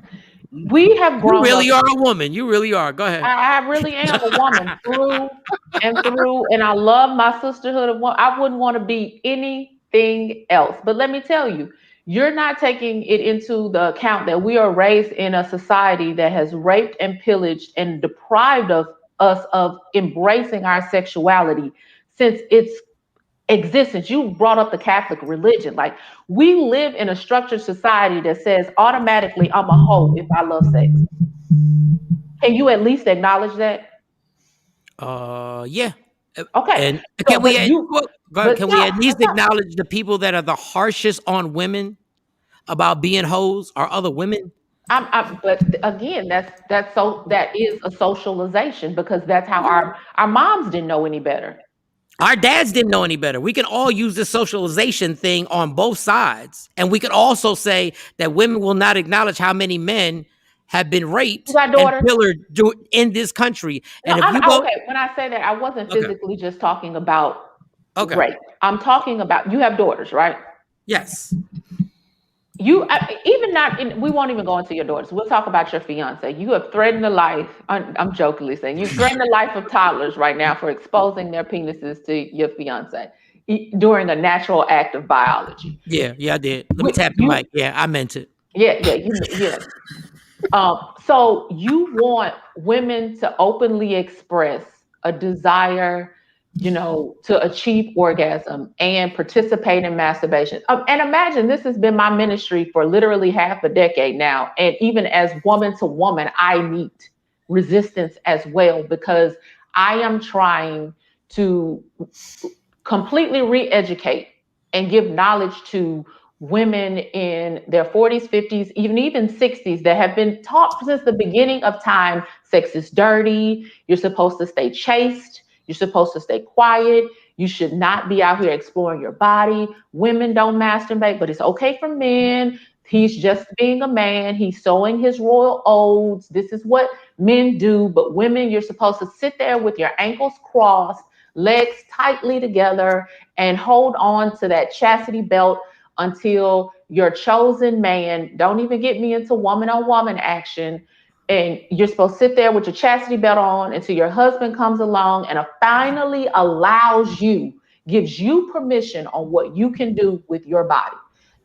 We have grown. You really are a woman. You really are. Go ahead. I really am a woman through and through, and I love my sisterhood of women. I wouldn't want to be anything else. But let me tell you, you're not taking it into the account that we are raised in a society that has raped and pillaged and deprived of us of embracing our sexuality since its existence. You brought up the Catholic religion. Like, we live in a structured society that says automatically I'm a hoe if I love sex. Can you at least acknowledge that? Yeah. Okay. And can we at least acknowledge the people that are the harshest on women about being hoes are other women? But again, that is a socialization because that's how our moms didn't know any better. Our dads didn't know any better. We can all use this socialization thing on both sides. And we could also say that women will not acknowledge how many men have been raped and pillared in this country. And okay, when I say that, I wasn't physically just talking about rape. I'm talking about, you have daughters, right? Yes. We won't even go into your daughters. We'll talk about your fiance. You have threatened the life, I'm jokingly saying, you've threatened the life of toddlers right now for exposing their penises to your fiance during a natural act of biology. Yeah, I did. Let me tap the mic. Yeah, I meant it. Yeah. So you want women to openly express a desire, to achieve orgasm and participate in masturbation. And imagine this has been my ministry for literally half a decade now. And even as woman to woman, I meet resistance as well because I am trying to completely re-educate and give knowledge to women in their 40s, 50s, even 60s that have been taught since the beginning of time, sex is dirty, you're supposed to stay chaste, you're supposed to stay quiet, you should not be out here exploring your body, women don't masturbate, but it's okay for men, He's just being a man. He's sowing his royal oats. This is what men do. But women, you're supposed to sit there with your ankles crossed, legs tightly together, and hold on to that chastity belt until your chosen man, don't even get me into woman on woman action. And you're supposed to sit there with your chastity belt on until your husband comes along and finally allows you, gives you permission on what you can do with your body.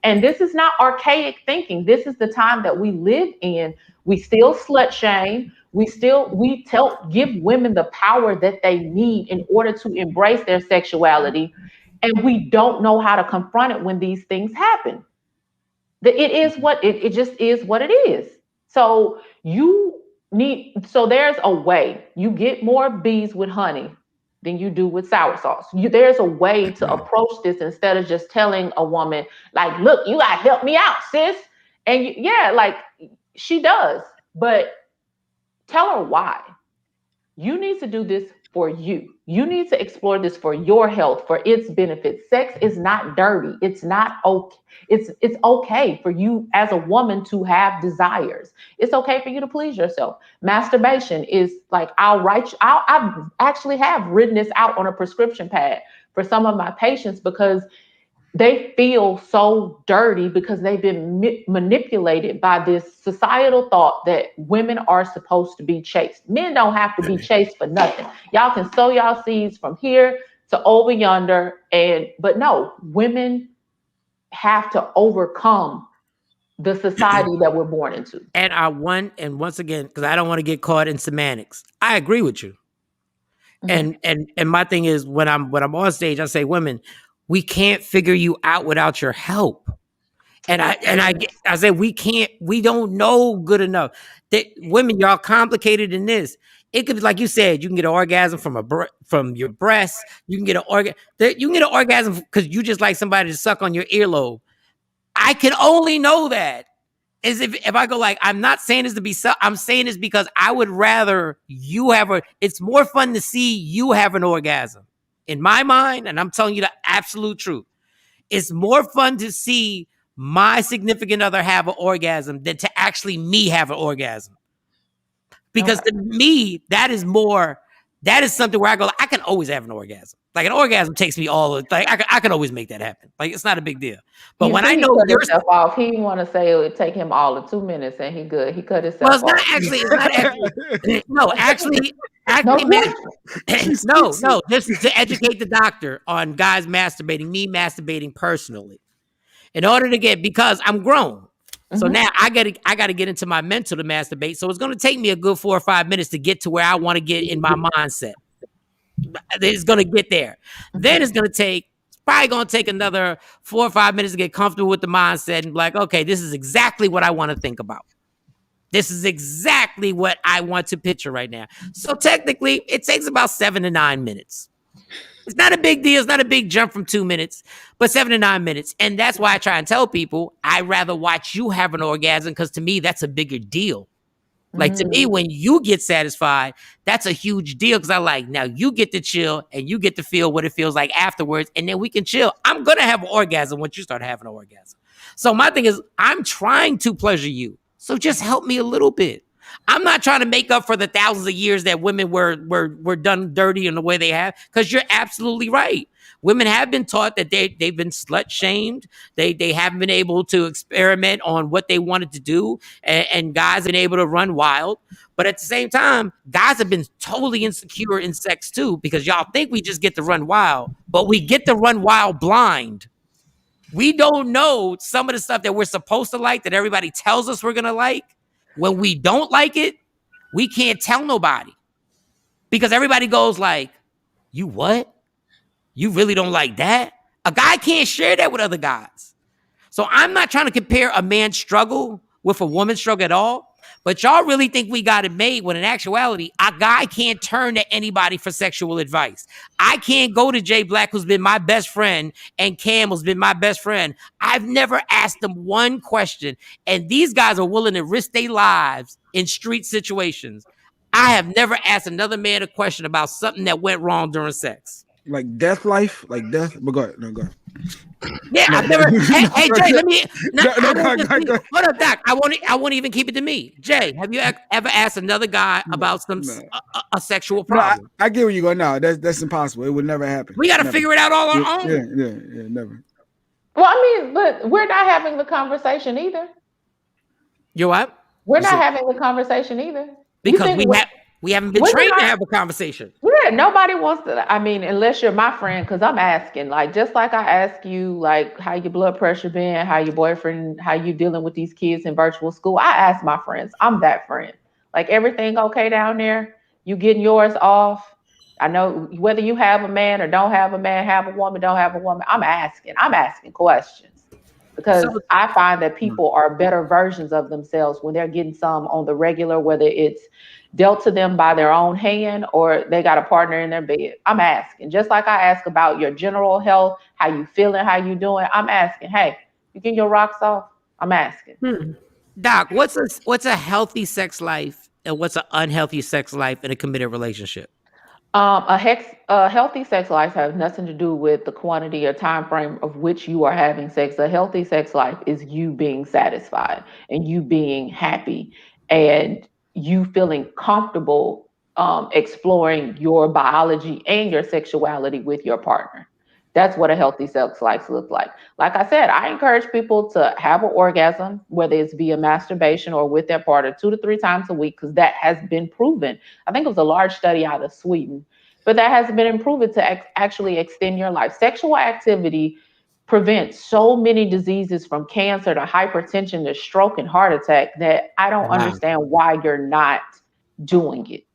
And this is not archaic thinking. This is the time that we live in. We still slut shame. We give women the power that they need in order to embrace their sexuality. And we don't know how to confront it when these things happen. It is what it just is what it is. So there's a way. You get more bees with honey than you do with sour sauce. There's a way to approach this instead of just telling a woman, like, look, you gotta help me out, sis. And like she does, but tell her why. You need to do this for you. You need to explore this for your health, for its benefits. Sex is not dirty. It's not okay. It's okay for you as a woman to have desires. It's okay for you to please yourself. Masturbation is like, I actually have written this out on a prescription pad for some of my patients because they feel so dirty because they've been manipulated by this societal thought that women are supposed to be chaste. Men don't have to be chaste for nothing. Y'all can sow y'all seeds from here to over yonder. But no, women have to overcome the society that we're born into. And once again, because I don't want to get caught in semantics, I agree with you. Mm-hmm. And my thing is when I'm on stage, I say, women, we can't figure you out without your help. And I say we don't know good enough. That women, y'all complicated in this. It could be like you said, you can get an orgasm from your breast. You can get an orgasm because you just like somebody to suck on your earlobe. I can only know that is if I go like, I'm not saying this to be I'm saying this because I would rather you it's more fun to see you have an orgasm. In my mind, and I'm telling you the absolute truth, it's more fun to see my significant other have an orgasm than to actually me have an orgasm. Because to me, that is something where I go, I can always have an orgasm. Like an orgasm takes me I can always make that happen. Like it's not a big deal. But when I know he cut himself off, he didn't want to say it would take him all of 2 minutes and he good. He cut himself off. It's not actually. No, actually, no, just to educate the doctor on guys masturbating, me masturbating personally. In order to because I'm grown. So now I gotta get into my mental to masturbate. So it's gonna take me a good 4 or 5 minutes to get to where I want to get in my mindset. It's gonna get there. Then it's probably gonna take another 4 or 5 minutes to get comfortable with the mindset and be like, okay, this is exactly what I want to think about. This is exactly what I want to picture right now. So technically, it takes about 7 to 9 minutes. It's not a big deal. It's not a big jump from 2 minutes, but 7 to 9 minutes. And that's why I try and tell people, I'd rather watch you have an orgasm because to me, that's a bigger deal. Like to me, when you get satisfied, that's a huge deal because now you get to chill and you get to feel what it feels like afterwards. And then we can chill. I'm going to have an orgasm once you start having an orgasm. So my thing is, I'm trying to pleasure you. So just help me a little bit. I'm not trying to make up for the thousands of years that women were done dirty in the way they have, because you're absolutely right. Women have been taught that they've been slut shamed. They haven't been able to experiment on what they wanted to do, and guys have been able to run wild. But at the same time, guys have been totally insecure in sex too, because y'all think we just get to run wild, but we get to run wild blind. We don't know some of the stuff that we're supposed to like, that everybody tells us we're gonna like. When we don't like it, we can't tell nobody, because everybody goes like, you what? You really don't like that? A guy can't share that with other guys. So I'm not trying to compare a man's struggle with a woman's struggle at all, but y'all really think we got it made, when in actuality, a guy can't turn to anybody for sexual advice. I can't go to Jay Black, who's been my best friend, and Cam, who's been my best friend. I've never asked them one question, and these guys are willing to risk their lives in street situations. I have never asked another man a question about something that went wrong during sex. Like death life? Like death? But go ahead. No, go ahead. Yeah, I've never. Hey, Jay, let me. Hold up, Doc. I won't even keep it to me. Jay, have you ever asked another guy about a sexual problem? I get where you go. No, that's impossible. It would never happen. We got to figure it out all on our own. Yeah, never. Well, I mean, but we're not having the conversation either. You what? We're not having the conversation either. Because we haven't been trained to have a conversation. Yeah, nobody wants to. I mean, unless you're my friend, because I'm asking, like, just like I ask you, like, how your blood pressure been, how your boyfriend, how you dealing with these kids in virtual school. I ask my friends. I'm that friend. Like, everything okay down there? You getting yours off? I know whether you have a man or don't have a man, have a woman, don't have a woman. I'm asking questions because I find that people are better versions of themselves when they're getting some on the regular, whether it's dealt to them by their own hand or they got a partner in their bed. I'm asking, just like I ask about your general health, how you feeling, how you doing. I'm asking, hey, you getting your rocks off? I'm asking. Doc, what's a healthy sex life and what's an unhealthy sex life in a committed relationship? A healthy sex life has nothing to do with the quantity or time frame of which you are having sex. A healthy sex life is you being satisfied and you being happy and you feeling comfortable exploring your biology and your sexuality with your partner. That's what a healthy sex life looks like. Like I said, I encourage people to have an orgasm, whether it's via masturbation or with their partner 2 to 3 times a week, because that has been proven. I think it was a large study out of Sweden, but that has been proven to actually extend your life. Sexual activity prevents so many diseases from cancer to hypertension to stroke and heart attack that I don't understand why you're not doing it.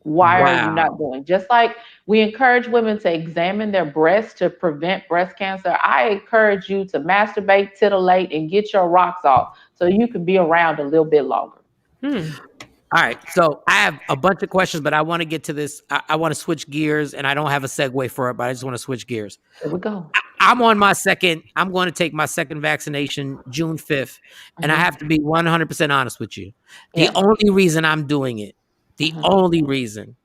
Why are you not doing? Just like we encourage women to examine their breasts to prevent breast cancer, I encourage you to masturbate, titillate, and get your rocks off so you can be around a little bit longer. All right, so I have a bunch of questions, but I want to get to this. I want to switch gears, and I don't have a segue for it, but I just want to switch gears. There we go. I'm on my second. I'm going to take my second vaccination June 5th, and I have to be 100% honest with you. The only reason I'm doing it, the only reason,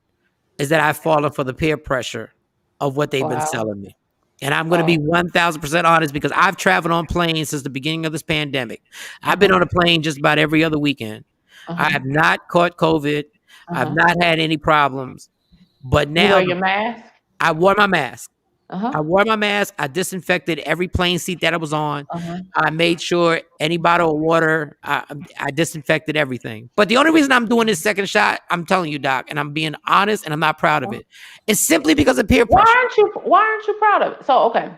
is that I've fallen for the peer pressure of what they've been selling me. And I'm going to be 1,000% honest because I've traveled on planes since the beginning of this pandemic. I've been on a plane just about every other weekend. I have not caught COVID. I've not had any problems. But now you wear your mask? I wore my mask. I wore my mask. I disinfected every plane seat that I was on. I made sure any bottle of water, I disinfected everything. But the only reason I'm doing this second shot, I'm telling you, Doc, and I'm being honest and I'm not proud of it. It's simply because of peer pressure. Why aren't you proud of it? So, okay.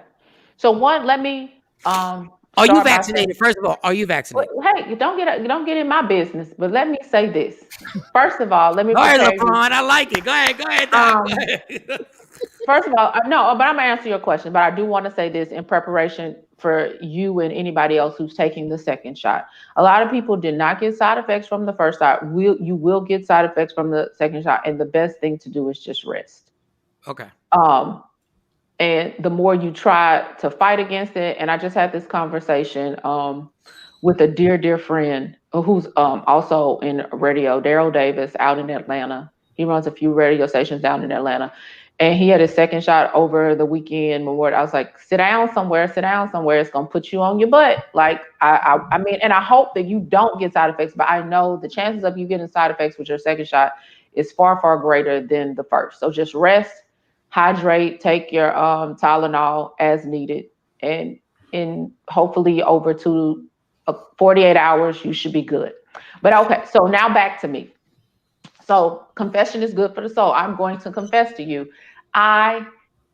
So one, let me are you vaccinated? First of all, are you vaccinated? Hey, you don't get in my business. But let me say this. First of all, let me. Go ahead, LeBron. I like it. Go ahead, Doc. Go ahead. First of all, no, but I'm gonna answer your question. But I do want to say this in preparation for you and anybody else who's taking the second shot. A lot of people did not get side effects from the first shot. You will get side effects from the second shot, and the best thing to do is just rest. Okay. And the more you try to fight against it, and I just had this conversation with a dear friend who's also in radio, Daryl Davis, out in Atlanta. He runs a few radio stations down in Atlanta. And he had his second shot over the weekend. I was like, sit down somewhere. It's going to put you on your butt. Like, I mean, and I hope that you don't get side effects, but I know the chances of you getting side effects with your second shot is far, far greater than the first. So just rest, hydrate, take your Tylenol as needed. And hopefully over 48 hours, you should be good. But okay, so now back to me. So confession is good for the soul. I'm going to confess to you, I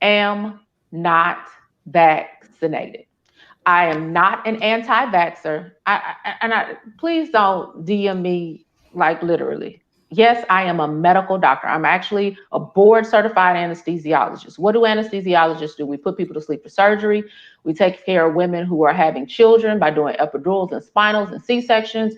am not vaccinated. I am not an anti-vaxxer. Please don't DM me like literally. Yes, I am a medical doctor. I'm actually a board certified anesthesiologist. What do anesthesiologists do? We put people to sleep for surgery. We take care of women who are having children by doing epidurals and spinals and C-sections.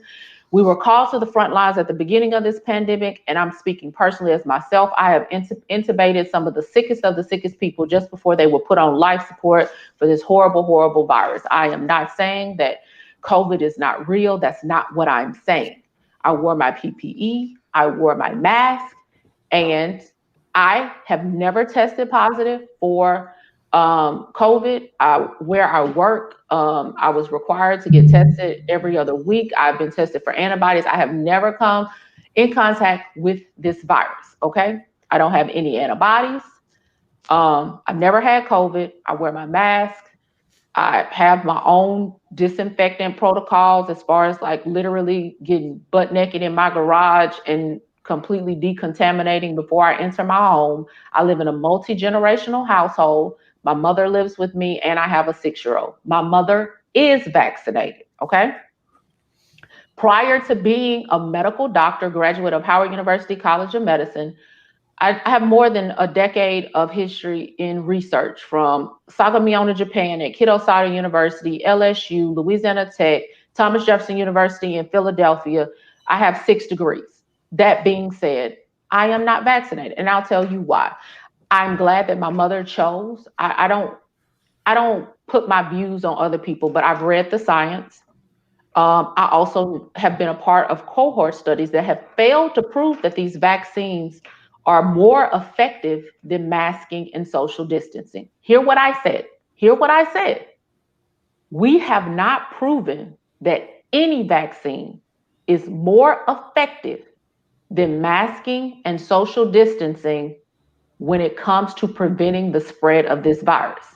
We were called to the front lines at the beginning of this pandemic, and I'm speaking personally as myself. I have intubated some of the sickest people just before they were put on life support for this horrible, horrible virus. I am not saying that COVID is not real. That's not what I'm saying. I wore my PPE, I wore my mask, and I have never tested positive for COVID, where I work, I was required to get tested every other week. I've been tested for antibodies. I have never come in contact with this virus. Okay. I don't have any antibodies. I've never had COVID. I wear my mask. I have my own disinfectant protocols as far as like literally getting butt naked in my garage and completely decontaminating before I enter my home. I live in a multi-generational household. My mother lives with me and I have a 6-year-old. My mother is vaccinated, okay? Prior to being a medical doctor, graduate of Howard University College of Medicine, I have more than a decade of history in research from Sagameona, Japan, at Kidosada University, LSU, Louisiana Tech, Thomas Jefferson University in Philadelphia. I have 6 degrees. That being said, I am not vaccinated, and I'll tell you why. I'm glad that my mother chose. I don't put my views on other people, but I've read the science. I also have been a part of cohort studies that have failed to prove that these vaccines are more effective than masking and social distancing. Hear what I said. Hear what I said. We have not proven that any vaccine is more effective than masking and social distancing when it comes to preventing the spread of this virus.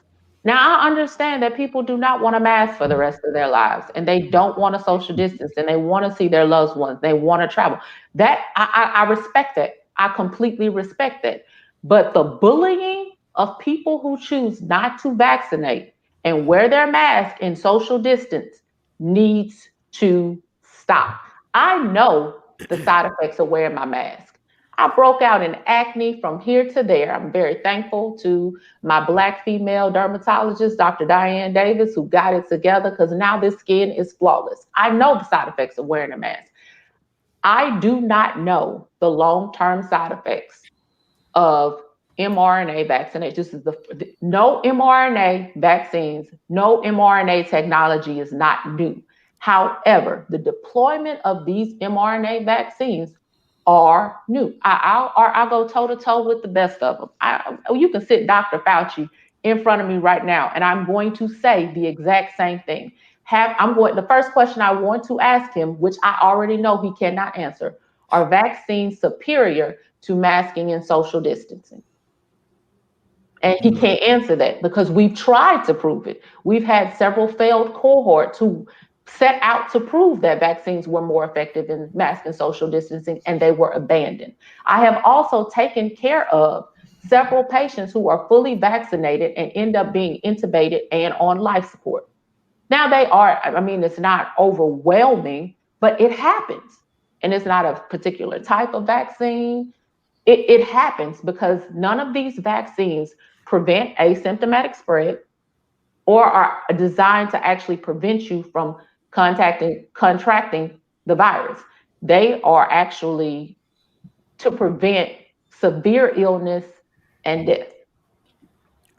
Now, I understand that people do not want to mask for the rest of their lives and they don't want to social distance and they want to see their loved ones. They want to travel. That I respect that. I completely respect that. But the bullying of people who choose not to vaccinate and wear their mask and social distance needs to stop. I know the side effects of wearing my mask. I broke out in acne from here to there. I'm very thankful to my Black female dermatologist, Dr. Diane Davis, who got it together because now this skin is flawless. I know the side effects of wearing a mask. I do not know the long-term side effects of mRNA vaccination. This is no mRNA vaccines, no mRNA technology is not new. However, the deployment of these mRNA vaccines are new. I'll go toe to toe with the best of them. You can sit Dr. Fauci in front of me right now, and I'm going to say the exact same thing. The first question I want to ask him, which I already know he cannot answer, are vaccines superior to masking and social distancing? And he can't answer that because we've tried to prove it. We've had several failed cohorts who set out to prove that vaccines were more effective in mask and social distancing, and they were abandoned. I have also taken care of several patients who are fully vaccinated and end up being intubated and on life support. Now it's not overwhelming, but it happens. And it's not a particular type of vaccine. It happens because none of these vaccines prevent asymptomatic spread or are designed to actually prevent you from contracting the virus. They are actually to prevent severe illness and death.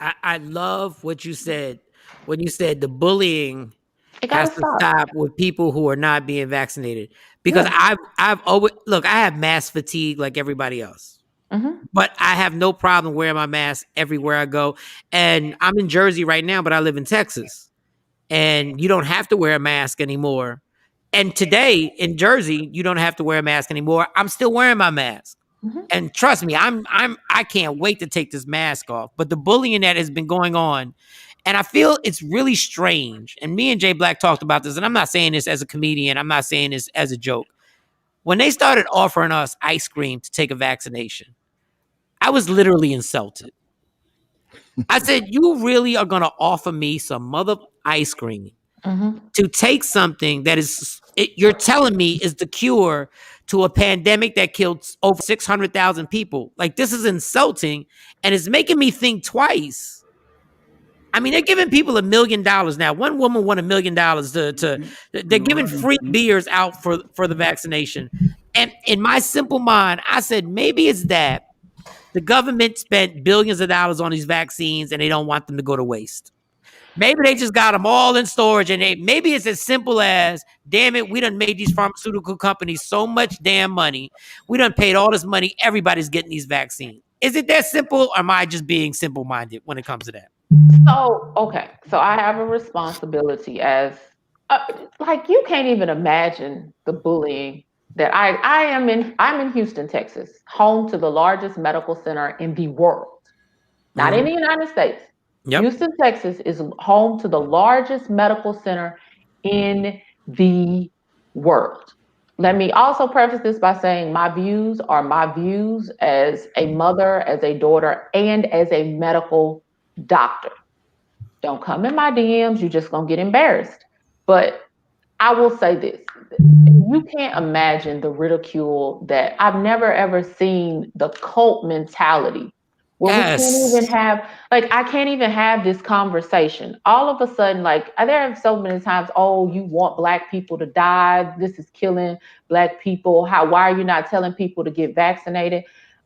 I love what you said when you said the bullying has to stop with people who are not being vaccinated. Because I've always I have mask fatigue like everybody else. Mm-hmm. But I have no problem wearing my mask everywhere I go. And I'm in Jersey right now, but I live in Texas. And you don't have to wear a mask anymore. And today in Jersey, you don't have to wear a mask anymore. I'm still wearing my mask. Mm-hmm. And trust me, I can't wait to take this mask off. But the bullying that has been going on, and I feel it's really strange. And me and Jay Black talked about this, and I'm not saying this as a comedian. I'm not saying this as a joke. When they started offering us ice cream to take a vaccination, I was literally insulted. I said, you really are going to offer me some mother ice cream to take something that you're telling me is the cure to a pandemic that killed over 600,000 people. Like, this is insulting, and it's making me think twice. I mean, they're giving people $1 million now. One woman won $1 million they're giving free beers out for the vaccination. And in my simple mind, I said, maybe it's that the government spent billions of dollars on these vaccines and they don't want them to go to waste. Maybe they just got them all in storage, and maybe it's as simple as, damn it, we done made these pharmaceutical companies so much damn money. We done paid all this money. Everybody's getting these vaccines. Is it that simple, or am I just being simple-minded when it comes to that? So I have a responsibility as like you can't even imagine the bullying that I'm in Houston, Texas, home to the largest medical center in the world, not in the United States. Yep. Houston, Texas is home to the largest medical center in the world. Let me also preface this by saying my views are my views as a mother, as a daughter, and as a medical doctor. Don't come in my DMs, you're just gonna get embarrassed. But I will say this. You can't imagine the ridicule that I've never ever seen the cult mentality where we can't even Yes. have, like, I can't even have this conversation. All of a sudden, like, there have so many times, oh, you want Black people to die. This is killing Black people. Why are you not telling people to get vaccinated?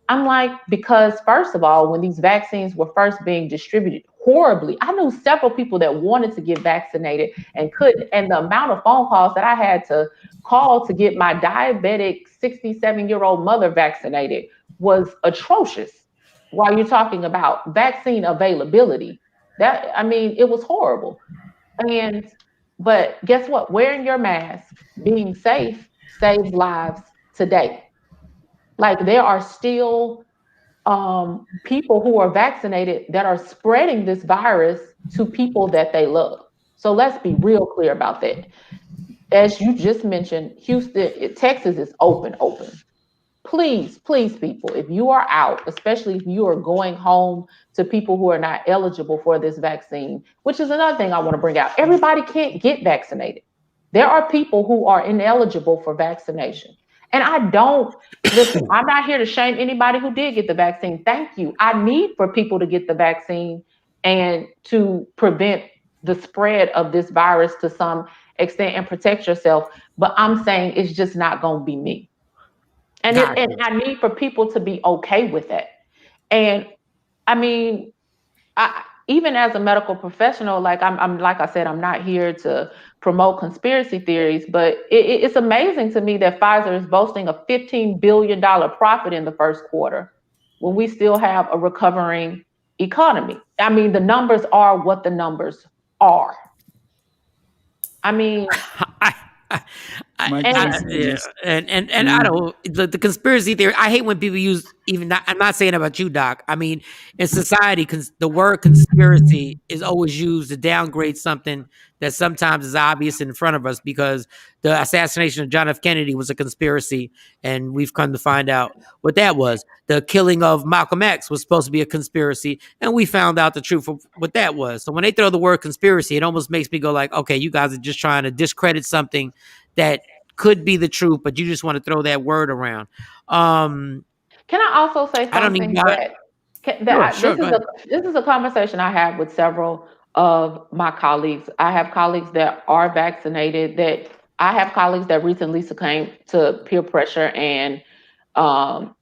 I'm like, because first of all, when these vaccines were first being distributed horribly, I knew several people that wanted to get vaccinated and couldn't. And the amount of phone calls that I had to call to get my diabetic 67-year-old mother vaccinated was atrocious. While you're talking about vaccine availability, I mean, it was horrible. And, but guess what? Wearing your mask, being safe saves lives today. Like there are still people who are vaccinated that are spreading this virus to people that they love. So let's be real clear about that. As you just mentioned, Houston, Texas is open. Please, please, people, if you are out, especially if you are going home to people who are not eligible for this vaccine, which is another thing I want to bring out. Everybody can't get vaccinated. There are people who are ineligible for vaccination. And I don't, listen, I'm not here to shame anybody who did get the vaccine. Thank you. I need for people to get the vaccine and to prevent the spread of this virus to some extent and protect yourself. But I'm saying it's just not going to be me. And I need for people to be okay with that. And I mean, even as a medical professional, like I'm like I said, I'm not here to promote conspiracy theories, but it's amazing to me that Pfizer is boasting a $15 billion profit in the first quarter when we still have a recovering economy. I mean, the numbers are what the numbers are. I mean, Yeah, and I don't the conspiracy theory. I hate when people use even. I'm not saying about you, Doc. I mean, in society, the word conspiracy is always used to downgrade something that sometimes is obvious in front of us. Because the assassination of John F. Kennedy was a conspiracy, and we've come to find out what that was. The killing of Malcolm X was supposed to be a conspiracy, and we found out the truth of what that was. So when they throw the word conspiracy, it almost makes me go like, okay, you guys are just trying to discredit something that could be the truth, but you just want to throw that word around. Can I also say I don't even something Sure, go ahead. this is a conversation I have with several of my colleagues. I have colleagues that are vaccinated. That I have colleagues that recently succumbed to peer pressure um,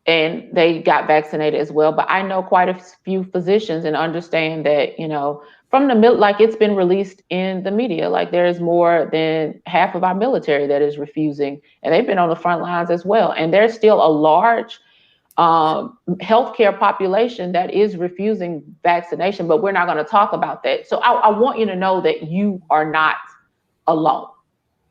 and they got vaccinated as well. But I know quite a few physicians and understand that, you know, from the like it's been released in the media, like there's more than half of our military that is refusing, and they've been on the front lines as well. And there's still a large healthcare population that is refusing vaccination, but we're not going to talk about that. So I want you to know that you are not alone,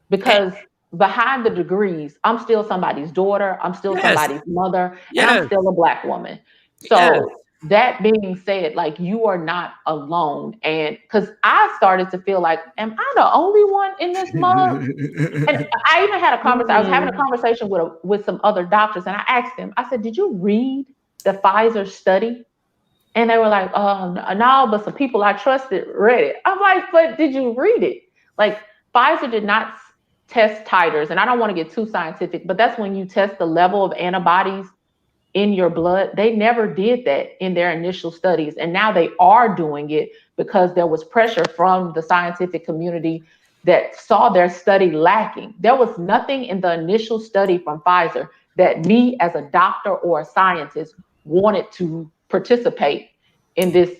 because behind the degrees, I'm still somebody's daughter, I'm still somebody's mother, and I'm still a Black woman. So that being said, like you are not alone. And because I started to feel like, am I the only one in this mug? And I even had a conversation, I was having a conversation with some other doctors, and I asked them, I said, did you read the Pfizer study? And they were like, no, but some people I trusted read it. I'm like, but did you read it? Like Pfizer did not test titers, and I don't want to get too scientific, but that's when you test the level of antibodies in your blood. They never did that in their initial studies, and now they are doing it because there was pressure from the scientific community that saw their study lacking. There was nothing in the initial study from Pfizer that me as a doctor or a scientist wanted to participate in this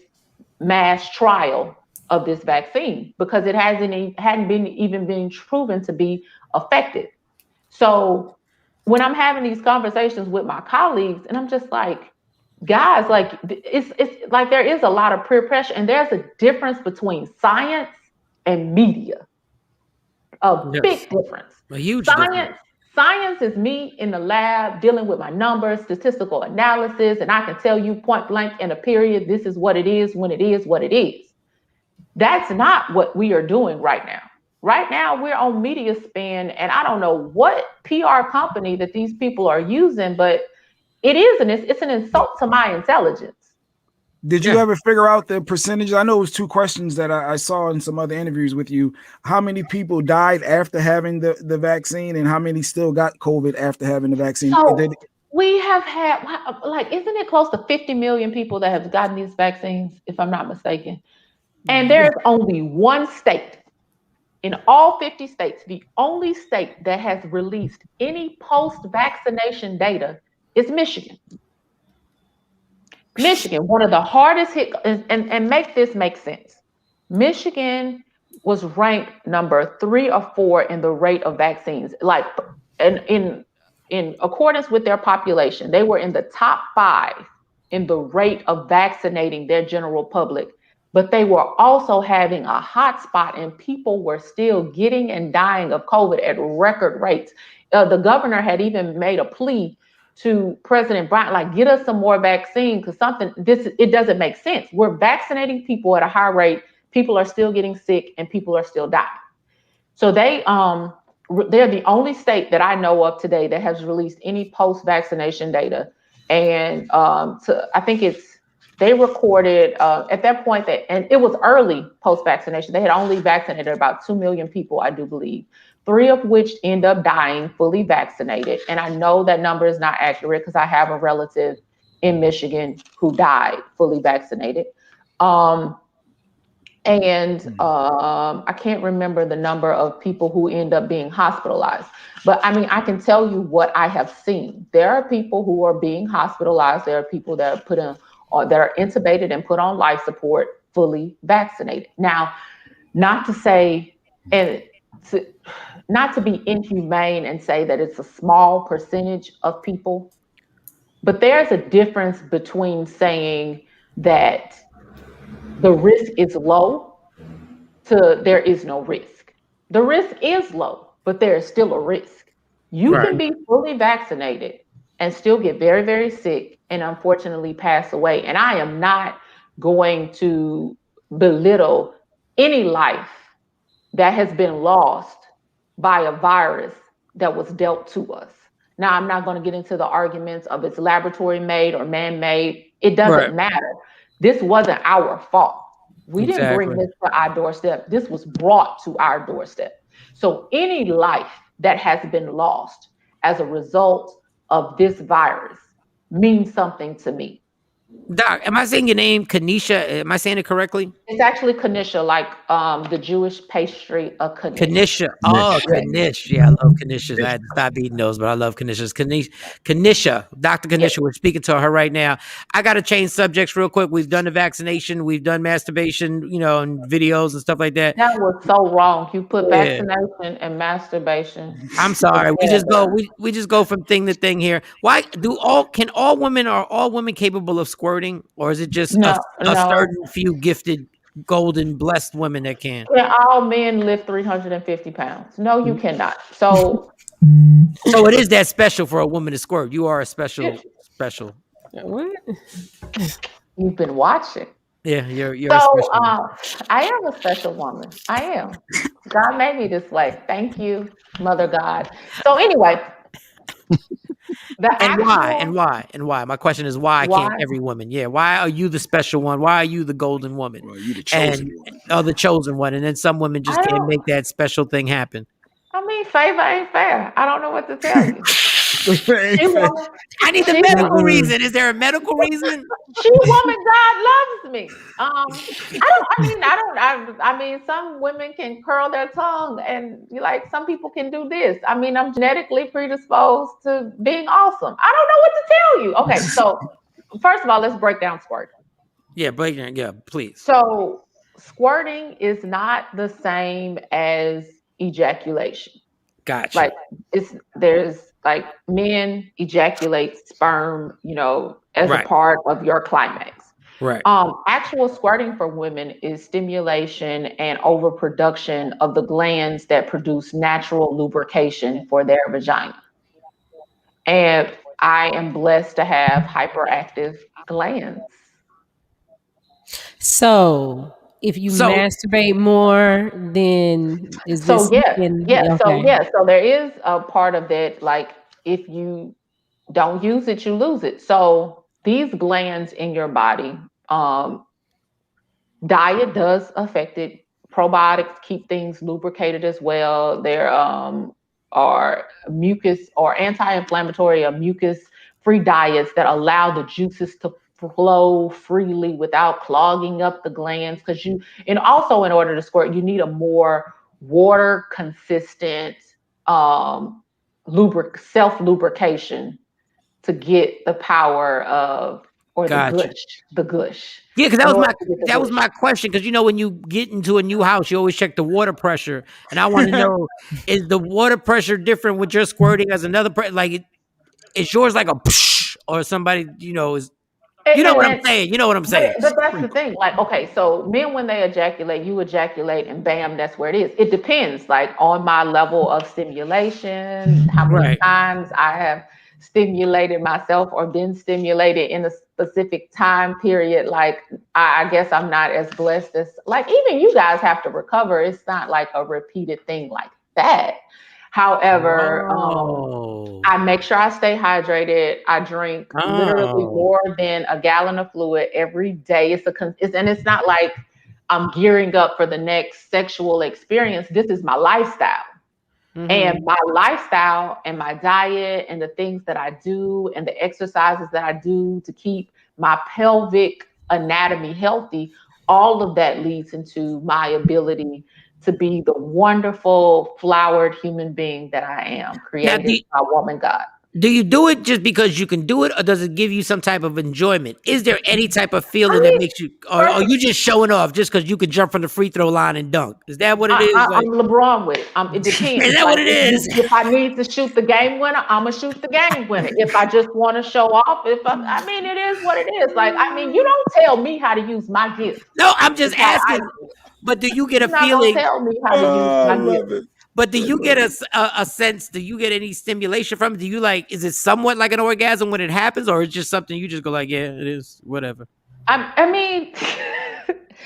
mass trial of this vaccine, because it hadn't been even been proven to be effective. So when I'm having these conversations with my colleagues, and I'm just like, guys, like it's like there is a lot of peer pressure, and there's a difference between science and media. A big difference. A huge Science, difference. science is me in the lab dealing with my numbers, statistical analysis, and I can tell you point blank in a period, this is what it is when it is what it is. That's not what we are doing right now. Right now, we're on media spin, and I don't know what PR company that these people are using, but it's an insult to my intelligence. Did you ever figure out the percentage? I know it was two questions that I saw in some other interviews with you. How many people died after having the vaccine, and how many still got COVID after having the vaccine? So we have had, like, isn't it close to 50 million people that have gotten these vaccines, if I'm not mistaken? And there's only one state in all 50 states, the only state that has released any post-vaccination data is Michigan. Michigan, one of the hardest hit, and make this make sense. Michigan was ranked number 3 or 4 in the rate of vaccines. Like, in accordance with their population, they were in the top 5 in the rate of vaccinating their general public. But they were also having a hot spot, and people were still getting and dying of COVID at record rates. The governor had even made a plea to President Biden, like, get us some more vaccine, because it doesn't make sense. We're vaccinating people at a high rate. People are still getting sick, and people are still dying. So they're the only state that I know of today that has released any post-vaccination data. And I think they recorded at that point and it was early post-vaccination. They had only vaccinated about 2 million people, I do believe, 3 of which end up dying fully vaccinated. And I know that number is not accurate because I have a relative in Michigan who died fully vaccinated. I can't remember the number of people who end up being hospitalized. But I mean, I can tell you what I have seen. There are people who are being hospitalized. There are people that are put in, or that are intubated and put on life support, fully vaccinated. Now, not to say, not to be inhumane and say that it's a small percentage of people, but there's a difference between saying that the risk is low to there is no risk. The risk is low, but there is still a risk. You can be fully vaccinated and still get very, very sick and unfortunately pass away. And I am not going to belittle any life that has been lost by a virus that was dealt to us. Now, I'm not going to get into the arguments of it's laboratory made or man-made. It doesn't matter. This wasn't our fault. We didn't bring this to our doorstep. This was brought to our doorstep. So any life that has been lost as a result of this virus means something to me. Doc, am I saying your name, Kanisha? Am I saying it correctly? It's actually Kanisha, like the Jewish pastry of Kanish. Kanisha. Oh, Kanish. Yeah, I love Kanishas. I had to stop eating those, but I love Kanishas. Kanisha, Dr. Kanisha, we're speaking to her right now. I got to change subjects real quick. We've done the vaccination. We've done masturbation, and videos and stuff like that. That was so wrong. You put vaccination and masturbation. I'm sorry. We just go from thing to thing here. Why can all women, are all women capable of squirting, or is it just a certain few gifted, golden, blessed women that can? Can all men lift 350 pounds? No, you cannot. So it is that special for a woman to squirt. You are a special. What? You've been watching. Yeah, you're so. I am a special woman. I am. God made me this way. Thank you, Mother God. So anyway. Why? My question is why can't every woman? Yeah, why are you the special one? Why are you the golden woman? Well, you the chosen one. Oh, the chosen one. And then some women just can't make that special thing happen. I mean, favor ain't fair. I don't know what to tell you. I need the medical reason. Is there a medical reason? She woman, God loves me. I mean, some women can curl their tongue, and some people can do this. I mean, I'm genetically predisposed to being awesome. I don't know what to tell you. Okay, so first of all, let's break down squirting. Yeah, break down. Yeah, please. So squirting is not the same as ejaculation. Gotcha. Like there's like men ejaculate sperm, as a Right. part of your climax. Right. Actual squirting for women is stimulation and overproduction of the glands that produce natural lubrication for their vagina. And I am blessed to have hyperactive glands. So if you masturbate more, then is this So okay? so there is a part of that, like if you don't use it, you lose it. So these glands in your body, diet does affect it. Probiotics keep things lubricated as well. There are mucus or anti-inflammatory or mucus-free diets that allow the juices to flow freely without clogging up the glands. And also in order to squirt, you need a more water consistent self-lubrication to get the power of or Gotcha. the gush. Yeah, because In order to get the that was gush. my question. Because when you get into a new house, you always check the water pressure, and I want to know: is the water pressure different with your squirting as another? Is yours like a psh, or somebody is? You know what I'm saying? You know what I'm saying? But that's the thing. Like, okay, so men, when they ejaculate, you ejaculate, and bam, that's where it is. It depends, like, on my level of stimulation, how many times I have stimulated myself or been stimulated in a specific time period. Like, I guess I'm not as blessed as, like, even you guys have to recover. It's not like a repeated thing like that. However, I make sure I stay hydrated. I drink literally more than a gallon of fluid every day. And it's not like I'm gearing up for the next sexual experience. This is my lifestyle. Mm-hmm. And my lifestyle and my diet and the things that I do and the exercises that I do to keep my pelvic anatomy healthy, all of that leads into my ability to be the wonderful flowered human being that I am, created by woman God. Do you do it just because you can do it, or does it give you some type of enjoyment? Is there any type of feeling that makes you, or are you just showing off just because you can jump from the free throw line and dunk? Is that what it is? I'm LeBron with it. It depends. Is that what it is? If I need to shoot the game winner, I'm gonna shoot the game winner. If I just want to show off, it is what it is. Like, you don't tell me how to use my gift. No, I'm just asking. But do you get a feeling? You're not gonna tell me how to use my gift. But do you get a sense? Do you get any stimulation from it? Do you is it somewhat like an orgasm when it happens, or it's just something you just go like, yeah, it is, whatever? I mean,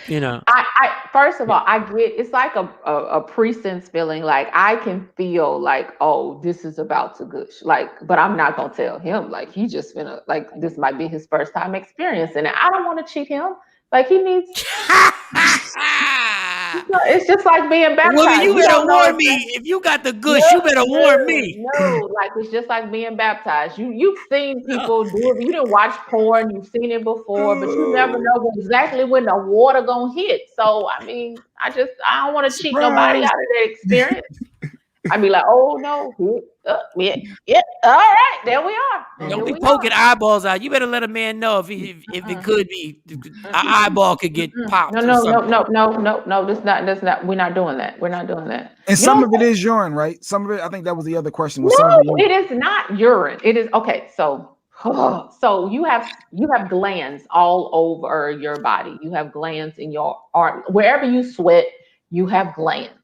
I first of all, I get it's like a pre-sense feeling. Like, I can feel like, oh, this is about to gush. Like, but I'm not gonna tell him. Like, he just finna, like, this might be his first time experiencing it. I don't want to cheat him. Like, he needs. It's just like being baptized. Woman, you better warn me. If you got the gush, you better warn me. No, like, it's just like being baptized. You've seen people do it. You didn't watch porn. You've seen it before, but you never know exactly when the water gonna hit. So I don't want to cheat nobody out of that experience. I'd be like, oh no, yeah, all right, there we are. Don't be poking eyeballs out. You better let a man know if it could be an eyeball could get popped. No. That's not. We're not doing that. We're not doing that. And some of it is urine, right? Some of it, I think that was the other question. No, it is not urine. It is okay. So you have glands all over your body. You have glands in your arm. Wherever you sweat, you have glands.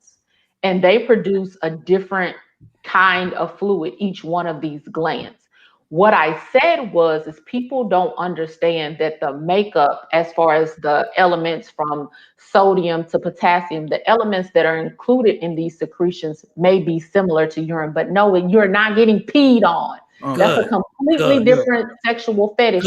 And they produce a different kind of fluid, each one of these glands. What I said is people don't understand that the makeup, as far as the elements from sodium to potassium, the elements that are included in these secretions may be similar to urine, but no, you're not getting peed on. That's a completely different sexual fetish.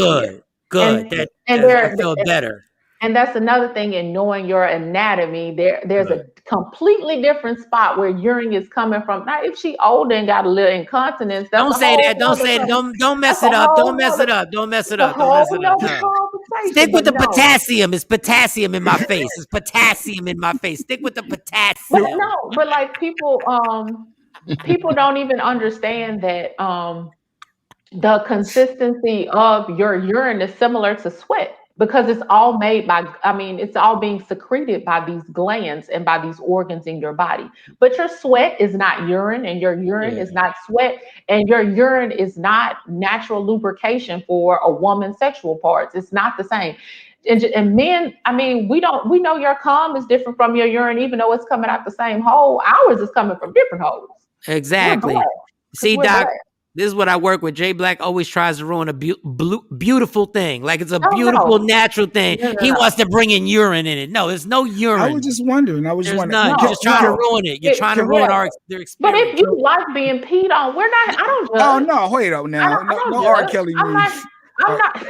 Good. And I feel better. And that's another thing in knowing your anatomy. There's a completely different spot where urine is coming from. Now, if she older and got a little incontinence, don't say that. Don't say it. Don't mess it up. Don't mess it up. Don't mess it up. Don't mess it up. Stick with the potassium. It's potassium in my face. It's potassium in my face. Stick with the potassium. But like people don't even understand that the consistency of your urine is similar to sweat. because it's all made by, I mean, it's all being secreted by these glands and by these organs in your body. But your sweat is not urine, and your urine is not sweat, and your urine is not natural lubrication for a woman's sexual parts. It's not the same. And men, I mean, we know your cum is different from your urine, even though it's coming out the same hole. Ours is coming from different holes. Exactly. See, Doc, this is what I work with. Jay Black always tries to ruin a beautiful thing. Like it's a beautiful, natural thing. He wants to bring in urine in it. No, there's no urine. I was just wondering. There's none. You're just trying to ruin it. You're trying to ruin their experience. But if you like being peed on, we're not. I don't judge. Oh no, wait up now. No R. Kelly moves. I'm not.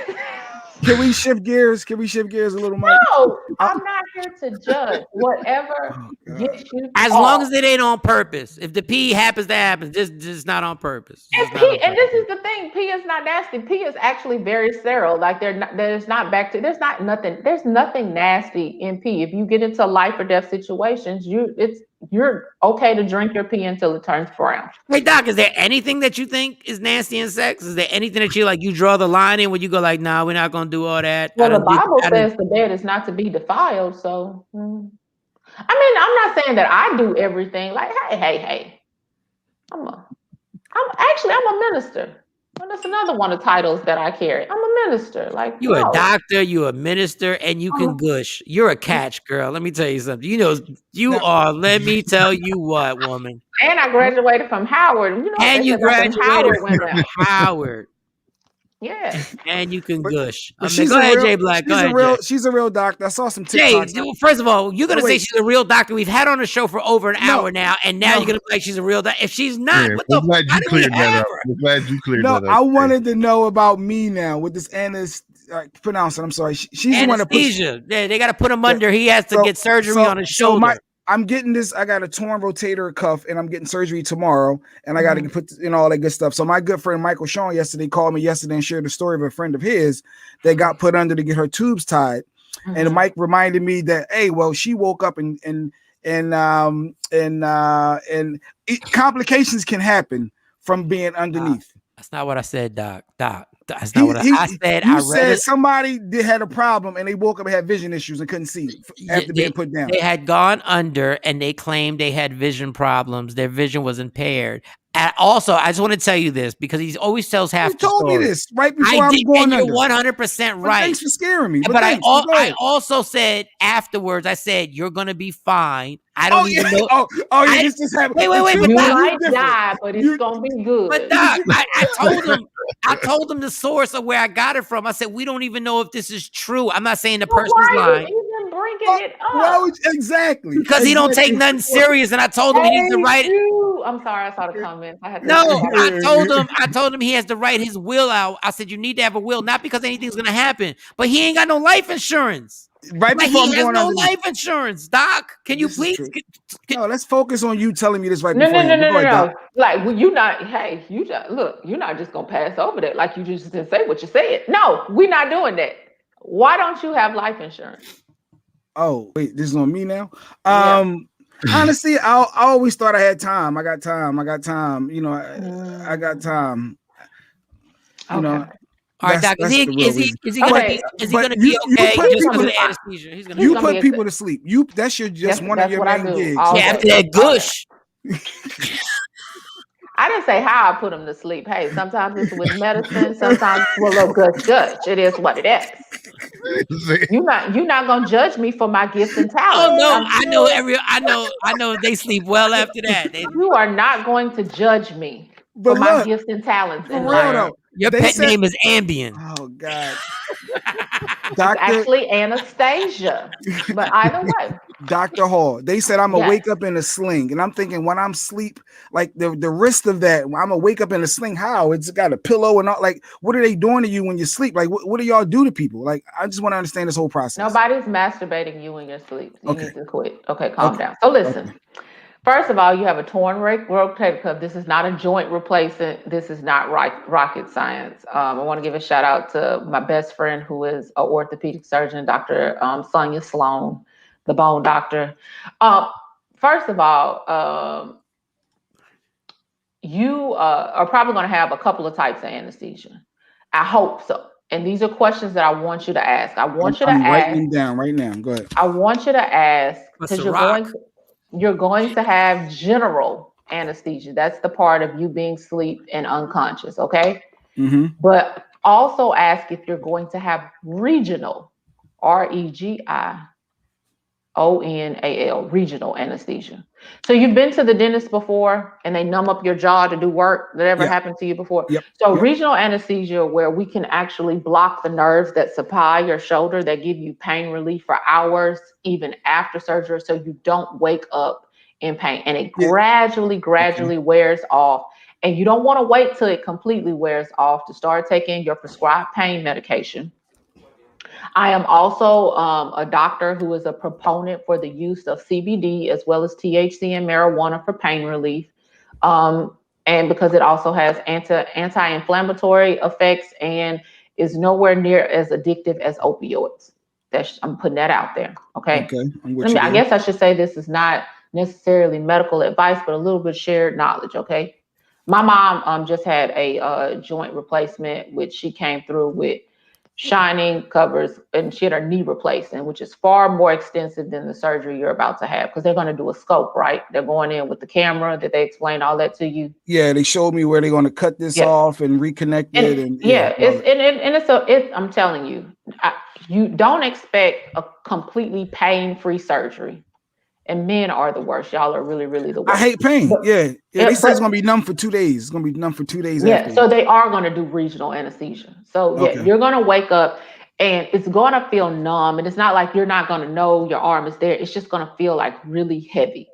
Can we shift gears? Can we shift gears a little, Mike? No, I'm not here to judge. Whatever gets you. As long as it ain't on purpose. If the pee happens to happen, just not on purpose. And pee, and this is the thing. Pee is not nasty. Pee is actually very sterile. Like there's not bacteria. There's nothing nasty in pee. If you get into life or death situations, you're okay to drink your pee until it turns brown. Hey Doc, is there anything that you think is nasty in sex? Is there anything that you draw the line in when you go like, nah, we're not gonna do all that? Well, the Bible says the bed is not to be defiled. So, I mean, I'm not saying that I do everything. Like, hey, I'm a minister. Well, that's another one of the titles that I carry. I'm a minister. Like you a doctor, you a minister, and you can gush. You're a catch, girl. Let me tell you something. You are. Let me tell you what, woman. And I graduated from Howard. And you graduated from Howard. Yeah. And you can gush. Go ahead, Jay Black. Go ahead, Jay. She's a real doctor. I saw some TikToks. Jay, first of all, you're going to say she's a real doctor. We've had her on the show for over an hour now, and now you're going to be like she's a real doctor. If she's not, what the glad you cleared that up. I'm glad you cleared that up. No, I wanted to know about me now with this pronounce it. I'm sorry. She's the one that anesthesia. Yeah, they got to put him under. He has to get surgery on his shoulder. I'm getting this. I got a torn rotator cuff, and I'm getting surgery tomorrow. And I got to put all that good stuff. So my good friend Michael Shawn called me yesterday and shared the story of a friend of his that got put under to get her tubes tied. And Mike reminded me that, hey, well, she woke up and complications can happen from being underneath. That's not what I said, Doc. That's not what I said. You said somebody had a problem and they woke up and had vision issues and couldn't see after being put down. They had gone under and they claimed they had vision problems. Their vision was impaired. And also, I just want to tell you this because he always tells half the story. You told me this right before I was going under. You're 100% right. Thanks for scaring me. But I also said afterwards, I said, you're going to be fine. I don't even know. This just happened. Wait. You might die, but it's going to be good. But Doc, I told him the source of where I got it from. I said, we don't even know if this is true. I'm not saying the person's lying. Even bringing it up? Exactly. Because he don't take nothing serious. And I told him he needs to write it. I'm sorry, I saw the comments. I told him he has to write his will out. I said, you need to have a will, not because anything's going to happen, but he ain't got no life insurance. Right before he has no life insurance, Doc. Can you please? No, let's focus on you telling me this right before. No. Like, you're not. Hey, you're not just gonna pass over that. Like you just didn't say what you said. No, we're not doing that. Why don't you have life insurance? Oh, wait, this is on me now. Honestly, I always thought I had time. I got time. I got time. I got time. You know. All right, Doc. Is he going to be okay? You put people to sleep. That's one of your main gigs. After that gush. I didn't say how I put them to sleep. Hey, sometimes it's with medicine. Sometimes it's with a little gush. It is what it is. You're not gonna judge me for my gifts and talents. Oh no, I know they sleep well after that. You are not going to judge me for my gifts and talents in life. Your pet name is Ambien. Oh God. It's actually Anastasia. But either way. Dr. Hall. They said I'm gonna wake up in a sling. And I'm thinking when I'm asleep, like the risk of that, I'm gonna wake up in a sling. How? It's got a pillow and all. Like, what are they doing to you when you sleep? Like, what do y'all do to people? Like, I just want to understand this whole process. Nobody's masturbating you in your sleep. You need to quit. Okay, calm down. So listen. First of all, you have a torn rotator cuff. This is not a joint replacement. This is not rocket science. I want to give a shout out to my best friend who is an orthopedic surgeon, Dr. Sonia Sloan, the bone doctor. First of all, you are probably going to have a couple of types of anesthesia. I hope so. and these are questions that I want you to ask. I want you to I'm writing ask. them down right now. Go ahead. I want you to ask What's because the rock? you're going to have general anesthesia. That's the part of you being asleep and unconscious, okay? Mm-hmm. But also ask if you're going to have regional, REGIONAL, regional anesthesia. So you've been to the dentist before and they numb up your jaw to do work. That ever happened to you before? Yep. So regional anesthesia, where we can actually block the nerves that supply your shoulder, that give you pain relief for hours, even after surgery, so you don't wake up in pain. And it gradually wears off. And you don't want to wait till it completely wears off to start taking your prescribed pain medication. I am also a doctor who is a proponent for the use of CBD as well as THC and marijuana for pain relief. And because it also has anti-inflammatory effects and is nowhere near as addictive as opioids. I'm putting that out there. Okay. I guess I should say this is not necessarily medical advice, but a little bit shared knowledge. Okay. My mom just had a joint replacement, which she came through with shining covers, and she had her knee replacement, which is far more extensive than the surgery you're about to have, because they're going to do a scope, right? They're going in with the camera. Did they explain all that to you? Yeah, they showed me where they're going to cut this off and reconnect it, and I'm telling you, you don't expect a completely pain-free surgery. And men are the worst. Y'all are really, really the worst. I hate pain. They said it's going to be numb for 2 days. It's going to be numb for 2 days. Yeah, so they are going to do regional anesthesia. So you're going to wake up and it's going to feel numb. And it's not like you're not going to know your arm is there. It's just going to feel like really heavy,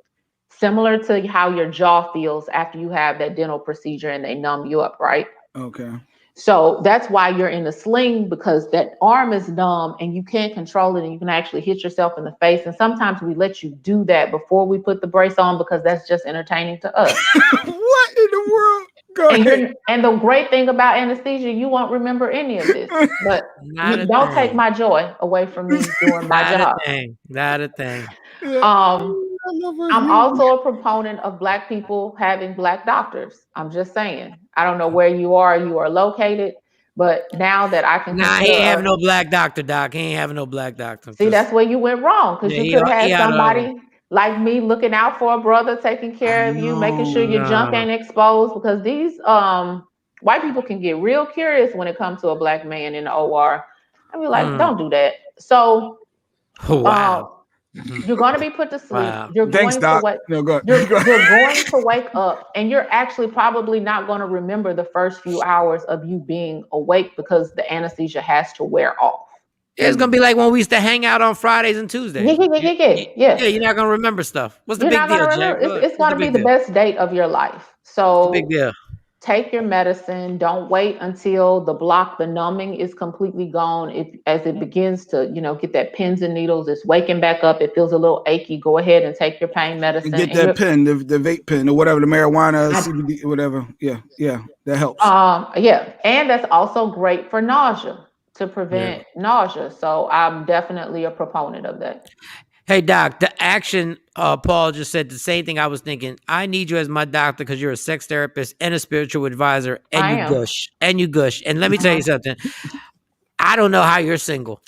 similar to how your jaw feels after you have that dental procedure and they numb you up, right? Okay. So that's why you're in a sling, because that arm is numb and you can't control it, and you can actually hit yourself in the face. And sometimes we let you do that before we put the brace on because that's just entertaining to us. What in the world? Go ahead. And the great thing about anesthesia, you won't remember any of this. But don't take my joy away from me doing my job. Not a thing. I'm also a proponent of Black people having Black doctors. I'm just saying. I don't know where you are located, but now that I can. Nah, he ain't having no Black doctor, Doc. He ain't having no Black doctor. See, that's where you went wrong, because you could have had somebody like me looking out for a brother, taking care of you, making sure your junk ain't exposed, because these white people can get real curious when it comes to a Black man in the OR. I mean, like, don't do that. So, you're going to be put to sleep. Wow. You're going to wake up, and you're actually probably not going to remember the first few hours of you being awake because the anesthesia has to wear off. It's going to be like when we used to hang out on Fridays and Tuesdays. Yeah, you're not going to remember stuff. What's the big deal, Jack? It's going to be the best date of your life. So big deal. Take your medicine. Don't wait until the numbing is completely gone. As it begins to, get that pins and needles, it's waking back up. It feels a little achy. Go ahead and take your pain medicine. And get that pen, the vape pen or whatever, the marijuana, CBD, whatever. Yeah, that helps. And that's also great for nausea, to prevent nausea. So I'm definitely a proponent of that. Hey, Doc, the action, Paul just said the same thing I was thinking. I need you as my doctor because you're a sex therapist and a spiritual advisor, and you gush. And let me tell you something. I don't know how you're single.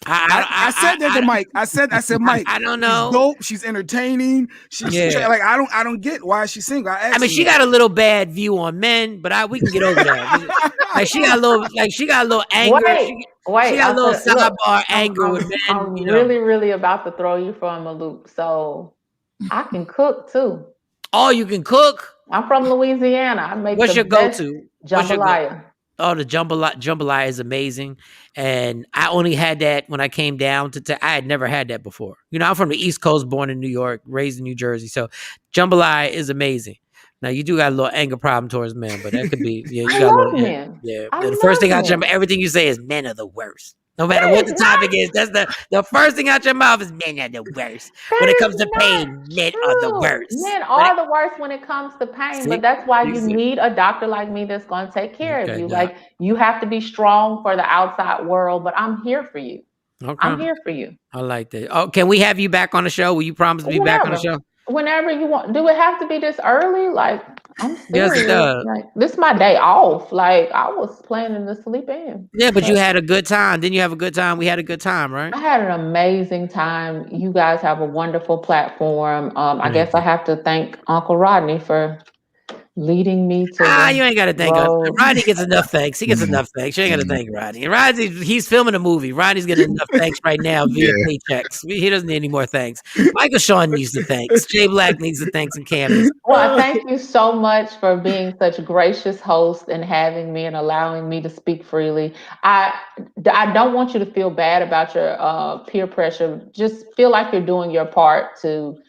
I said that to Mike. I said, Mike. I don't know. She's dope. She's entertaining. She's like, I don't get why she's single. I mean, she got a little bad view on men, but we can get over that. Like she got a little anger. She got a little sidebar anger with men. I'm really, really about to throw you from a loop. So I can cook too. Oh, you can cook? I'm from Louisiana. I make What's your go-to? Jambalaya. Oh, the jambalaya is amazing. And I only had that when I came down I had never had that before. I'm from the East Coast, born in New York, raised in New Jersey. So jambalaya is amazing. Now you do got a little anger problem towards men, but that could be, you got a little, men. The first thing out your mouth, everything you say is men are the worst. No matter what the topic is, that's the first thing out your mouth is men are the worst. When it comes to pain, men are the worst. Men are the worst when it comes to pain, but that's why you need a doctor like me that's going to take care of you. Like, you have to be strong for the outside world, but I'm here for you. Okay. I'm here for you. I like that. Oh, can we have you back on the show? Will you promise to be back on the show? Whenever you want. Do it have to be this early? Like, I'm Yes, it serious. does. Like, this is my day off. Like, I was planning to sleep in. Yeah, but you had a good time. Didn't you have a good time? We had a good time, right? I had an amazing time. You guys have a wonderful platform. I Thank guess I you. have to thank Uncle Rodney for leading me to You the ain't got to thank us. road. Rodney gets enough thanks. He gets enough thanks. You ain't got to thank Rodney. Rodney, he's filming a movie. Rodney's getting enough thanks right now via paychecks. He doesn't need any more thanks. Michael Shawn needs the thanks. Jay Black needs the thanks and Cam needs. Well, thank you so much for being such a gracious host and having me and allowing me to speak freely. I don't want you to feel bad about your peer pressure. Just feel like you're doing your part to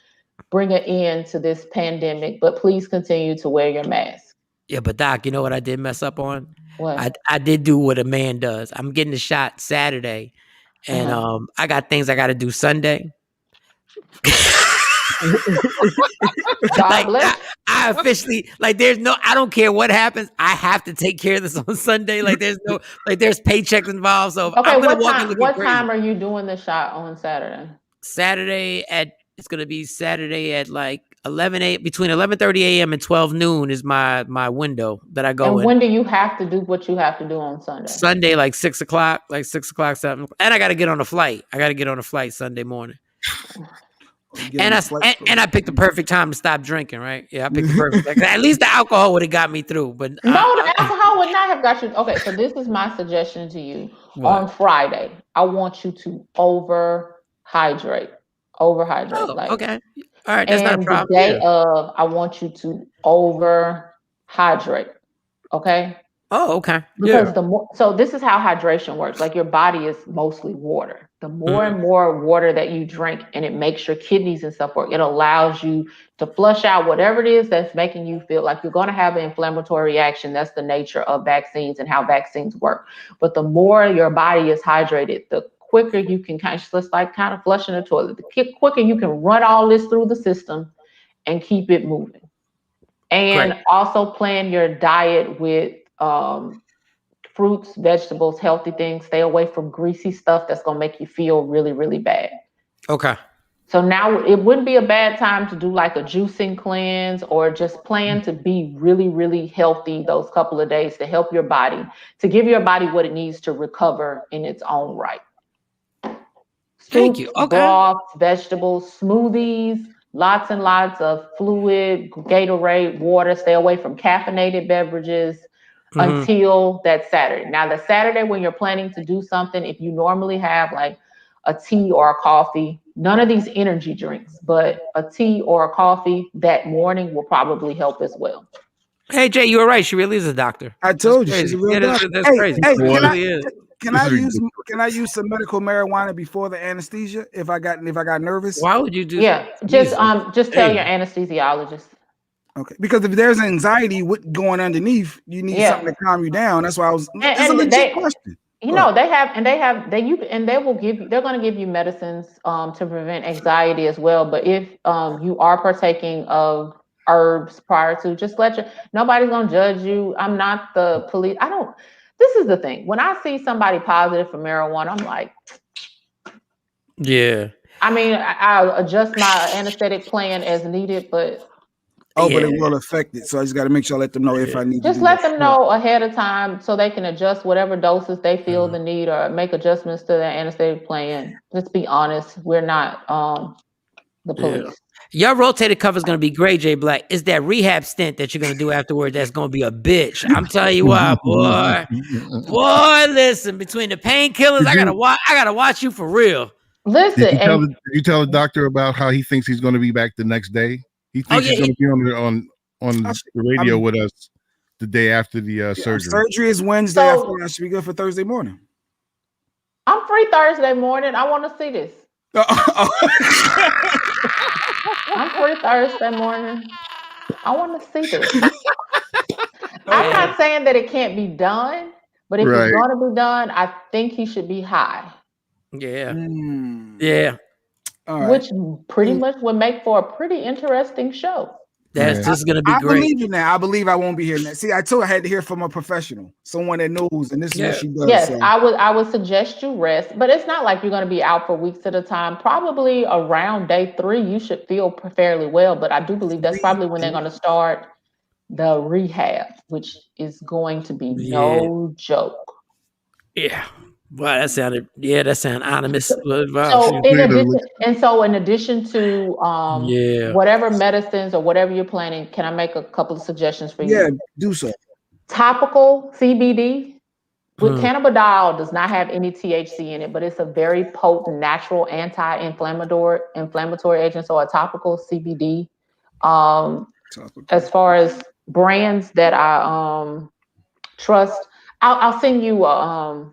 bring an end to this pandemic, but please continue to wear your mask. Yeah, but Doc, you know what I did mess up on? What? I did do what a man does. I'm getting the shot Saturday, and I got things I got to do Sunday. God bless. I officially there's no, I don't care what happens. I have to take care of this on Sunday. There's paychecks involved. So Okay, I'm gonna what walk in time? looking What crazy. time are you doing the shot on Saturday? It's gonna be Saturday at 11 between 11:30 a.m. and 12 noon is my window that I go And in. when do you have to do what you have to do on Sunday? Sunday, 6 o'clock, 7. And I got to get on a flight. Sunday morning. And I picked the perfect time to stop drinking, right? Yeah, I picked the perfect. At least the alcohol would have got me through, but no, the alcohol would not have got you. Okay, so this is my suggestion to you. What? On Friday, I want you to overhydrate. Overhydrate. Okay. All right, that's not a And problem. the day of, I want you to overhydrate. Okay. Oh, okay. Because the more, so this is how hydration works. Like, your body is mostly water. The more and more water that you drink, and it makes your kidneys and stuff work, it allows you to flush out whatever it is that's making you feel like you're going to have an inflammatory reaction. That's the nature of vaccines and how vaccines work. But the more your body is hydrated, the quicker you can kind of flushing the toilet. The quicker you can run all this through the system and keep it moving. And also plan your diet with fruits, vegetables, healthy things. Stay away from greasy stuff that's going to make you feel really, really bad. Okay. So now it wouldn't be a bad time to do like a juicing cleanse, or just plan to be really, really healthy those couple of days to help your body, to give your body what it needs to recover in its own right. Thank you. Okay. Broths, vegetables, smoothies, lots and lots of fluid, Gatorade, water. Stay away from caffeinated beverages until that Saturday. Now, the Saturday when you're planning to do something, if you normally have like a tea or a coffee, none of these energy drinks, but a tea or a coffee that morning will probably help as well. Hey, Jay, you were right. She really is a doctor. I told you, she's a real doctor. That's crazy. Can I use some medical marijuana before the anesthesia if I got nervous? Why would you do that? Just tell your anesthesiologist. Okay, because if there's anxiety going underneath, you need something to calm you down. That's why I was. It's a legit question. They will give you. They're going to give you medicines to prevent anxiety as well. But if you are partaking of herbs prior to, just nobody's going to judge you. I'm not the police. This is the thing. When I see somebody positive for marijuana, I'm like, yeah. I mean, I'll adjust my anesthetic plan as needed, but. But it will affect it. So I just got to make sure I let them know if I need to let them know ahead of time so they can adjust whatever doses they feel the need, or make adjustments to their anesthetic plan. Let's be honest. We're not the police. Your rotated cover is going to be great, Jay Black. It's that rehab stint that you're going to do afterward that's going to be a bitch. I'm telling you what, boy. Boy, listen, between the painkillers, I gotta watch you for real. Listen, did you tell the doctor about how he thinks he's going to be back the next day? He thinks he's going to be on the radio with us the day after the surgery. Surgery is Wednesday. I think I should be good for Thursday morning. I'm free Thursday morning. I want to see this. I'm free Thursday morning. I want to see this. I'm not saying that it can't be done, but if it's going to be done, I think he should be high. Yeah. Yeah. Which pretty much would make for a pretty interesting show. This is gonna be I great. believe you now. I believe I won't be here now. See, I told her I had to hear from a professional, someone that knows, and this is what she does. Yes, so. I would suggest you rest, but it's not like you're going to be out for weeks at a time. Probably around day 3, you should feel fairly well. But I do believe that's probably when they're going to start the rehab, which is going to be no joke. Yeah. Wow, that sounded ominous. So in addition to whatever medicines or whatever you're planning, can I make a couple of suggestions for you? Yeah, do so. Topical CBD with cannabidiol does not have any THC in it, but it's a very potent natural inflammatory agent. So a topical CBD. As far as brands that I trust, I'll send you a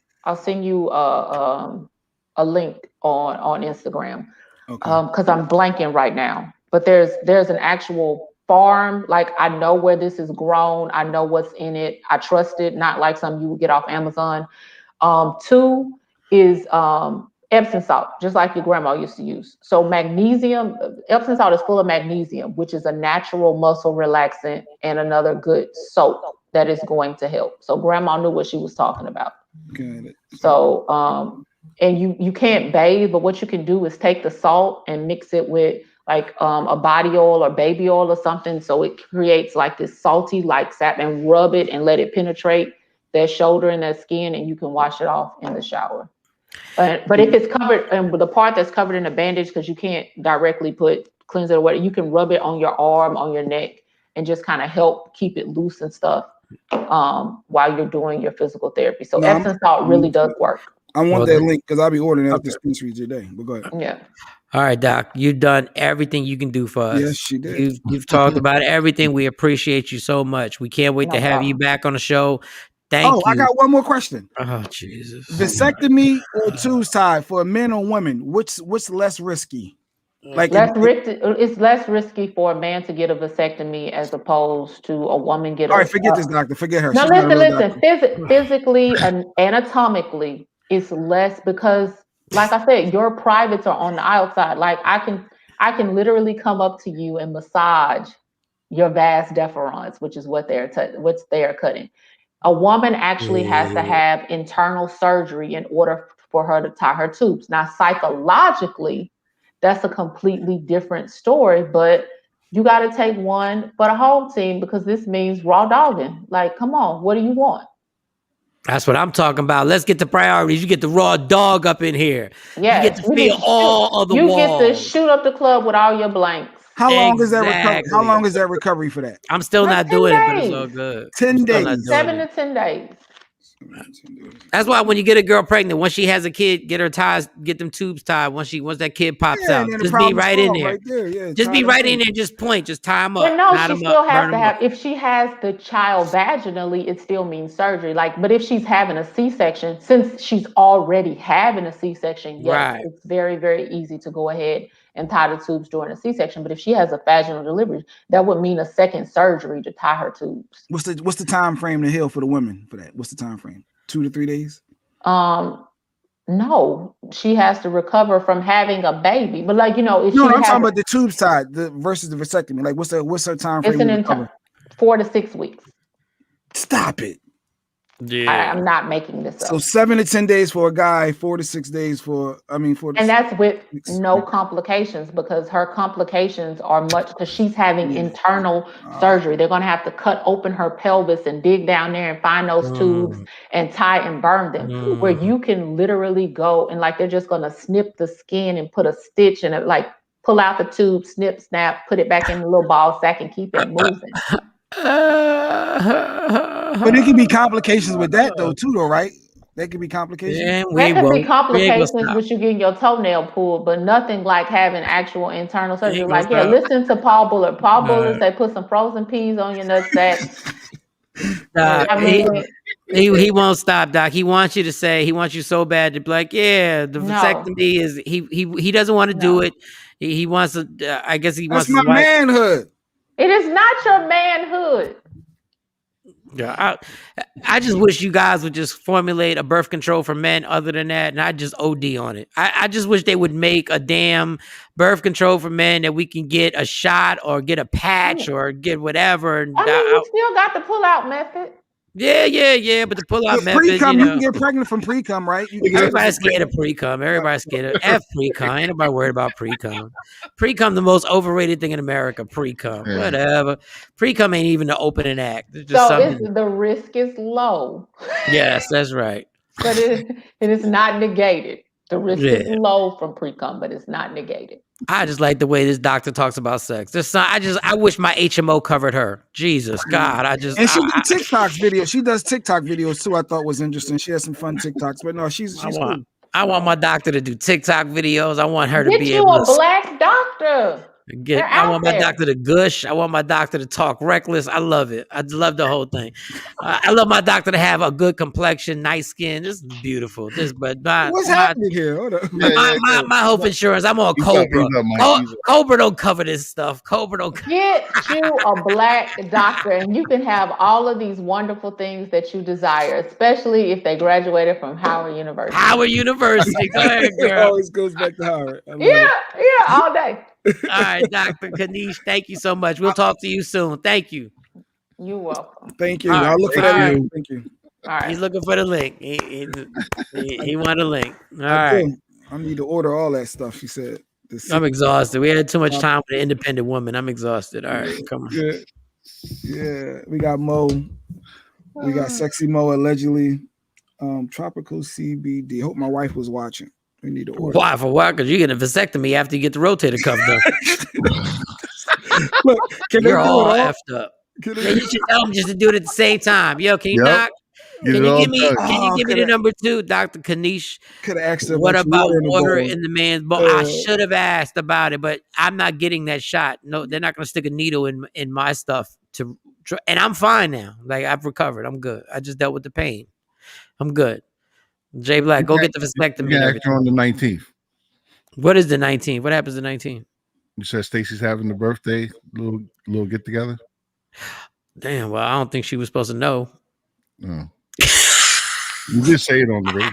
link on Instagram because I'm blanking right now. But there's an actual farm. Like I know where this is grown. I know what's in it. I trust it. Not like some you would get off Amazon. 2 is Epsom salt, just like your grandma used to use. So magnesium, Epsom salt is full of magnesium, which is a natural muscle relaxant and another good soap that is going to help. So grandma knew what she was talking about. Got it. So and you can't bathe, but what you can do is take the salt and mix it with like a body oil or baby oil or something. So it creates like this salty like sap, and rub it and let it penetrate that shoulder and that skin, and you can wash it off in the shower. But if it's covered, and the part that's covered in a bandage, because you can't directly cleanse it or whatever, you can rub it on your arm, on your neck, and just kind of help keep it loose and stuff while you're doing your physical therapy. So Epsom salt really does work. I want that link because I'll be ordering that dispensary today. But go ahead. Yeah. All right, Doc, you've done everything you can do for us. Yes, she did. You've talked about everything. We appreciate you so much. We can't wait to have you back on the show. Thank you. I got one more question. Oh, Jesus. Vasectomy or tubes tied for men or women? What's less risky? Like it's less risky for a man to get a vasectomy as opposed to a woman get. All right, forget this doctor. Forget her. No, listen. Physically and anatomically, it's less because, like I said, your privates are on the outside. Like I can literally come up to you and massage your vas deferens, which is what they're cutting. A woman actually has to have internal surgery in order for her to tie her tubes. Now, psychologically, that's a completely different story, but you got to take one for the whole team because this means raw dogging. Like, come on, what do you want? That's what I'm talking about. Let's get the priorities. You get the raw dog up in here. Yeah, you get to feel all of the walls. You get to shoot up the club with all your blanks. How long is that recovery? How long is that recovery for that? I'm still not doing it, but it's all good. 10 days. 7 to 10 days. That's why when you get a girl pregnant, once she has a kid, get them tubes tied. Once that kid pops out, just be right in there. Just be right in there. Just point. Just tie them up. But no, she still has to have. If she has the child vaginally, it still means surgery. But if she's having a C-section, since she's already having a C-section, yes, it's very, very easy to go ahead and tie the tubes during a C-section. But if she has a vaginal delivery, that would mean a second surgery to tie her tubes. What's the time frame to heal for the women for that? What's the time frame? 2 to 3 days? No, she has to recover from having a baby. But if I'm talking about the tubes tied versus the vasectomy. Like what's her time frame? It's 4 to 6 weeks. Stop it. Yeah, I'm not making this up. So 7 to 10 days for a guy, 4 to 6 days and that's with no complications, because her complications are much because she's having internal surgery. They're going to have to cut open her pelvis and dig down there and find those tubes and tie and burn them. Where you can literally go and they're just going to snip the skin and put a stitch and pull out the tube, snip, snap, put it back in the little ball sack and keep it moving. But it can be complications with that though, right? There could be complications. Yeah, there could be complications with you getting your toenail pulled, but nothing like having actual internal surgery. Listen to Paul Bullard. Paul Bullard say put some frozen peas on your nutsack. He won't stop, Doc. He wants you so bad to be like, the vasectomy is he doesn't want to do it. He wants to. I guess he wants. That's my manhood. It is not your manhood. Yeah, I just wish you guys would just formulate a birth control for men other than that, and I just OD on it. I just wish they would make a damn birth control for men that we can get a shot or get a patch or get whatever. And you still got the pull-out method. Yeah. But the pull-out method, pre-cum, you can get pregnant from pre-cum, right? Everybody's scared of pre-cum. Everybody's scared of F pre-cum. Ain't nobody worried about pre-cum. Pre-cum, the most overrated thing in America. Pre-cum, whatever. Pre-cum ain't even the opening act. It's just the risk is low. Yes, that's right. But it is not negated. The risk is low from pre-cum, but it's not negated. I just like the way this doctor talks about sex. I wish my HMO covered her. Jesus God, and she does TikTok videos. She does TikTok videos too. I thought was interesting. She has some fun TikToks, but no, she's cool. I want my doctor to do TikTok videos. I want her to be able to black doctor. I want my doctor to gush. I want my doctor to talk reckless. I love it. I love the whole thing. I love my doctor to have a good complexion, nice skin. This is beautiful. What's happening here? Hold on. My health insurance. I'm on Cobra. Cobra don't cover this stuff. Cobra don't. Get you a black doctor, and you can have all of these wonderful things that you desire, especially if they graduated from Howard University. Howard University. Go ahead, girl. It always goes back to Howard. Yeah, all day. All right, Dr. Kanish, thank you so much. We'll talk to you soon. Thank you. You're welcome. Thank you. I'll look for that link. Thank you. All right. He's looking for the link. He want a link. All right. I need to order all that stuff, she said. I'm exhausted. We had too much time with an independent woman. I'm exhausted. All right, come on. Yeah. We got Mo. We got Sexy Mo allegedly. Tropical CBD. Hope my wife was watching. We need to order. Why? For what? Because you're getting a vasectomy after you get the rotator cuff done. Look, you're all effed up. You should tell them just to do it at the same time. Yo, can you knock? Can you give me the number 2, Dr. Kanish? Could have asked her. What about water in the man's bowl? I should have asked about it, but I'm not getting that shot. No, they're not going to stick a needle in my stuff and I'm fine now. Like, I've recovered. I'm good. I just dealt with the pain. I'm good. Jay Black, go get the vasectomy. On the 19th. What is the 19th? What happens the 19th? You said Stacy's having the birthday little get together. Damn. Well, I don't think she was supposed to know. No. You just say it on the radio.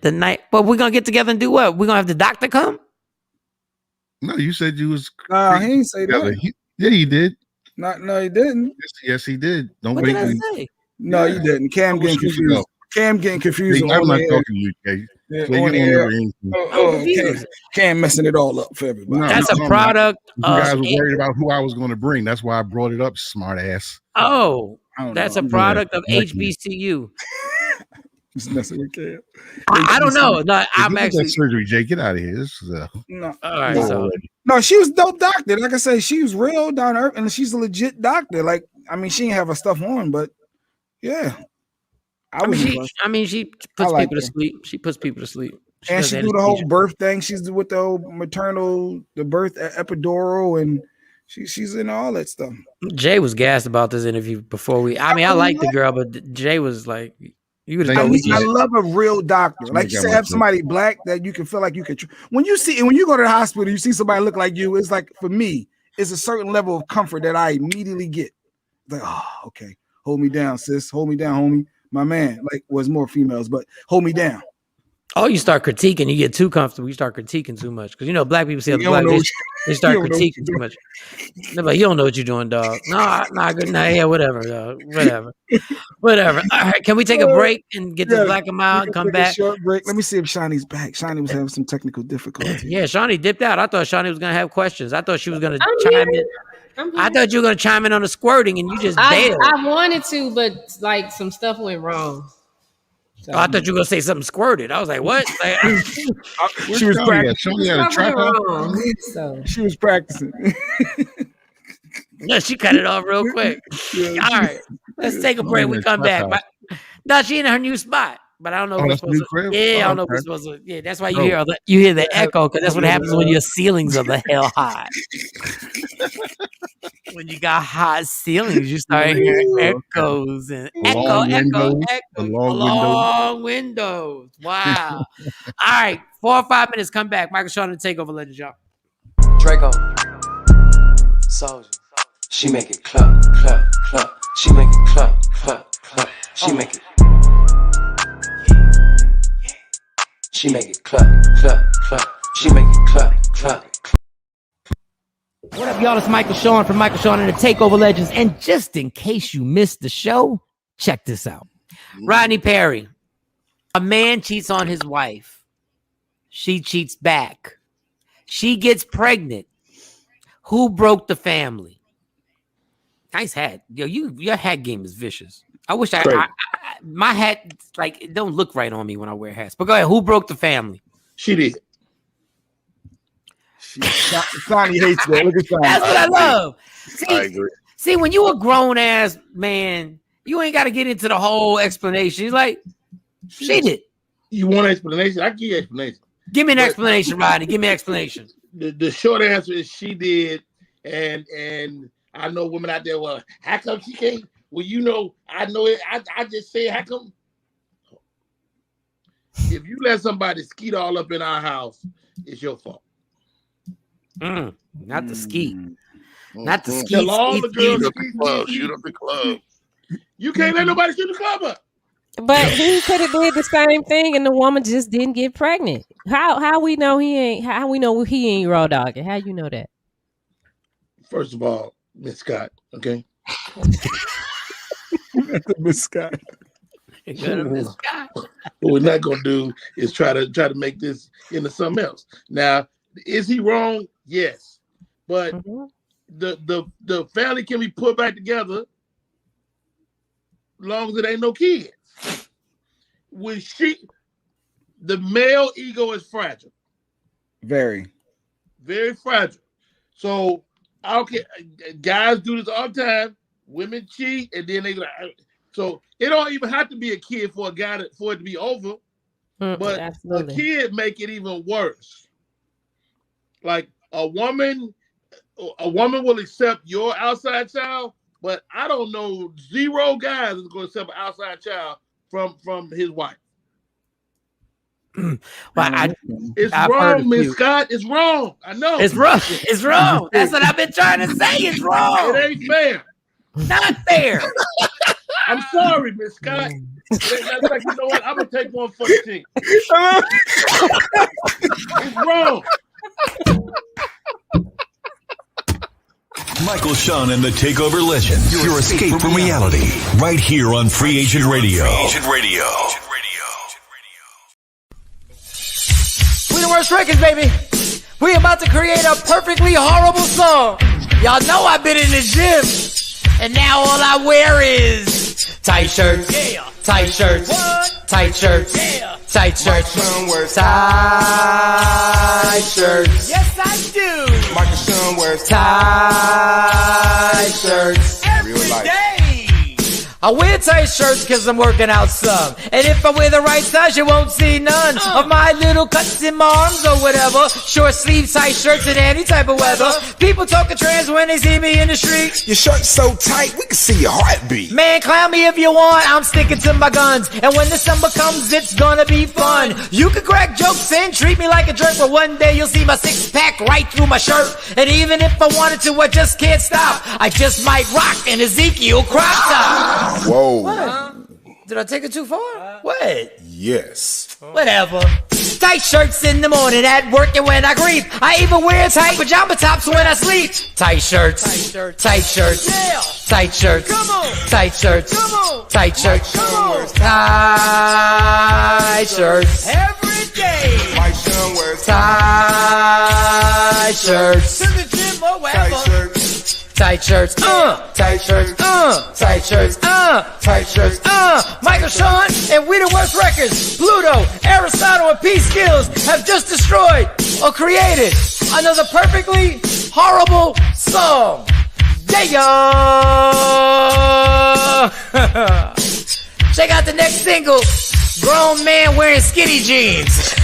The night, but we're gonna get together and do what? We're gonna have the doctor come? No, you said you was. He didn't say that. Yeah, he did. No, he didn't. Yes, he did. Don't what wait. Did I say? No, you didn't. Cam getting confused. Cam getting confused. I'm not talking to you, Kay. Cam messing it all up for everybody. That's a product. You guys were worried about who I was going to bring. That's why I brought it up, smart ass. Oh, that's a product of HBCU. Just messing with Cam. I don't know. No, I'm actually surgery. Jay, get out of here. This is no. All right. No, she was dope doctor. Like I say, she was real down to earth, and she's a legit doctor. Like, I mean, she didn't have her stuff on, but yeah. She puts people to sleep. She puts people to sleep. And she do the whole birth thing. She's with the whole the birth epidural, and she's in all that stuff. Jay was gassed about this interview before I like the girl, but Jay was like, you would. I love a real doctor. Like you said, have somebody black that you can feel like you can. When you go to the hospital, you see somebody look like you. It's like, for me, it's a certain level of comfort that I immediately get. Like, oh, okay, hold me down, sis. Hold me down, homie. My man, like, was more females, but hold me down. Oh, you start critiquing, you get too comfortable. You start critiquing too much because black people say they start critiquing too much. They're like, you don't know what you're doing, dog. No, not good. Nah, yeah, whatever, dog. Whatever. All right, can we take a break and get this black and out and come back? Short break. Let me see if Shawnee's back. Shawnee was having some technical difficulties. Yeah, Shawnee dipped out. I thought Shawnee was gonna have questions. I thought she was gonna chime in. I thought you were gonna chime in on the squirting, and you just bailed. I wanted to, but like some stuff went wrong. So. I thought you were gonna say something squirted. I was like, "What?" She was practicing. She was practicing. No, she cut it off real quick. All right, let's take a break. We come back. No, she in her new spot. But I don't know if we're supposed to. Yeah, I don't know if we're supposed to. Yeah, that's why you hear the echo, because that's what happens when your ceilings are the hell hot. When you got hot ceilings, you start hearing echoes and echo. Long windows. Wow. All right, 4 or 5 minutes. Come back. Michael Shawn the TakeOver, ladies and gentlemen. Draco, Soldier, she make it clap, clap, clap. She make it clap, clap, clap. She make it. She make it clap, clap, clap. She make it clap, clap. What up, y'all? It's Michael Shawn from Michael Shawn and the TakeOver Legends. And just in case you missed the show, check this out. Rodney Perry. A man cheats on his wife. She cheats back. She gets pregnant. Who broke the family? Nice hat. Yo, your hat game is vicious. I wish my hat, like, it don't look right on me when I wear hats. But go ahead. Who broke the family? She did. Sonny hates that. Look at Sonny. That's what I love. I agree. See, when you a grown ass man, you ain't got to get into the whole explanation. He's like, she did. You want an explanation? I give you an explanation. Give me an explanation, Rodney. Give me an explanation. The short answer is she did, and I know women out there. Well, how come she can't? Well, you know, I know it. I just say, how come? If you let somebody skeet all up in our house, it's your fault. Not the skeet. Not the skeet. Tell all the girls shoot up the club. You can't let nobody shoot the club up. But he could have did the same thing, and the woman just didn't get pregnant. How we know he ain't? How we know he ain't raw dogging? How you know that? First of all, Miss Scott, okay. Miss Scott. What we're not gonna do is try to make this into something else. Now, is he wrong? Yes, but the family can be put back together as long as it ain't no kids. When the male ego is fragile, very, very fragile. So I don't care. Guys do this all the time. Women cheat, and then so it don't even have to be a kid for a guy for it to be over. But absolutely. A kid make it even worse. Like a woman will accept your outside child, but I don't know 0 guys is going to accept an outside child from his wife. It's wrong, Miss Scott. It's wrong. I know. It's wrong. It's wrong. That's what I've been trying to say. It's wrong. It ain't fair. Not fair. I'm sorry, Miss Scott. That's like, you know what? I'm gonna take one for the team. It's wrong. Michael Shawn and the TakeOver Legends. Your escape from reality. Right here on Free Agent Radio. We the worst records, baby. We about to create a perfectly horrible song. Y'all know I've been in the gym, and now all I wear is tight shirts, tight shirts, tight shirts, tight shirts, tight shirts. Yes, I do. Michael Shawn wears tight shirts every day. I wear tight shirts because I'm working out some. And if I wear the right size, you won't see none of my little cuts in my arms or whatever. Short sleeve tight shirts in any type of weather. People talking trans when they see me in the street. Your shirt's so tight, we can see your heartbeat. Man, clown me if you want, I'm sticking to my guns. And when the summer comes, it's gonna be fun. You can crack jokes and treat me like a jerk, but one day you'll see my 6-pack right through my shirt. And even if I wanted to, I just can't stop. I just might rock an Ezekiel crop top. Whoa. What? Did I take it too far? What? Yes. Whatever. Tight shirts in the morning at work and when I grieve. I even wear tight pajama tops when I sleep. Tight shirts. Tight shirts. Yeah. Tight shirts. Come on. Tight shirts. Come on. Tight shirts. Come on. Tight shirts. Every day. Mike Shawn wears tight shirts. To the gym or wherever. Tight shirts. Tight shirts, tight shirts, tight shirts, tight shirts, Michael Shawn and We the Worst Records, Pluto, Aristotle, and P Skills have just destroyed or created another perfectly horrible song. Yeah. Check out the next single, Grown Man Wearing Skinny Jeans.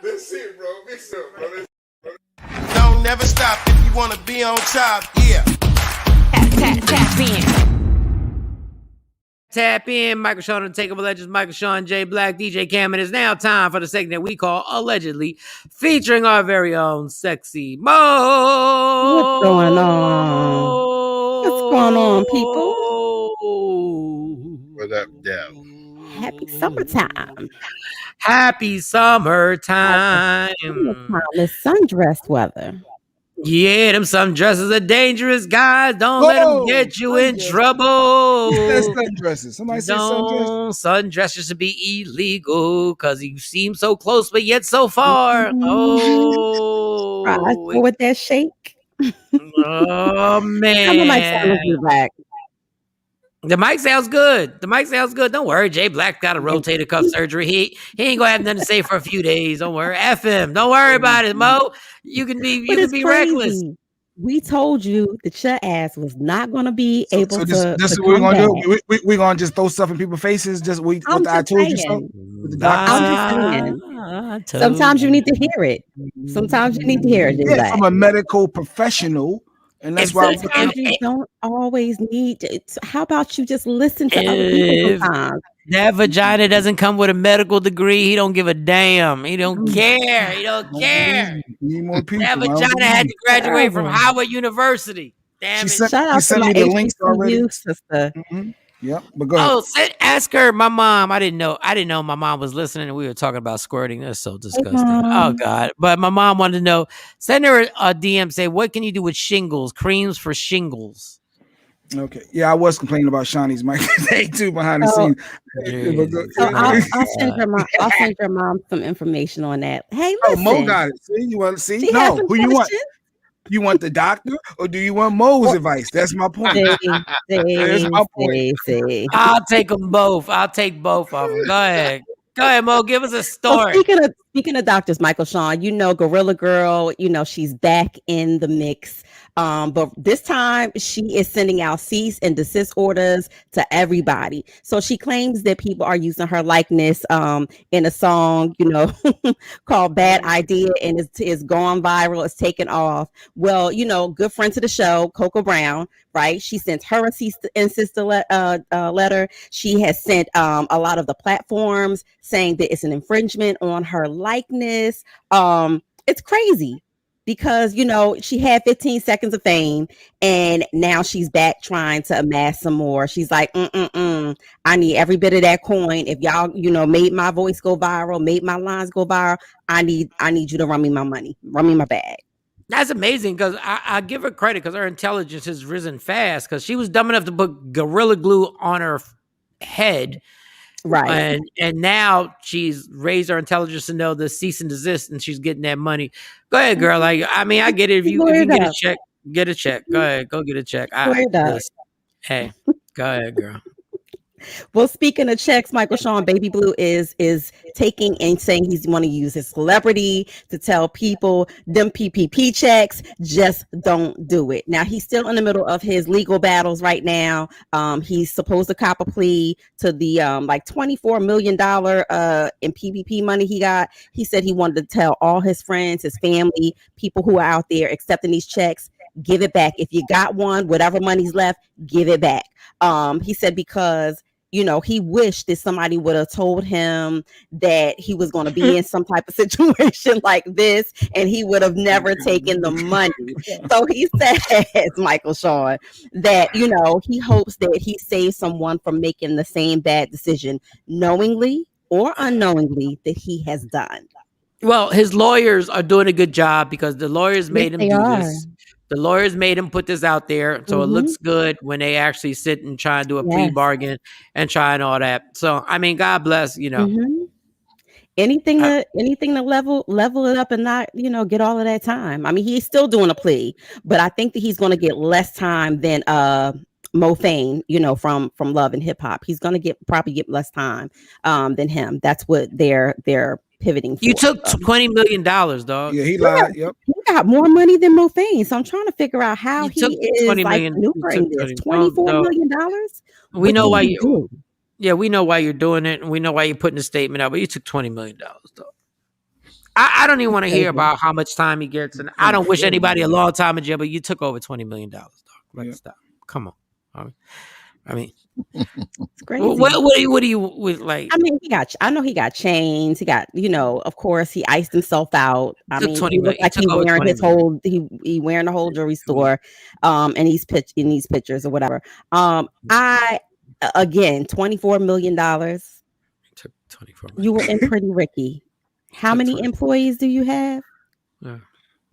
That's it, bro. Mix up, bro. Don't never stop if you wanna be on top, yeah. Tap, tap, tap in. Tap in. Michael Shawn and the TakeOver Legends. Michael Shawn, J Black, DJ Cam. It is now time for the segment that we call Allegedly, featuring our very own Sexy Mo. What's going on? What's going on, people? What up, Dev? Happy summertime. Happy summertime. It's sundress weather. Yeah, them sundresses are dangerous, guys. Don't let them get you in trouble. That's sundresses. Somebody say sundresses. Sundresses should be illegal because you seem so close but yet so far. Oh, with that shake. Oh man, How the mic sound you back? The mic sounds good. Don't worry, Jay Black got a rotator cuff surgery. He ain't gonna have nothing to say for a few days. Don't worry. F him. Don't worry about it, Mo. You can be reckless. We told you that your ass was not going to be able to. This is what we're gonna do. We're gonna just throw stuff in people's faces. I told you so. I'm just saying. Sometimes you need to hear it. Yeah, from a medical professional. And that's why you don't always need to. How about you just listen to other people sometimes? That vagina doesn't come with a medical degree. He don't give a damn. He don't care. Need more people. That vagina had to graduate from Howard University. Damn it. She sent me the links already. Sister. Yep, but go ahead. Ask her. My mom. I didn't know my mom was listening, and we were talking about squirting. That's so disgusting. Oh God! But my mom wanted to know. Send her a DM. Say, what can you do with shingles? Creams for shingles. Okay. Yeah, I was complaining about Shawnee's mic today too behind the scenes. So I'll send your mom some information on that. Hey, listen. Mo got it. See, you want to see? No, who you want? You want the doctor or do you want Mo's advice? That's my point. That's my point. I'll take them both. I'll take both of them. Go ahead. Go ahead, Mo. Give us a story. Well, speaking of doctors, Michael Shawn, Gorilla Girl, she's back in the mix. But this time she is sending out cease and desist orders to everybody. So she claims that people are using her likeness in a song, called Bad Idea, and it's gone viral. It's taken off. Well, good friend to the show, Coco Brown, right? She sent her a cease and desist letter. She has sent a lot of the platforms saying that it's an infringement on her likeness. It's crazy. Because, she had 15 seconds of fame and now she's back trying to amass some more. She's like, I need every bit of that coin. If y'all, made my voice go viral, made my lines go viral, I need you to run me my money, run me my bag. That's amazing because I give her credit because her intelligence has risen fast because she was dumb enough to put Gorilla Glue on her head. Right. And now she's raised her intelligence to know the cease and desist and she's getting that money. Go ahead, girl. I get it. If you get a check, get a check. Go ahead. Go get a check. Hey, go ahead, girl. Well, speaking of checks, Michael Shawn, Baby Blue is taking and saying he's want to use his celebrity to tell people them PPP checks, just don't do it. Now, he's still in the middle of his legal battles right now. He's supposed to cop a plea to the $24 million in PPP money he got. He said he wanted to tell all his friends, his family, people who are out there accepting these checks, give it back. If you got one, whatever money's left, give it back. He said because he wished that somebody would have told him that he was going to be in some type of situation like this and he would have never taken the money. So he says, Michael Shawn, that, he hopes that he saves someone from making the same bad decision knowingly or unknowingly that he has done. Well, his lawyers are doing a good job because the lawyers made him do this. The lawyers made him put this out there, so it looks good when they actually sit and try and do a plea bargain and try and all that. So, God bless, Anything to level it up and not, get all of that time. He's still doing a plea, but I think that he's going to get less time than Mo Fane, from Love and Hip Hop. He's going to probably get less time than him. That's what they're pivoting for. You took $20 million, dog. Yeah, he lied. Yep. He got more money than Mo Fane. So I'm trying to figure out how he is maneuvering this. $24 million. We know why you do. Yeah, we know why you're doing it, and we know why you're putting a statement out, but you took $20 million, though. I don't even want to hear about how much time he gets, and I don't wish anybody a long time in jail, but you took over $20 million, dog. Stop. Come on. All I mean, It's crazy. What do you like? I mean, I know he got chains. He got, of course, he iced himself out. I mean, he looked like he wearing his whole, he wearing the whole jewelry store, and in these pictures or whatever. Again, $24 million. Took 24 You were in Pretty Ricky. How many employees do you have? Yeah.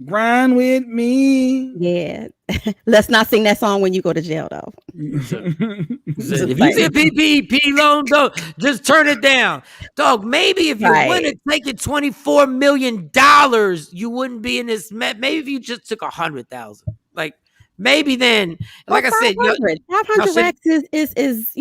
Grind with me. Yeah. Let's not sing that song when you go to jail, though. If you see a PPP loan, though, just turn it down. Dog, maybe if you wouldn't have taken $24 million, you wouldn't be in this mess. Maybe if you just took 100,000. Like, maybe then, like I said, 500 racks is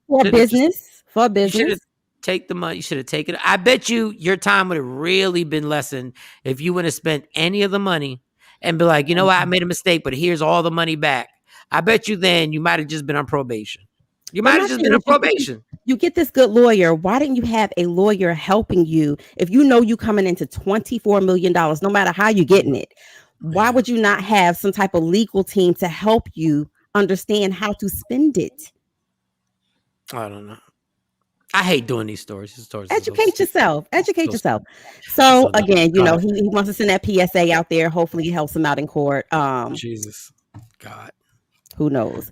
for business. For business. Take the money. You should have taken it. I bet you your time would have really been lessened if you wouldn't have spent any of the money and be like, you know what, I made a mistake, but here's all the money back. I bet you then you might have just been on probation. You might have just been on probation. You get this good lawyer. Why didn't you have a lawyer helping you? If you know you coming into $24 million, no matter how you're getting it, why would you not have some type of legal team to help you understand how to spend it? I don't know. I hate doing these stories. Educate yourself. So again, he wants to send that PSA out there. Hopefully it helps him out in court. Jesus. God. Who knows?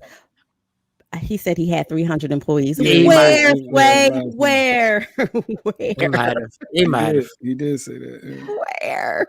He said he had 300 employees. Yeah, Where? He might have. He did say that. Where?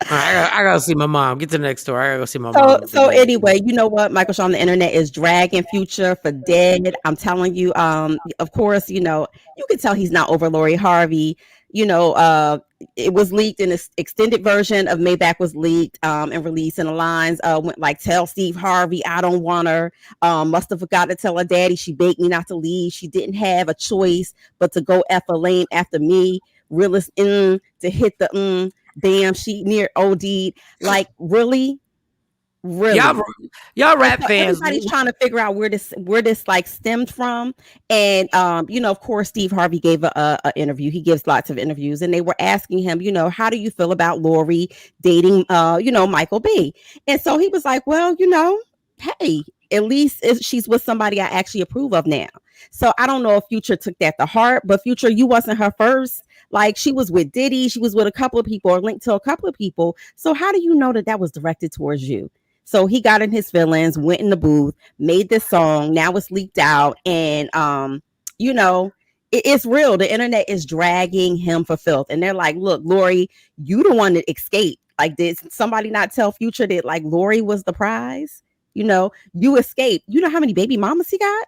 I gotta see my mom. Get to the next story. I gotta go see my mom. So anyway, you know what? Michael Shawn, the internet is dragging Future for dead. I'm telling you. Of course, you can tell he's not over Lori Harvey. It was leaked in this extended version of Maybach was leaked and released, and the lines went like, "Tell Steve Harvey I don't want her. Must have forgot to tell her daddy she begged me not to leave. She didn't have a choice but to go F a lame after me. Realist to hit the damn, she near OD'd. Like, really? Y'all rap fans. Everybody's trying to figure out where this like stemmed from. And of course, Steve Harvey gave a interview. He gives lots of interviews, and they were asking him, how do you feel about Lori dating Michael B? And so he was like, well, hey, at least she's with somebody I actually approve of now. So I don't know if Future took that to heart, but Future, you wasn't her first. Like, she was with Diddy, she was with a couple of people, or linked to a couple of people. So how do you know that was directed towards you? So he got in his feelings, went in the booth, made this song. Now it's leaked out, and it's real. The internet is dragging him for filth, and they're like, "Look, Lori, you the one that escaped. Like, did somebody not tell Future that like Lori was the prize? You escaped. You know how many baby mamas he got."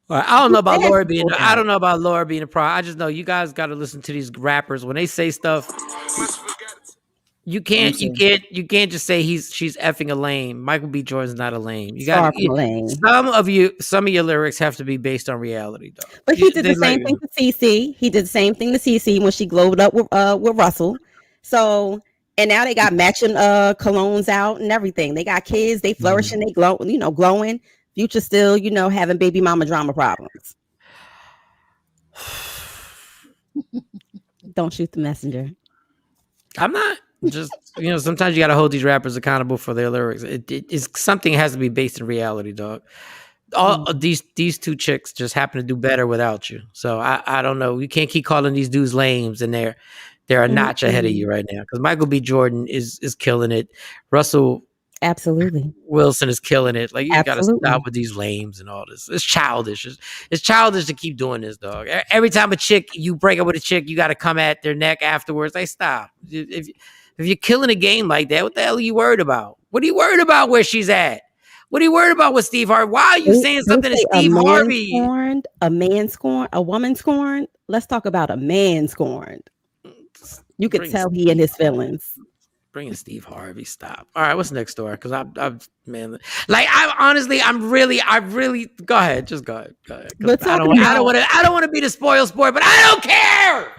I don't know about Lori being. I don't know about Lori being a pro. I just know you guys got to listen to these rappers when they say stuff. You can't just say she's effing a lame. Michael B. Jordan's not a lame. You got some of your lyrics have to be based on reality, though. But he did the same thing to CeCe. He did the same thing to CeCe when she glowed up with Russell. So, and now they got matching colognes out and everything. They got kids. They flourishing. They glowing. Future still, having baby mama drama problems. Don't shoot the messenger. I'm not. Just, sometimes you got to hold these rappers accountable for their lyrics. It's something has to be based in reality, dog. All these two chicks just happen to do better without you. So I don't know. You can't keep calling these dudes lames, and they're a notch ahead of you right now. Because Michael B. Jordan is killing it. Russell absolutely Wilson is killing it. Like, you got to stop with these lames and all this. It's childish. It's childish to keep doing this, dog. Every time you break up with a chick, you got to come at their neck afterwards. Like, stop. If you're killing a game like that, what the hell are you worried about? What are you worried about where she's at? What are you worried about with Steve Harvey? Why are you saying something to Steve Harvey? A man scorned, a woman scorned. Let's talk about a man scorned. You could tell he in his feelings. Bringing Steve Harvey, stop. All right, what's the next story? Because I'm really. Go ahead, just go ahead. I don't want to be the spoil sport, but I don't care.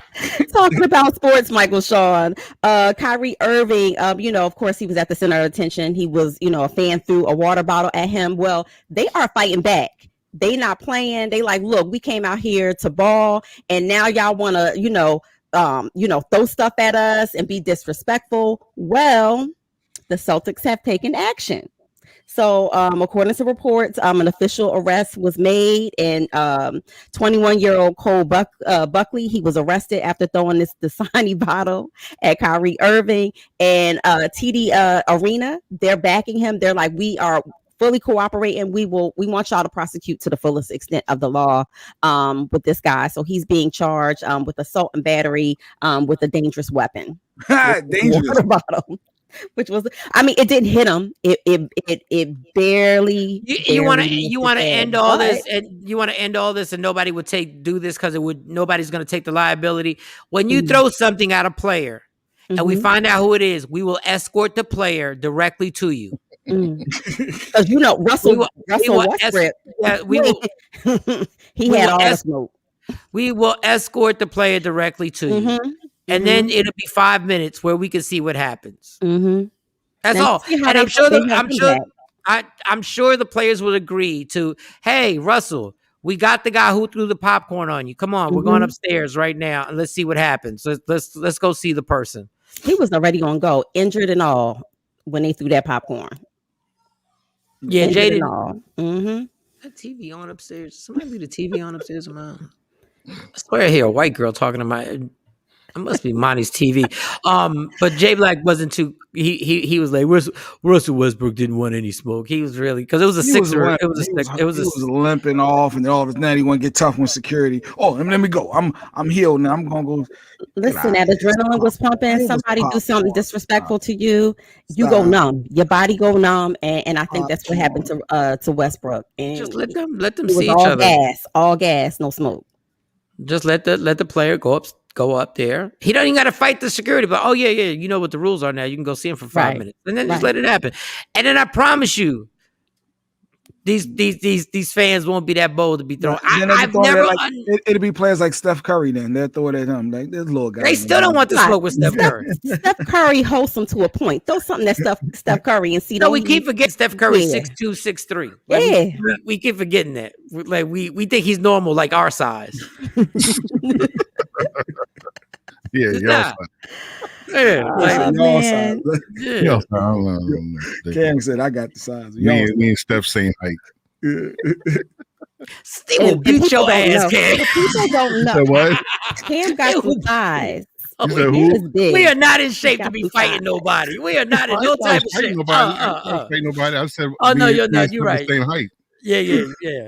Talking about sports, Michael Shawn, Kyrie Irving. Of course, he was at the center of attention. He was, a fan threw a water bottle at him. Well, they are fighting back. They not playing. They like, look, we came out here to ball, and now y'all want to, throw stuff at us and be disrespectful. Well, the Celtics have taken action. So, according to reports, an official arrest was made, and 21-year-old Cole Buckley, he was arrested after throwing the Dasani bottle at Kyrie Irving and TD Arena. They're backing him. They're like, we are fully cooperating. We want y'all to prosecute to the fullest extent of the law with this guy. So he's being charged with assault and battery with a dangerous weapon. Dangerous water bottle. Which was, I mean, it didn't hit him. It barely. You want to end all this, and you want to end all this, and nobody would do this because nobody's going to take the liability. When you throw something at a player, and we find out who it is, we will escort the player directly to you. Because Russell Westbrook, he had all the smoke. We will escort the player directly to you. And then it'll be 5 minutes where we can see what happens. That's all. And I'm sure the players will agree to, hey, Russell, we got the guy who threw the popcorn on you. Come on, we're going upstairs right now, and let's see what happens. Let's go see the person. He was already gonna go, injured and all, when they threw that popcorn. Yeah, Jaden. That TV on upstairs. Somebody leave the TV on upstairs, man. I swear I hear a white girl talking to my. It must be Monty's TV. But Jay Black wasn't too. He was like Russell Westbrook didn't want any smoke. He was really because it was a Sixer. It was limping off, and then all of a sudden he want to get tough with security. Oh, let me go. I'm healed now. I'm gonna go. Listen, that adrenaline was pumping. Somebody do something disrespectful to you, you go numb. Your body go numb, and I think that's what happened to Westbrook. And just let them see each other. All gas, no smoke. Just let the player go up there. He don't even got to fight the security, but yeah, you know what the rules are now. You can go see him for 5 minutes, and then just let it happen. And then I promise you, these fans won't be that bold to be thrown. I've never. It'll be players like Steph Curry. Then they'll throw it at him like this little guy. They still don't want to smoke with Steph Curry. Steph Curry wholesome to a point. Throw something at Steph Curry and see. No, we keep forgetting Steph Curry 6'2", 6'3". Like, we keep forgetting that. Like we think he's normal, like our size. Yeah. Cam said, "I got the size." Me and Steph same height. Steve will beat your ass, Cam. People don't know. What? Cam got the size. We are not in shape to be fighting nobody. We are not in no type of shape. Nobody. I said, "Oh no, you're not. You're right. Same height." Yeah.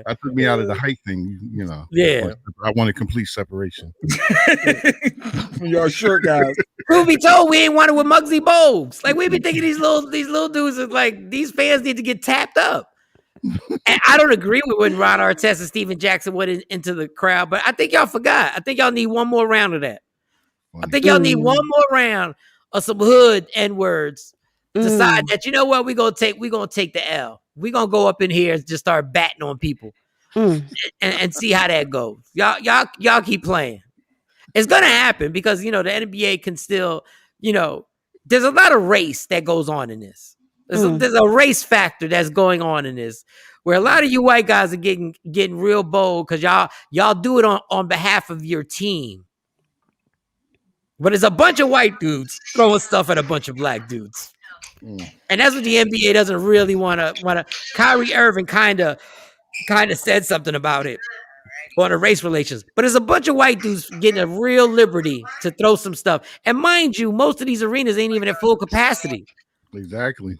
That took me out of the height thing, you know. Yeah. I wanted complete separation. Y'all sure, guys. Truth be told, we ain't want it with Muggsy Bogues. Like we be thinking these little dudes are like these fans need to get tapped up. And I don't agree with when Ron Artest and Steven Jackson went into the crowd, but I think y'all forgot. I think y'all need one more round of that. I think y'all need one more round of some hood N-words. Decide that we're gonna take the L. We're gonna go up in here and just start batting on people and see how that goes. Y'all keep playing. It's gonna happen because the NBA can still, there's a lot of race that goes on in this. There's a race factor that's going on in this, where a lot of you white guys are getting real bold because y'all do it on behalf of your team. But it's a bunch of white dudes throwing stuff at a bunch of black dudes. And that's what the NBA doesn't really want to. Kyrie Irving kind of said something about it on the race relations, but it's a bunch of white dudes getting a real liberty to throw some stuff. And mind you, most of these arenas ain't even at full capacity. Exactly.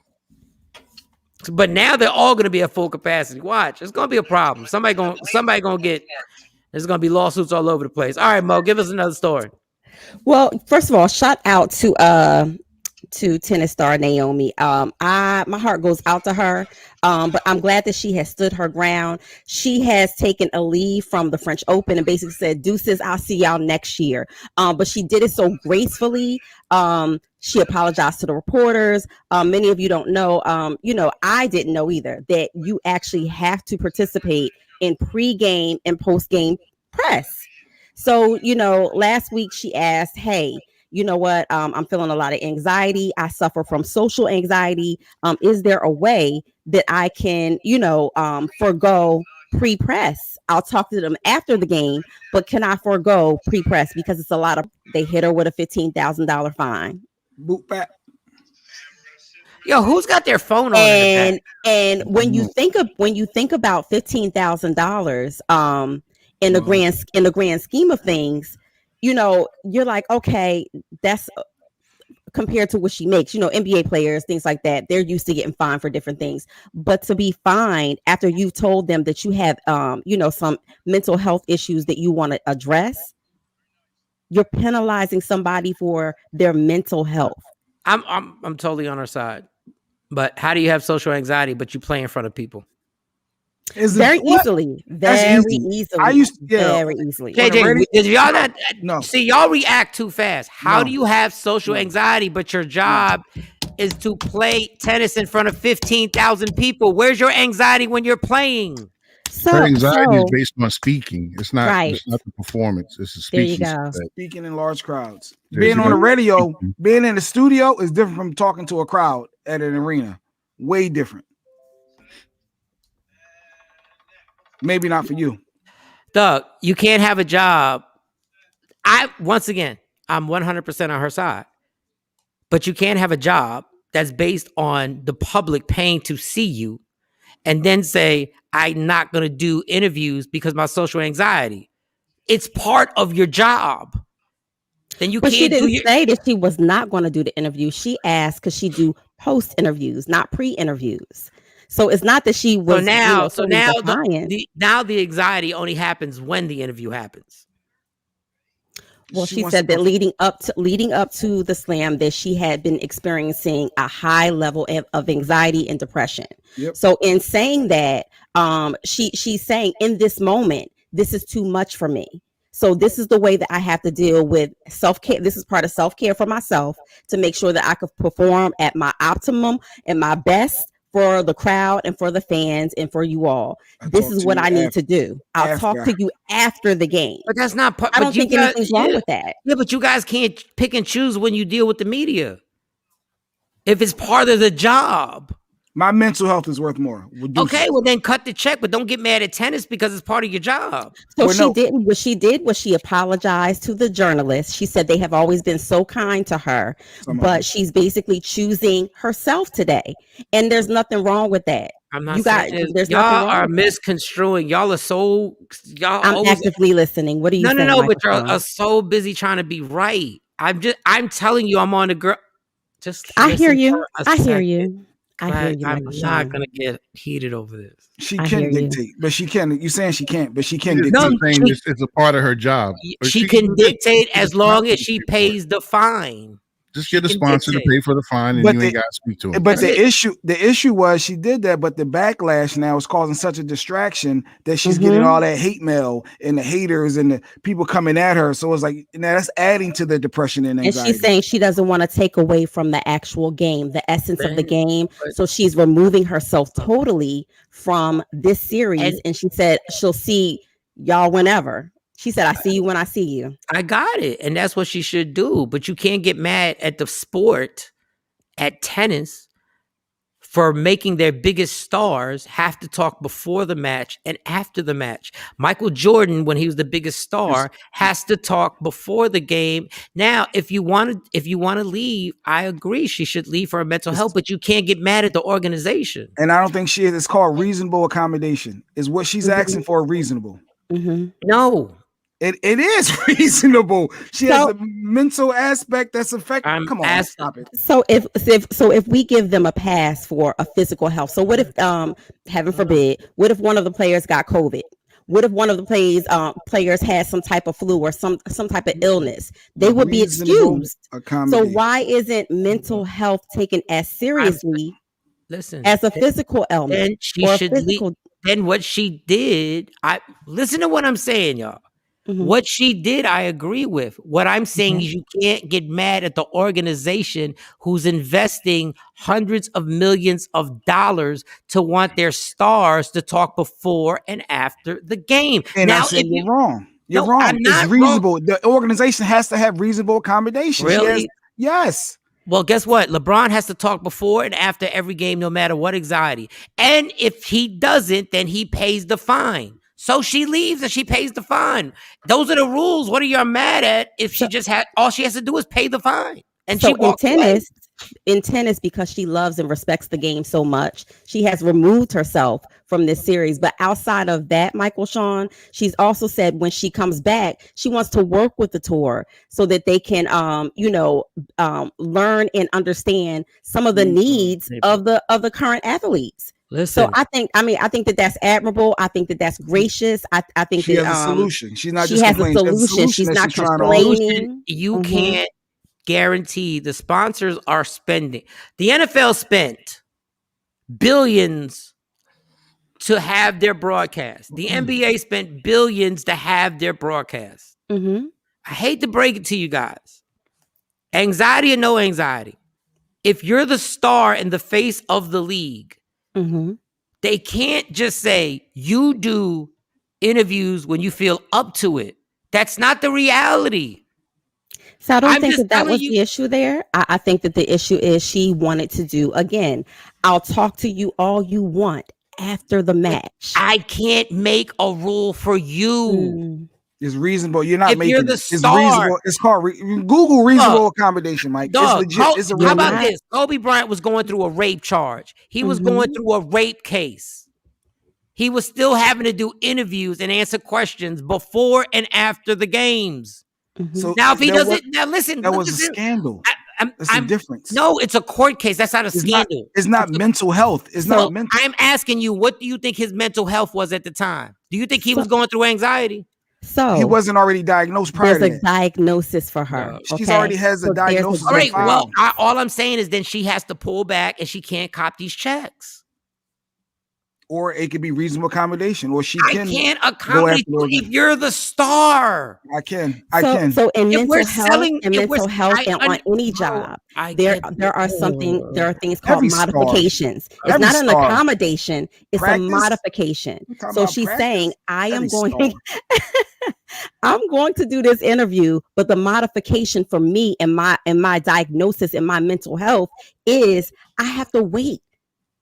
But now they're all going to be at full capacity. Watch, it's going to be a problem. Somebody going to get. There's going to be lawsuits all over the place. All right, Mo, give us another story. Well, first of all, shout out to tennis star Naomi. My heart goes out to her. But I'm glad that she has stood her ground. She has taken a leave from the French Open and basically said, "Deuces, I'll see y'all next year." But she did it so gracefully. She apologized to the reporters. Many of you don't know. I didn't know either that you actually have to participate in pre-game and post-game press. So, last week she asked, "Hey, you know what? I'm feeling a lot of anxiety. I suffer from social anxiety. Is there a way that I can, forego pre-press? I'll talk to them after the game, but can I forego pre-press because it's a lot of." They hit her with a $15,000 fine. Boot back. Yo, who's got their phone on in the back? And when you think about $15,000 in the grand scheme of things, you know, you're like, okay, that's compared to what she makes. You know, NBA players, things like that, they're used to getting fined for different things. But to be fined after you've told them that you have you know, some mental health issues that you want to address, you're penalizing somebody for their mental health. I'm totally on her side. But how do you have social anxiety but you play in front of people? Very easily. Very easily. I used very easily. JJ, did y'all not no. See, y'all react too fast. How do you have social anxiety but your job is to play tennis in front of 15,000 people? Where's your anxiety when you're playing? Her anxiety is based on speaking. It's not. It's not the performance. It's the speaking. There you go. Speaking in large crowds. Being on the radio, being in the studio is different from talking to a crowd at an arena. Way different. Maybe not for you. Doug, you can't have a job. Once again, I'm 100% on her side. But you can't have a job that's based on the public paying to see you and then say, I'm not going to do interviews because my social anxiety. It's part of your job. Then you But can't she didn't do say that she was not going to do the interview. She asked because she do post interviews, not pre interviews. So it's not that she was. now behind. the anxiety only happens when the interview happens. Well, she said that leading up to the slam, that she had been experiencing a high level of anxiety and depression. Yep. So in saying that, she's saying in this moment, this is too much for me. So this is the way that I have to deal with self-care. This is part of self-care for myself to make sure that I could perform at my optimum and my best for the crowd and for the fans and for you all. This is what I need to do. I'll talk to you after the game. But that's not part. I don't think anything's wrong with that. Yeah, but you guys can't pick and choose when you deal with the media. If it's part of the job. My mental health is worth more. Okay, well then cut the check, but don't get mad at tennis because it's part of your job. So she didn't. What she did was she apologized to the journalists. She said they have always been so kind to her, but she's basically choosing herself today, and there's nothing wrong with that. I'm not saying y'all are misconstruing. Y'all are so I'm actively listening. What are you saying? No, but y'all are so busy trying to be right. I'm telling you, I'm on the girl. I hear you. I hear you. I'm not gonna get heated over this. She can dictate, but she can. You saying she can't, but she can dictate. No, it's a part of her job. She can dictate as long as she pays the fine. Just get a sponsor to pay for the fine, and you ain't got to speak to him. But the issue was she did that, but the backlash now is causing such a distraction that she's getting all that hate mail and the haters and the people coming at her. So it's like now that's adding to the depression and anxiety. And she's saying she doesn't want to take away from the actual game, the essence of the game. So she's removing herself totally from this series, and she said she'll see y'all whenever. She said, I see you when I see you. I got it. And that's what she should do. But you can't get mad at the sport, at tennis, for making their biggest stars have to talk before the match and after the match. Michael Jordan, when he was the biggest star, has to talk before the game. Now, if you want to leave, I agree. She should leave for her mental health, but you can't get mad at the organization. And I don't think she is. It's called reasonable accommodation. Is what she's asking for reasonable? No. It is reasonable. She has a mental aspect that's affecting. Come on, stop it. So if we give them a pass for a physical health, so what if heaven forbid, what if one of the players got COVID? What if one of the players had some type of flu or some type of illness? They would be excused. So why isn't mental health taken as seriously as a physical element? Then she should leave. Then what she did, listen to what I'm saying, y'all. What she did, I agree with. What I'm saying is you can't get mad at the organization who's investing hundreds of millions of dollars to want their stars to talk before and after the game. And now, you're wrong. You're wrong. It's reasonable. Wrong. The organization has to have reasonable accommodation. Really? Yes. Well, guess what? LeBron has to talk before and after every game, no matter what anxiety. And if he doesn't, then he pays the fine. So she leaves and she pays the fine. Those are the rules. What are you mad at if she just had all she has to do is pay the fine? And so she walks in tennis, in tennis, because she loves and respects the game so much, she has removed herself from this series. But outside of that, Michael Shawn, she's also said when she comes back, she wants to work with the tour so that they can, learn and understand some of the needs of the current athletes. Listen. So I think that that's admirable. I think that that's gracious. I think She that has a solution. She's not she just has a complaining. She has a solution. She's that not trying to complaining. You can't guarantee the sponsors are spending. The NFL spent billions to have their broadcast. The NBA spent billions to have their broadcast. I hate to break it to you guys. Anxiety or no anxiety. If you're the star and the face of the league, they can't just say you do interviews when you feel up to it. That's not the reality. So I don't think that was the issue there. I think that the issue is she wanted to do, again, I'll talk to you all you want after the match. I can't make a rule for you. It's reasonable. You're not if making you're the it. It's star, reasonable. It's called Google reasonable accommodation, Mike. It's legit. It's a how about this? Kobe Bryant was going through a rape charge. He was going through a rape case. He was still having to do interviews and answer questions before and after the games. So now, if he doesn't, now listen, that was a scandal. That's the difference. No, it's a court case. That's not a scandal. It's not mental health. It's not mental. I'm asking you, what do you think his mental health was at the time? Do you think he was going through anxiety? So he wasn't already diagnosed prior to that. There's a diagnosis for her. She's already has a diagnosis. All right. Well, all I'm saying is then she has to pull back and she can't cop these checks. Or it could be reasonable accommodation, or she can. I can't accommodate you if you're the star. I can. I can. So in mental health, and on any job, there are things called modifications. It's not an accommodation; it's a modification. So she's saying, I'm going to do this interview, but the modification for me and my diagnosis and my mental health is I have to wait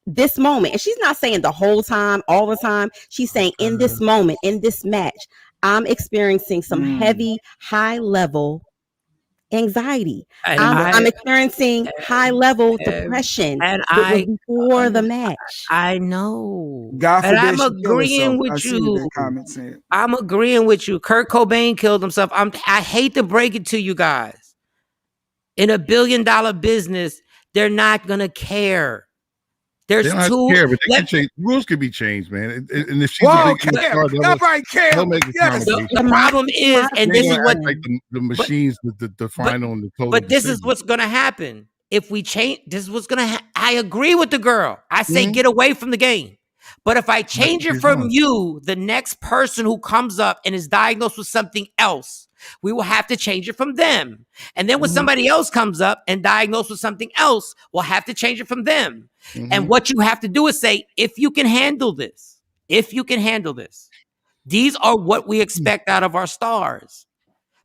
this moment. And she's not saying the whole time, all the time. She's saying in this moment, in this match, I'm experiencing some heavy, high level anxiety. I'm experiencing high level depression before the match. I know. God forbid, I'm agreeing with you. I'm agreeing with you. Kurt Cobain killed himself. I hate to break it to you guys. In $1 billion business, they're not gonna care. There's two. Care, but they can change. Rules can be changed, man. And if she's a big star, they'll make the problem is, and this is what like the machines, the final and the total. But this is what's going to happen if we change. This is what's going to. I agree with the girl. I say get away from the game. But if I change it from you, the next person who comes up and is diagnosed with something else, we will have to change it from them. And then when somebody else comes up and diagnosed with something else, we'll have to change it from them. And what you have to do is say, if you can handle this, these are what we expect out of our stars.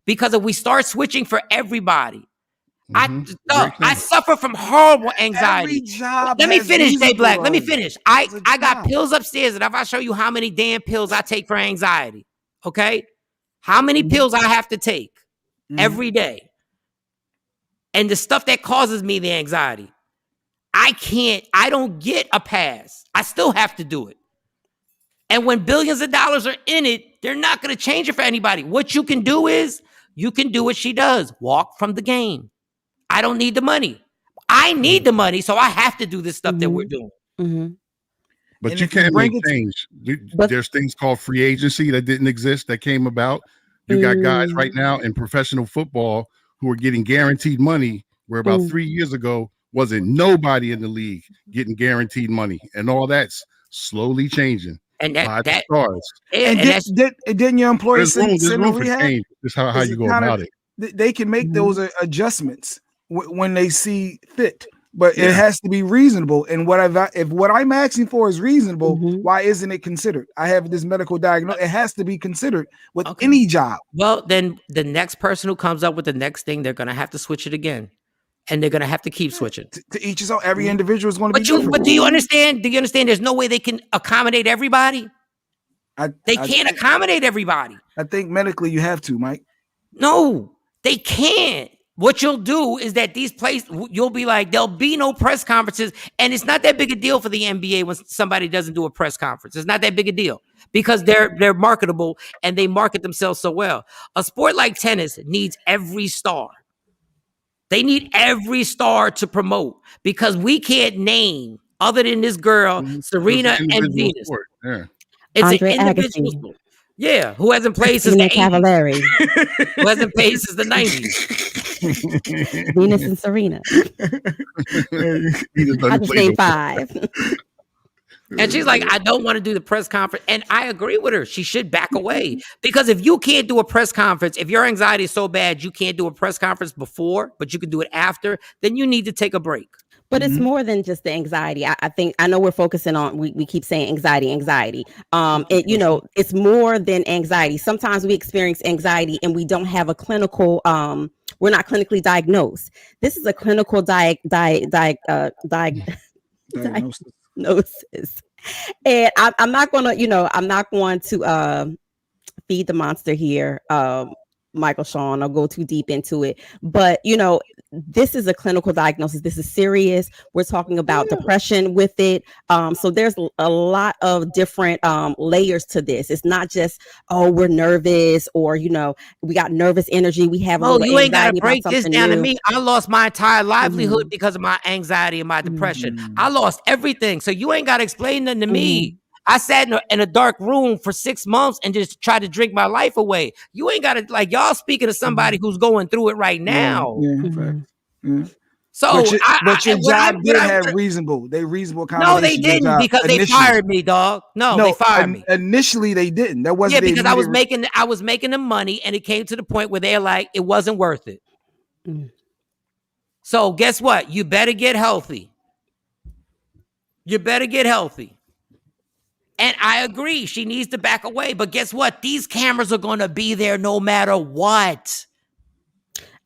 Because if we start switching for everybody, I suffer from horrible anxiety. Let me finish, Jay Black. Let me finish. I got pills upstairs, and if I show you how many damn pills I take for anxiety, okay? How many pills I have to take every day. And the stuff that causes me the anxiety. I don't get a pass. I still have to do it. And when billions of dollars are in it, they're not going to change it for anybody. What you can do is, you can do what she does. Walk from the game. I don't need the money. I need the money, so I have to do this stuff that we're doing. But you can't make change. There's things called free agency that didn't exist, that came about. You got guys right now in professional football who are getting guaranteed money, where about 3 years ago, wasn't nobody in the league getting guaranteed money. And all that's slowly changing. And that stars. Didn't your employer send room for change. This is how you go about it. They can make those adjustments when they see fit. But it has to be reasonable. And if what I'm asking for is reasonable, why isn't it considered? I have this medical diagnosis. It has to be considered with any job. Well, then the next person who comes up with the next thing, they're going to have to switch it again. And they're going to have to keep switching. To each his own. Every individual is going to be different. But do you understand? There's no way they can accommodate everybody? They can't accommodate everybody. I think medically you have to, Mike. No, they can't. what you'll do is that these places, you'll be like, there'll be no press conferences. And it's not that big a deal for the NBA when somebody doesn't do a press conference. It's not that big a deal because they're marketable and they market themselves so well. A sport like tennis needs every star. They need every star to promote because we can't name, other than this girl, Serena and Venus. Sport. Yeah. It's Andre an individual Agassi. sport. Yeah, who hasn't played since Christina the 80s. Cavallari. Who hasn't played since the 90s. Venus and Serena. I just named 5. And she's like, I don't want to do the press conference. And I agree with her. She should back away. Because if you can't do a press conference, if your anxiety is so bad you can't do a press conference before, but you can do it after, then you need to take a break. But it's more than just the anxiety. I think, I know we're focusing on, we keep saying anxiety. It's more than anxiety. Sometimes we experience anxiety and we don't have a clinical, we're not clinically diagnosed. This is a clinical diagnosis. And I'm not going to feed the monster here, Michael Shawn, or go too deep into it. But, this is a clinical diagnosis. This is serious. We're talking about depression with it. So there's a lot of different layers to this. It's not just, we're nervous or, we got nervous energy. We have you ain't got to break this down new. to me. I lost my entire livelihood because of my anxiety and my depression. I lost everything. So you ain't got to explain nothing to me. I sat in a dark room for 6 months and just tried to drink my life away. You ain't got to, y'all speaking to somebody who's going through it right now. So, but your job did have reasonable accommodations. No, they didn't because they fired me, dog. No, they fired me. Initially, they didn't. That wasn't. Yeah, because I was making the money, and it came to the point where they're like, it wasn't worth it. So guess what? You better get healthy. And I agree, she needs to back away. But guess what? These cameras are going to be there no matter what.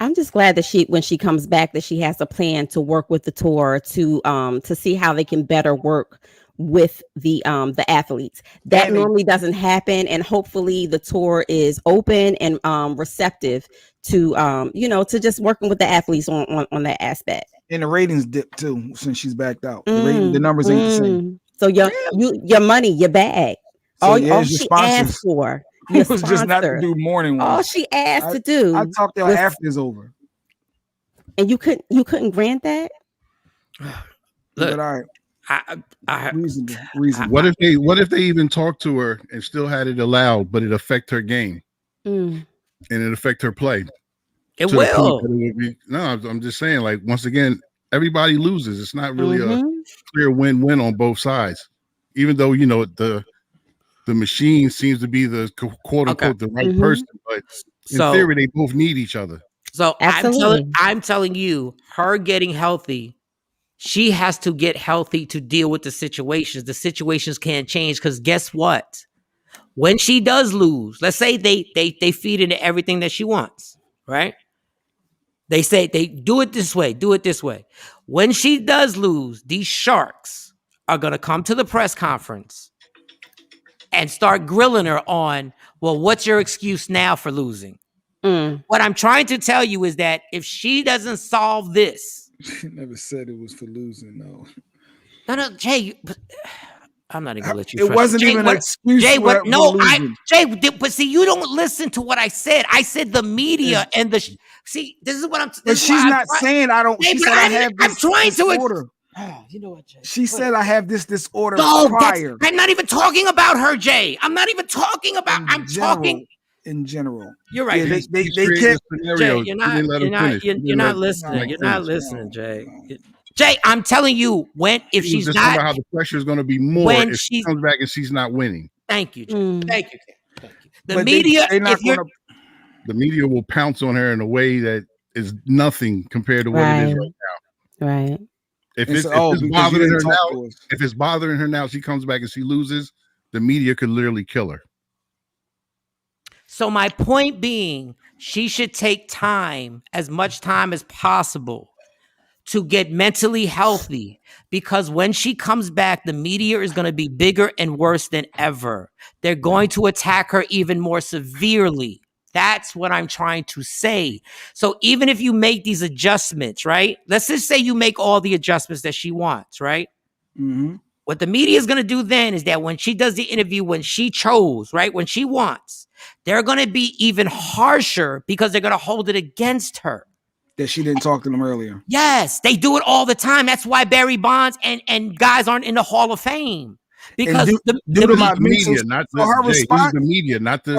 I'm just glad that when she comes back, that she has a plan to work with the tour to see how they can better work with the athletes. That normally doesn't happen, and hopefully the tour is open and receptive to to just working with the athletes on that aspect. And the ratings dipped too since she's backed out. The numbers ain't the same. So your money, your bag, So all she asked for. It was just not to do morning ones. All she asked to do. I talked to her after it's over. And you couldn't grant that? Look, I reasonable. What if they even talked to her and still had it allowed, but it affect her game and it affect her play? It will. I'm just saying, like, once again, everybody loses. It's not really a clear win-win on both sides, even though the machine seems to be the quote unquote the right person, but in theory they both need each other. So I'm telling you, her getting healthy, she has to get healthy to deal with the situations. The situations can't change because guess what? When she does lose, let's say they feed into everything that she wants, right? They say they do it this way. When she does lose, these sharks are going to come to the press conference and start grilling her on, well, what's your excuse now for losing? What I'm trying to tell you is that if she doesn't solve this. She never said it was for losing, no. No, Jay, I'm not even gonna let you. It wasn't Jay, even an excuse. Jay, for Jay, but see, you don't listen to what I said. I said the media and the see. This is what I'm. But she's not saying I don't. She said I have this. I'm trying to order. You know what, Jay? She said I have this disorder No, prior. I'm not even talking about her, Jay. I'm not even talking about. I'm talking in general. You're right. Yeah, they can't. Jay, you're not listening. You're not listening, Jay. Jay, I'm telling you, if she's just not, about how the pressure is going to be more if she comes back and she's not winning. Thank you, Jay. Thank you. The But media, the media will pounce on her in a way that is nothing compared to what it is right now. Right. If it's bothering her now, if it's bothering her now, she comes back and she loses, the media could literally kill her. So my point being, she should take time, as much time as possible, to get mentally healthy, because when she comes back, the media is going to be bigger and worse than ever. They're going to attack her even more severely That's what I'm trying to say. So even if you make these adjustments, right? Let's just say you make all the adjustments that she wants, right? Mm-hmm. What the media is going to do then is that when she does the interview, when she chose, right? When she wants, they're going to be even harsher because they're going to hold it against her. That she didn't talk to them earlier. Yes, they do it all the time. That's why Barry Bonds and guys aren't in the Hall of Fame. Because due to my media, not the her Jay, response, the media, not the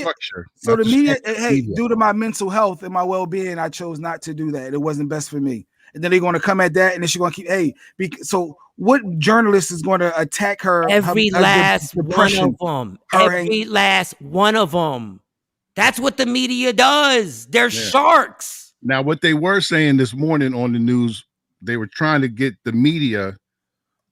structure. So the media, media. Due to my mental health and my well-being, I chose not to do that. It wasn't best for me. And then they're going to come at that, and then she's going to keep. So what journalist is going to attack her? Every last one of them. Every last one of them. That's what the media does. They're sharks. Now, what they were saying this morning on the news, they were trying to get the media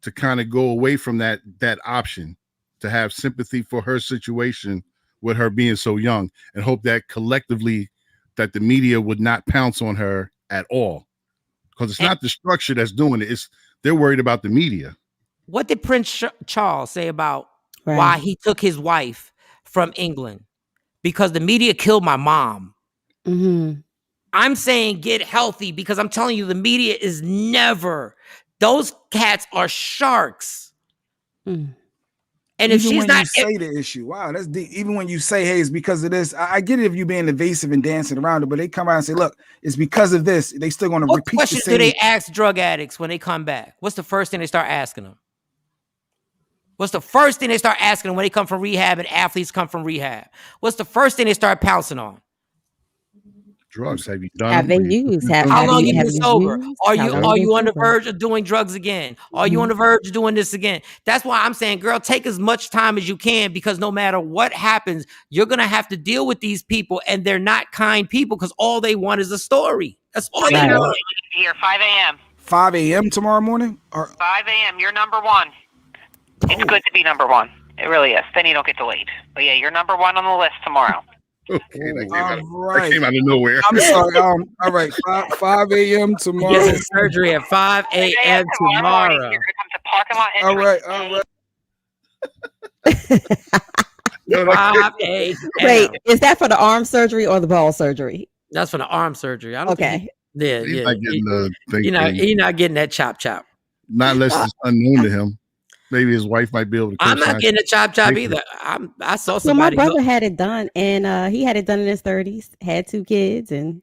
to kind of go away from that option, to have sympathy for her situation with her being so young, and hope that collectively that the media would not pounce on her at all, because it's not the structure that's doing it. They're worried about the media. What did Prince Charles say about why he took his wife from England? Because the media killed my mom. Mm-hmm. I'm saying get healthy, because I'm telling you, the media is never. Those cats are sharks. Mm. And even if she's when not, you say the issue, wow, that's deep. Even when you say, hey, it's because of this, I get it if you being evasive and dancing around it, but they come out and say, look, it's because of this. They still going to repeat what the questions same. do they ask drug addicts when they come back? What's the first thing they start asking them? What's the first thing they start asking them when they come from rehab and athletes come from rehab? What's the first thing they start pouncing on? Drugs. Have you done? Have they used? How long you been sober? Are you on the sober? verge of doing drugs again? Are you on the verge of doing this again? That's why I'm saying, girl, take as much time as you can, because no matter what happens, you're gonna have to deal with these people, and they're not kind people, because all they want is a story. That's all they want. Here, 5 a.m. 5 a.m. tomorrow morning? Or 5 a.m. You're number one. It's good to be number one. It really is. Then you don't get delayed. But yeah, you're number one on the list tomorrow. Okay, that came out of nowhere. I'm sorry. All right, 5 a.m. tomorrow. He gets surgery at 5 a.m. tomorrow. All right. 5 a.m. Wait, is that for the arm surgery or the ball surgery? That's for the arm surgery. I don't think He's not getting the thing. He's not getting that chop. Not unless it's unknown to him. Maybe his wife might be able to. I'm not getting a chop either. I saw somebody. So my brother had it done, and he had it done in his 30s. Had 2 kids, and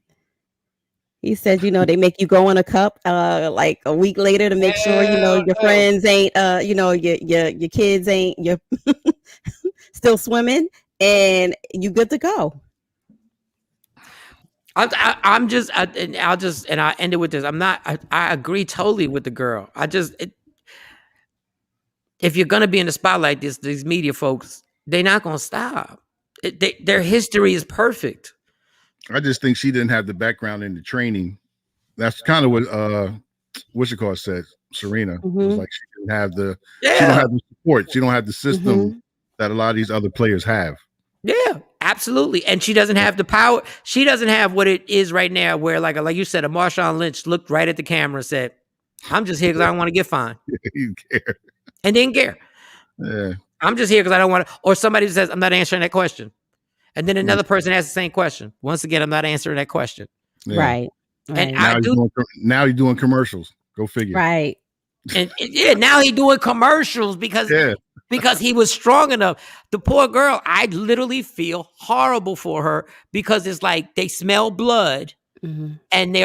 he said, they make you go in a cup like a week later to make sure your friends ain't your kids ain't you're still swimming, and you good to go. I ended with this. I agree totally with the girl. If you're gonna be in the spotlight, these media folks, they're not gonna stop. Their history is perfect. I just think she didn't have the background in the training. That's kind of what said. Serena was like, she didn't have she don't have the support. She don't have the system that a lot of these other players have. Yeah, absolutely. And she doesn't have the power. She doesn't have what it is right now, where like you said, a Marshawn Lynch looked right at the camera and said, "I'm just here because I don't want to get fined." He didn't care. And didn't care. Yeah. I'm just here because I don't want to. Or somebody says, "I'm not answering that question," and then another person asks the same question. Once again, I'm not answering that question. Yeah. Right. And now he's doing commercials. Go figure. Right. And now he's doing commercials because he was strong enough. The poor girl, I literally feel horrible for her, because it's like they smell blood. Mm-hmm. And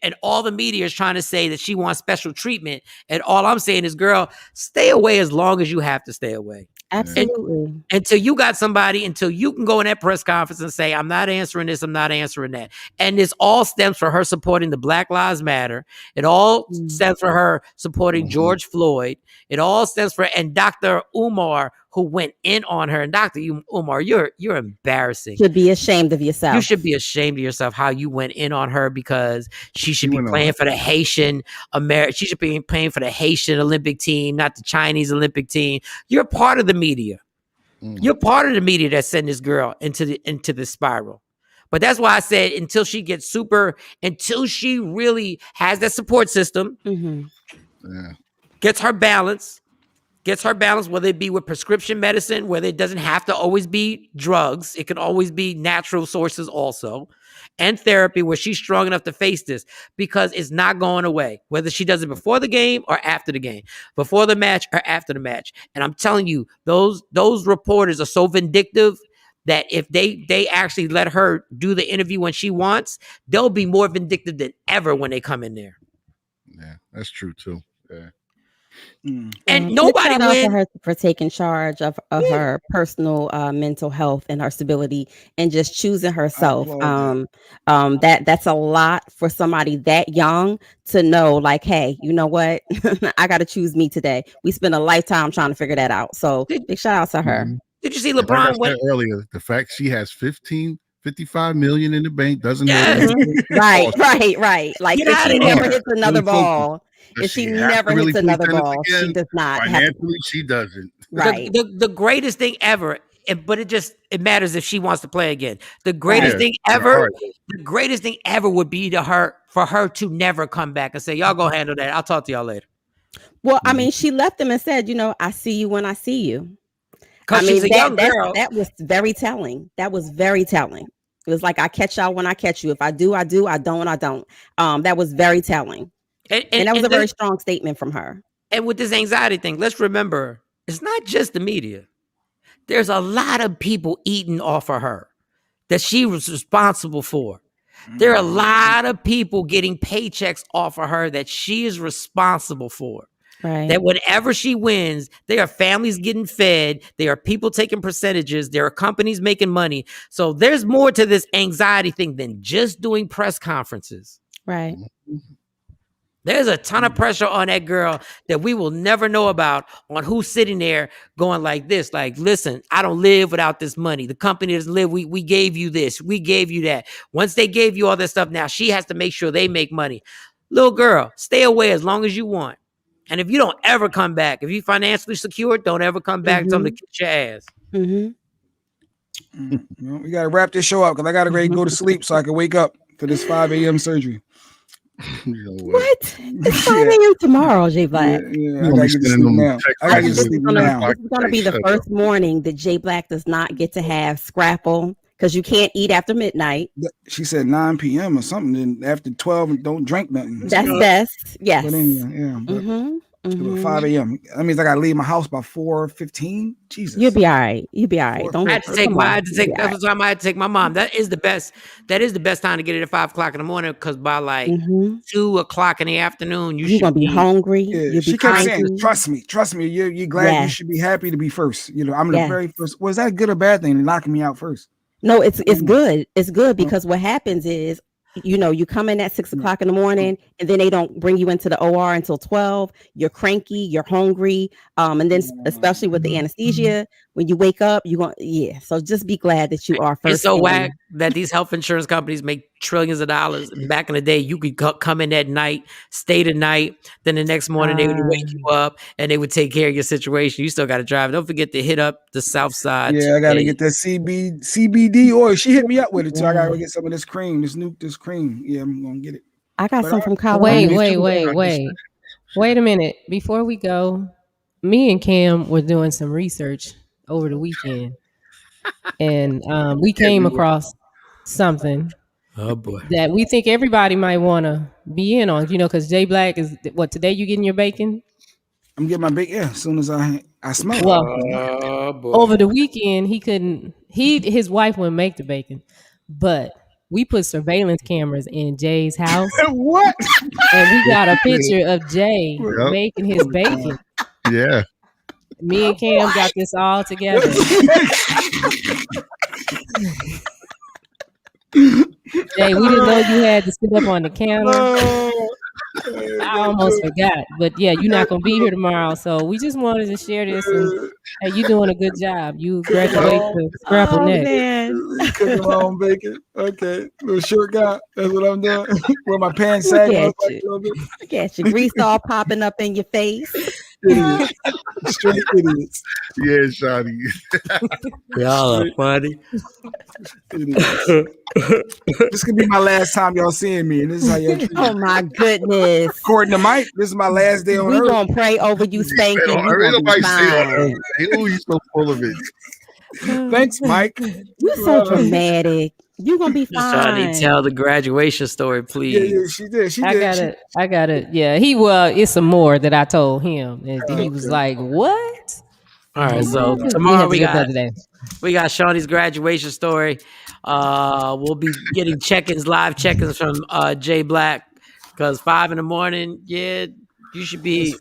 and all the media is trying to say that she wants special treatment. And all I'm saying is, girl, stay away as long as you have to stay away. Absolutely. Until you got somebody, until you can go in that press conference and say, I'm not answering this, I'm not answering that. And this all stems from her supporting the Black Lives Matter. It all stems from her supporting George Floyd. It all stems from, and Dr. Umar, who went in on her. And Dr. Umar, you're embarrassing. You should be ashamed of yourself. You should be ashamed of yourself how you went in on her, because she should be playing for the Haitian She should be playing for the Haitian Olympic team, not the Chinese Olympic team. You're part of the media. You're part of the media that sent this girl into the spiral. But that's why I said, until she really has that support system, gets her balance, gets her balance, whether it be with prescription medicine, whether it doesn't have to always be drugs. It can always be natural sources also. And therapy where she's strong enough to face this because it's not going away, whether she does it before the game or after the game, before the match or after the match. And I'm telling you, those reporters are so vindictive that if they actually let her do the interview when she wants, they'll be more vindictive than ever when they come in there. Yeah, that's true too. Yeah. And nobody shout out to wins. her for taking charge of her personal mental health and her stability and just choosing herself. That's a lot for somebody that young to know, like, hey, you know what? I got to choose me today. We spent a lifetime trying to figure that out. So big shout out to her. Did you see Like LeBron I said earlier, the fact she has 55 million in the bank doesn't Yes. Right. Like Get if out she of never there. hits another ball, Does if she she have never to really hits play another tennis ball, she again? does not have Financially, she doesn't. right. The greatest thing ever, but it matters if she wants to play again. The greatest thing ever, the greatest thing ever would be for her to never come back and say, y'all go handle that. I'll talk to y'all later. Well, I mean, she left him and said, I see you when I see you. Because she's a young girl. That was very telling. That was very telling. It was like, I catch y'all when I catch you. If I do, I do. I don't, I don't. That was very telling. And that was a very strong statement from her. And with this anxiety thing, let's remember, it's not just the media. There's a lot of people eating off of her that she was responsible for. There are a lot of people getting paychecks off of her that she is responsible for. Right. That whenever she wins, there are families getting fed. There are people taking percentages. There are companies making money. So there's more to this anxiety thing than just doing press conferences. Right. There's a ton of pressure on that girl that we will never know about on who's sitting there going like this, like, listen, I don't live without this money. The company doesn't live. We gave you this. We gave you that. Once they gave you all this stuff, now she has to make sure they make money. Little girl, stay away as long as you want. And if you don't ever come back, if you financially secure, don't ever come back and tell them to kick your ass. We got to wrap this show up because I got to go to sleep so I can wake up for this 5 a.m. surgery. What? It's 5 a.m. tomorrow, J Black. Yeah, I got to get to sleep now. I got to get to sleep now. This is going to be the first morning that J Black does not get to have Scrapple because you can't eat after midnight. She said 9 p.m. or something. Then after 12, don't drink nothing. That's best. Yes. But anyway, 5 a.m. That means I got to leave my house by 4:15. Jesus. You'll be all right. You'll be all right. Don't. I had to take my mom. That is the best time to get it at 5 o'clock in the morning because by like 2 o'clock in the afternoon, you're gonna be hungry. Yeah, she kept saying, "Trust me. You're glad. You should be happy to be first. I'm the very first." Was that a good or bad thing? Knocking me out first? No, it's good. It's good because what happens is, you come in at 6 o'clock in the morning and then they don't bring you into the OR until 12. You're cranky, you're hungry. And then especially with the anesthesia, when you wake up, so just be glad that you are first. It's so whack that these health insurance companies make trillions of dollars. And back in the day, you could come in at night, stay the night, then the next morning they would wake you up and they would take care of your situation. You still got to drive. Don't forget to hit up the South Side. Yeah, I got to get that CBD oil. She hit me up with it too. I got to get some of this cream, this cream. Yeah, I'm gonna get it. I got some from Colorado. Wait a minute. Before we go, me and Cam were doing some research over the weekend, and we came across something. Oh boy! That we think everybody might want to be in on. Because J Black is what today. You getting your bacon? I'm getting my bacon. Yeah, as soon as I smell it. Well, over the weekend he couldn't. His wife wouldn't make the bacon, but we put surveillance cameras in Jay's house. What? And we got a picture of Jay making his bacon. Yeah. Me and Cam got this all together. Jay, we didn't know you had to sit up on the counter. I almost forgot. But yeah, you're not going to be here tomorrow. So we just wanted to share this. And hey, you're doing a good job. You graduate to Scrapple next. Cooking my own bacon. Okay. Little short guy. That's what I'm doing. With my pants sagging. Look at you. Grease all popping up in your face. Straight idiots. Yeah, Shawty. Y'all are funny. This could be my last time y'all seeing me, and this is how y'all treat me. Oh my goodness. According to Mike, this is my last day on We earth. gonna pray over you, Spanky. You gonna Nobody be say all fine. that. Oh, you're so full of it. Thanks, Mike. You're so dramatic. You're gonna be Just trying to fine. tell the graduation story, please. Yeah, she did. She I did. got She- it. I got it. Yeah, it's some more that I told him. And he was like, "What?" All right, so We tomorrow had to we get got that today. Shawnee's graduation story. We'll be getting live check-ins from Jay Black because 5 a.m. Yeah, you should be.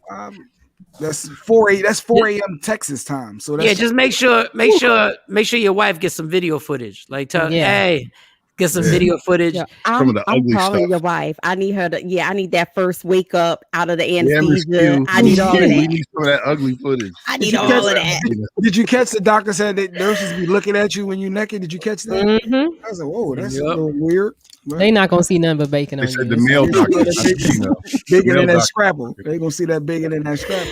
That's 4 a.m. Texas time. So that's Just make sure your wife gets some video footage. Like, hey, get some video footage. Yeah, Some of the I'm ugly calling stuff. your wife. I need her to. Yeah, I need that first wake up out of the Yeah, Miss anesthesia. Q. I need all of We that. need some of that ugly footage. I need all of that. Did you catch the doctor said that nurses be looking at you when you're naked? Did you catch that? Mm-hmm. I was like, whoa, that's a little weird. They not gonna see nothing but bacon They on said you. the male It's- doctor, not the female. Bigger Male than that doctor. Scrabble. They gonna see that bigger than that Scrabble.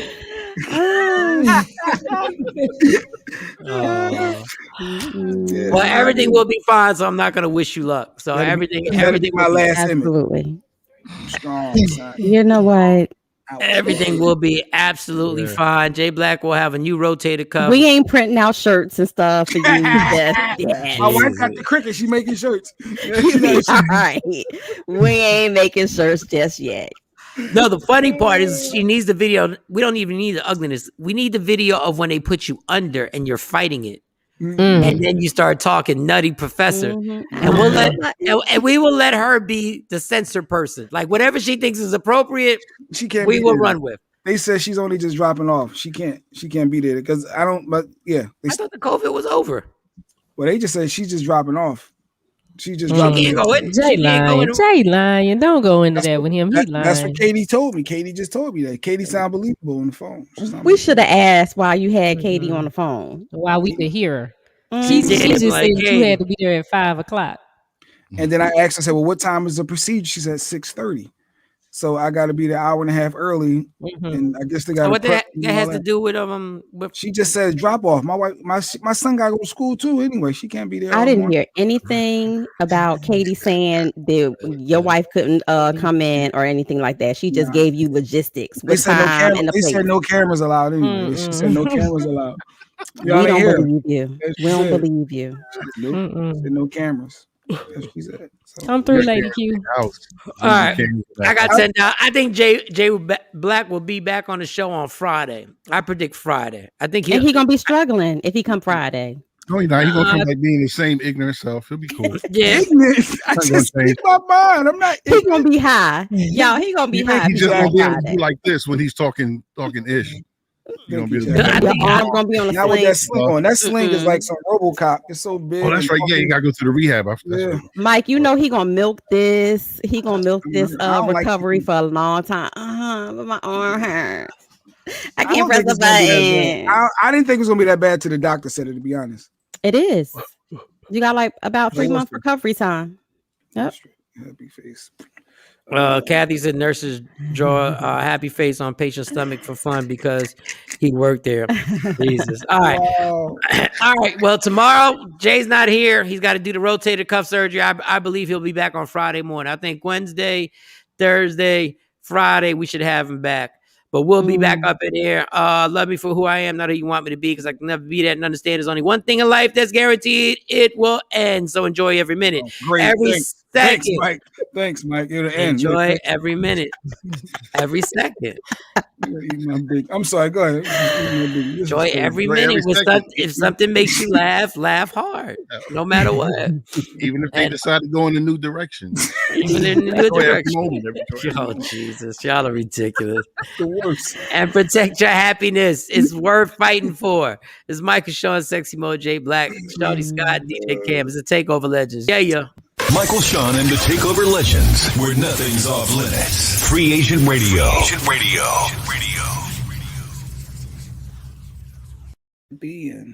Well, everything will be fine, so I'm not gonna wish you luck. So everything That'll be my will be- last image. Absolutely. Strong. Son. You know what? Everything will be absolutely fine. Jay Black will have a new rotated cup. We ain't printing out shirts and stuff for you. Just My wife got the cricket. She making shirts. all right. We ain't making shirts just yet. No, the funny part is she needs the video. We don't even need the ugliness. We need the video of when they put you under and you're fighting it. And then you start talking nutty professor. And we will let her be the censor person. Like whatever she thinks is appropriate, She can't. we be will there. run with. They said she's only just dropping off. She can't be there because I don't. But yeah, I thought the COVID was over. Well, they just said she's just dropping off. She just She dropping can't off. go in. Jay She can't go lying. in. Jay lying. Don't go into that with him. He lying. That's what Katie told me. Katie just told me that. Katie sound believable on the phone. We should have asked why you had Katie on the phone. Why we could hear her. She She just like said you Katie. had to be there at 5:00. And then I asked her, I said, well, what time is the procedure? She said 6:30. So I got to be there an hour and a half early. And I guess they got So what that that has to do with She just says drop off. My wife, my son got to go to school too. Anyway, she can't be there. I all didn't morning. hear anything about Katie saying that your wife couldn't come in or anything like that. She just gave you logistics. They What said no time camera. and the They place. said no cameras allowed anyway. She said no cameras allowed. We Y'all ain't don't hear her. believe you. That's We don't it. believe you. Nope. Said no cameras. That's what she said. So, I'm through, Lady Q. All right. I got sent down. I think Jay Black will be back on the show on Friday. I predict Friday. I think And he gonna be struggling if he come Friday. No, he's not. He's gonna come back being the same ignorant self. He'll be cool. Yeah. I just speak my mind. I'm not. He gonna be high. Y'all, he gonna be high. He's just gonna be able to Friday. do like this when he's talking ish. He's gonna be able to Your arm gonna be on the Not with sling. that sling on. That sling is like some RoboCop. It's so big. Oh, that's right. Yeah, you gotta go to the rehab after that. Yeah. Mike, you know he gonna milk this. He gonna milk this I don't like recovery for a long time. But my arm hurts. I don't can't press think the it's gonna be that button. bad. I didn't think it was gonna be that bad till the doctor said it. To be honest, It is. You got like about 3 months recovery time. Yep. happy face. Kathy said nurses draw a happy face on patient's stomach for fun because he worked there. Jesus. All right. Wow. All right. Well, tomorrow, Jay's not here. He's got to do the rotator cuff surgery. I believe he'll be back on Friday morning. I think Wednesday, Thursday, Friday, we should have him back. But we'll be back up in here. Love me for who I am, not who you want me to be, because I can never be that and understand there's only one thing in life that's guaranteed. It will end. So enjoy every minute. Great. Every Thanks, second. Mike. Thanks, Mike. It'll end. Enjoy every minute. Every second. I'm sorry. Go ahead. Enjoy every minute. If something makes you laugh, laugh hard. No matter what. Even if they decide to go in a new direction. Even in a new Enjoy every direction. moment, Oh, Jesus. Y'all are ridiculous. The worst. And protect your happiness. It's worth fighting for. It's Michael Shawn, Sexy Mo, Jay Black, Shawty Scott, DJ Cam. It's a TakeOver Legends. Yeah. Michael Shawn and the TakeOver Legends, where nothing's off limits. Free Agent Radio. Being.